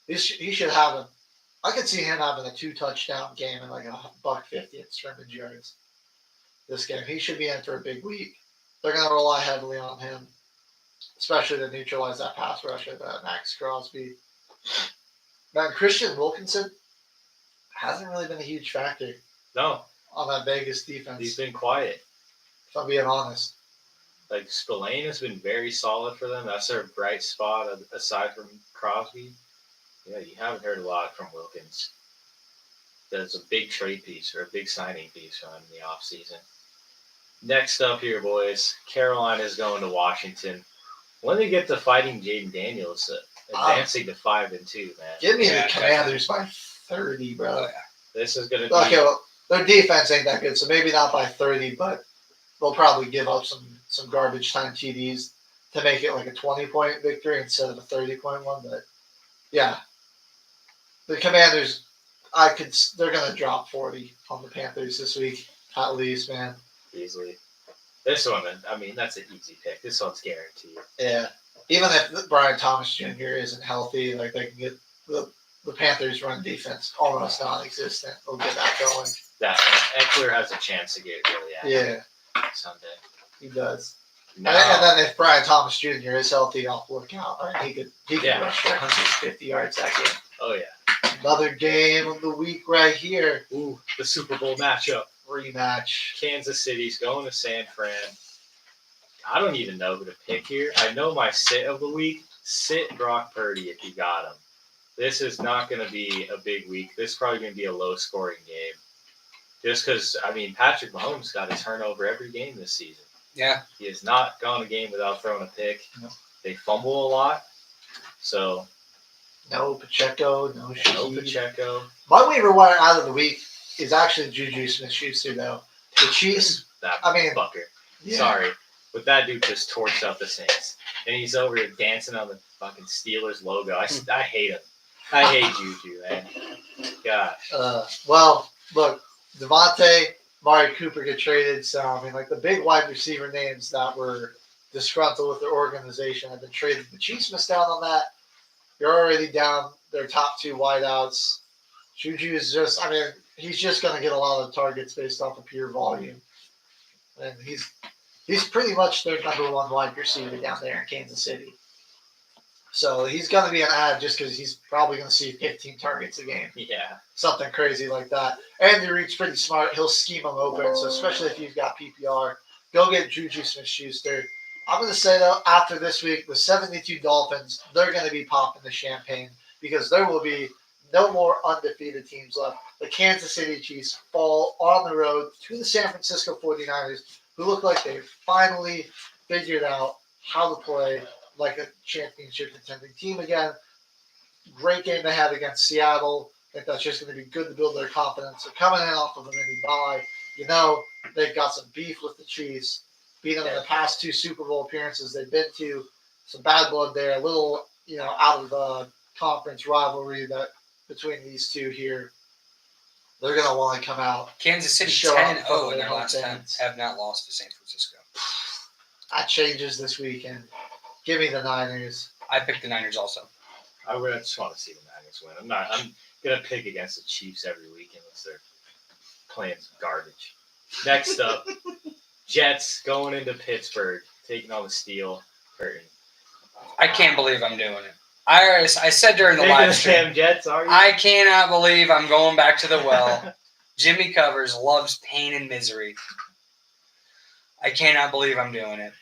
He should have a. I could see him having a 2-touchdown game and like $150 at scrimmage yards. This game, he should be in for a big week. They're going to rely heavily on him, especially to neutralize that pass rush of Max Crosby. Man, Christian Wilkinson hasn't really been a huge factor No, on that Vegas defense. he's been quiet. If I'm being honest. Like Spillane has been very solid for them. That's their bright spot aside from Crosby. Yeah, you haven't heard a lot from Wilkins. that's a big trade piece or a big signing piece for him in the offseason. Next up here, boys, Carolina's going to Washington. When they get to fighting Jaden Daniels, advancing to 5-2, man. Give me Yeah, the Commanders by 30, bro. Oh, yeah. This is going to be Okay, well, their defense ain't that good, so maybe not by 30, but they'll probably give up some garbage time TDs to make it like a 20-point victory instead of a 30-point one. But yeah, the Commanders, they're gonna drop 40 on the Panthers this week at least, man. easily. This one, I mean, that's an easy pick. This one's guaranteed. Yeah, even if Brian Thomas Jr. isn't healthy, like they can get the Panthers' run defense almost non-existent. They'll get that going. That Eckler has a chance to get really active Yeah, someday. he does. No. And then if Brian Thomas Jr. is healthy, I'll look out. Right? He could Yeah. rush for 150 yards that game. Oh, yeah. Another game of the week right here. Ooh, the Super Bowl matchup. Rematch. Kansas City's going to San Fran. I don't even know who to pick here. I know my sit of the week. Sit Brock Purdy if you got him. This is not going to be a big week. This is probably going to be a low-scoring game. Just because, I mean, Patrick Mahomes got a turnover every game this season. Yeah. He has not gone a game without throwing a pick. No. They fumble a lot. So, No Pacheco, no no Shaheed. Pacheco. My waiver wire out of the week is actually Juju Smith-Schuster, though. The Chiefs, That I mean, fucker. yeah. Sorry. But that dude just torched up the Saints. And he's over here dancing on the fucking Steelers logo. I hate him. I hate Juju, man. Gosh. Well, look, Devontae, Mari Cooper get traded. So, I mean, like the big wide receiver names that were disgruntled with their organization have been traded. The Chiefs missed out on that. You're already down their top two wideouts. Juju is just, I mean, he's just going to get a lot of targets based off of pure volume. And he's pretty much their number one wide receiver down there in Kansas City. So he's going to be an ad just because he's probably going to see 15 targets a game. Yeah. Something crazy like that. Andy Reid's pretty smart. He'll scheme them open. So especially if you've got PPR, go get Juju Smith-Schuster. I'm going to say, though, after this week, the 72 Dolphins, they're going to be popping the champagne because there will be no more undefeated teams left. The Kansas City Chiefs fall on the road to the San Francisco 49ers, who look like they've finally figured out how to play like a championship contending team again. Great game they had against Seattle. I think that's just going to be good to build their confidence. They're coming in off of a mini bye. You know, they've got some beef with the Chiefs. Beat them in the past two Super Bowl appearances they've been to. Some bad blood there. A little, out of the conference rivalry that between these two here. They're going to want to come out. Kansas City Show up 10-0 in for their their last 10. fans. Have not lost to San Francisco. That changes this weekend. Give me the Niners. I picked the Niners also. I just want to see the Niners win. I'm going to pick against the Chiefs every week unless they're playing some garbage. Next up, Jets going into Pittsburgh, taking on the Steel Curtain. I can't believe I'm doing it. I said during the Taking live the stream, damn Jets, are you? I cannot believe I'm going back to the well. Jimmy Covers loves pain and misery. I cannot believe I'm doing it.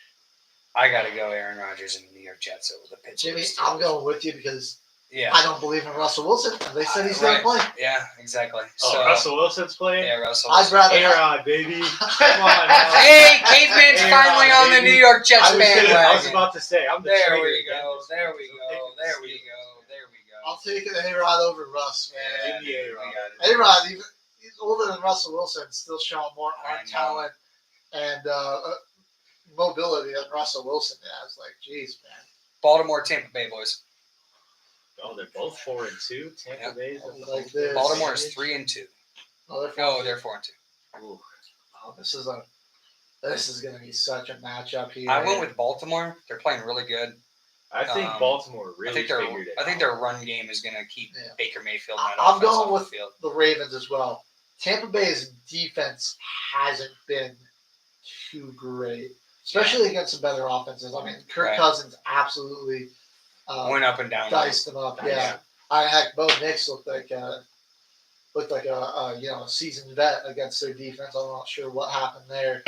I got to go Aaron Rodgers and the New York Jets over the Pittsburgh Jimmy, Steelers. I'm going with you because Yeah. I don't believe in Russell Wilson. And they said he's going to Right. play. Yeah, exactly. Oh, So, Russell Wilson's playing? Yeah, Russell. I'd rather A-Rod, baby. Come on now. Hey, Caveman's Aaron finally on the baby. New York Jets I was bandwagon. about to say, I'm the There traitor we again go. this There week, we so go. taking the There we Steelers. go. There we go. I'll take an A-Rod over Russ, man. Give me A-Rod. We got it. A-Rod, he's older than Russell Wilson, still showing more I arm know. talent and mobility than Russell Wilson has. Like, geez, man. Baltimore, Tampa Bay, boys. Oh, they're both 4-2. Tampa Yep. Bay's Like this. Baltimore is 3-2. Oh, they're Oh, they're 4-2. Ooh. Oh, this is going to be such a matchup here. I went with Baltimore. They're playing really good. I think Baltimore really figured it I think out. their run game is going to keep Yeah. Baker Mayfield. I'm and that offense going off with the field. the Ravens as well. Tampa Bay's defense hasn't been too great, especially against some better offenses. I mean, Kirk Right. Cousins absolutely Went up and down. diced them up. Yeah, heck, Bo Nix looked like a seasoned vet against their defense. I'm not sure what happened there,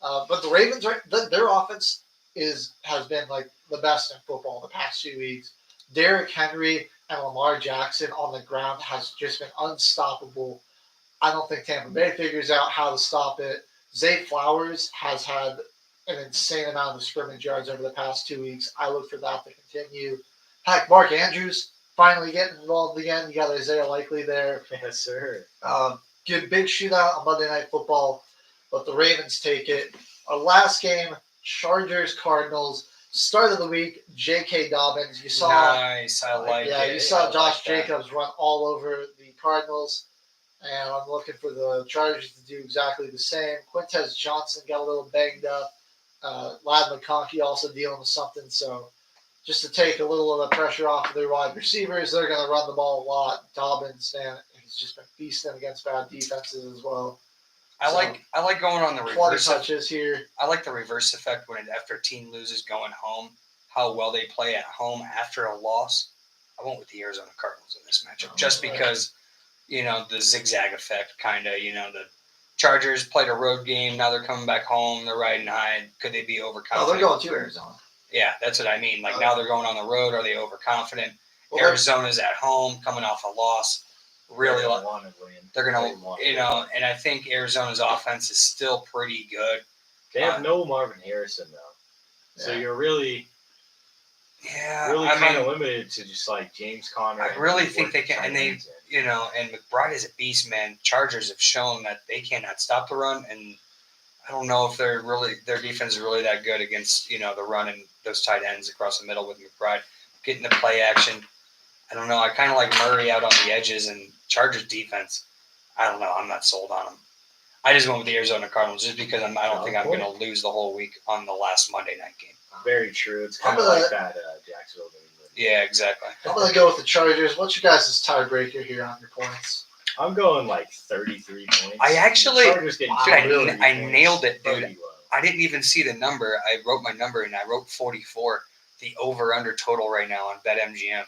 but the Ravens, their offense has been like the best in football the past 2 weeks. Derrick Henry and Lamar Jackson on the ground has just been unstoppable. I don't think Tampa Bay figures out how to stop it. Zay Flowers has had an insane amount of scrimmage yards over the past 2 weeks. I look for that to continue. Heck, Mark Andrews finally getting involved again. You got Isaiah Likely there. Yes, sir. Good big shootout on Monday Night Football, but the Ravens take it. Our last game, Chargers Cardinals. Start of the week, J.K. Dobbins. You saw, Nice. I like yeah, it. you saw I Josh like that. Jacobs run all over the Cardinals, and I'm looking for the Chargers to do exactly the same. Quintez Johnson got a little banged up. Lad McConkey also dealing with something, so just to take a little of the pressure off of their wide receivers, they're going to run the ball a lot. Dobbins, man, he's just been feasting against bad defenses as well. I like going on the 20 reverse. touches here. I like the reverse effect when after a team loses going home, how well they play at home after a loss. I went with the Arizona Cardinals in this matchup just right. because, the zigzag effect kind of, the Chargers played a road game. Now they're coming back home. They're riding high. Could they be overconfident? Oh, they're going to Arizona. Yeah, that's what I mean. Like now they're going on the road. Are they overconfident? Well, Arizona's at home, coming off a loss. Really, They're gonna want to win. they're They gonna, want to win. and I think Arizona's offense is still pretty good. They have no Marvin Harrison though, so Yeah. you're really Yeah, really I kind of mean, limited to just like James Conner. I and really work think they can, tight and they, ends in. and McBride is a beast, man. Chargers have shown that they cannot stop the run, and I don't know if their defense is really that good against the run and those tight ends across the middle with McBride getting the play action. I don't know. I kind of like Murray out on the edges, and Chargers defense. I don't know. I'm not sold on them. I just went with the Arizona Cardinals just because I don't think I'm going to lose the whole week on the last Monday night game. Very true. It's I'm kind of gonna- like that Jacksonville New England. Yeah, exactly. I'm going to go with the Chargers. What's your guys' tiebreaker here on your points? I'm going like 33 points. I actually- The Chargers getting Wow, 53 really? I points. nailed it, dude. Pretty low. I didn't even see the number. I wrote my number and I wrote 44. The over/under total right now on BetMGM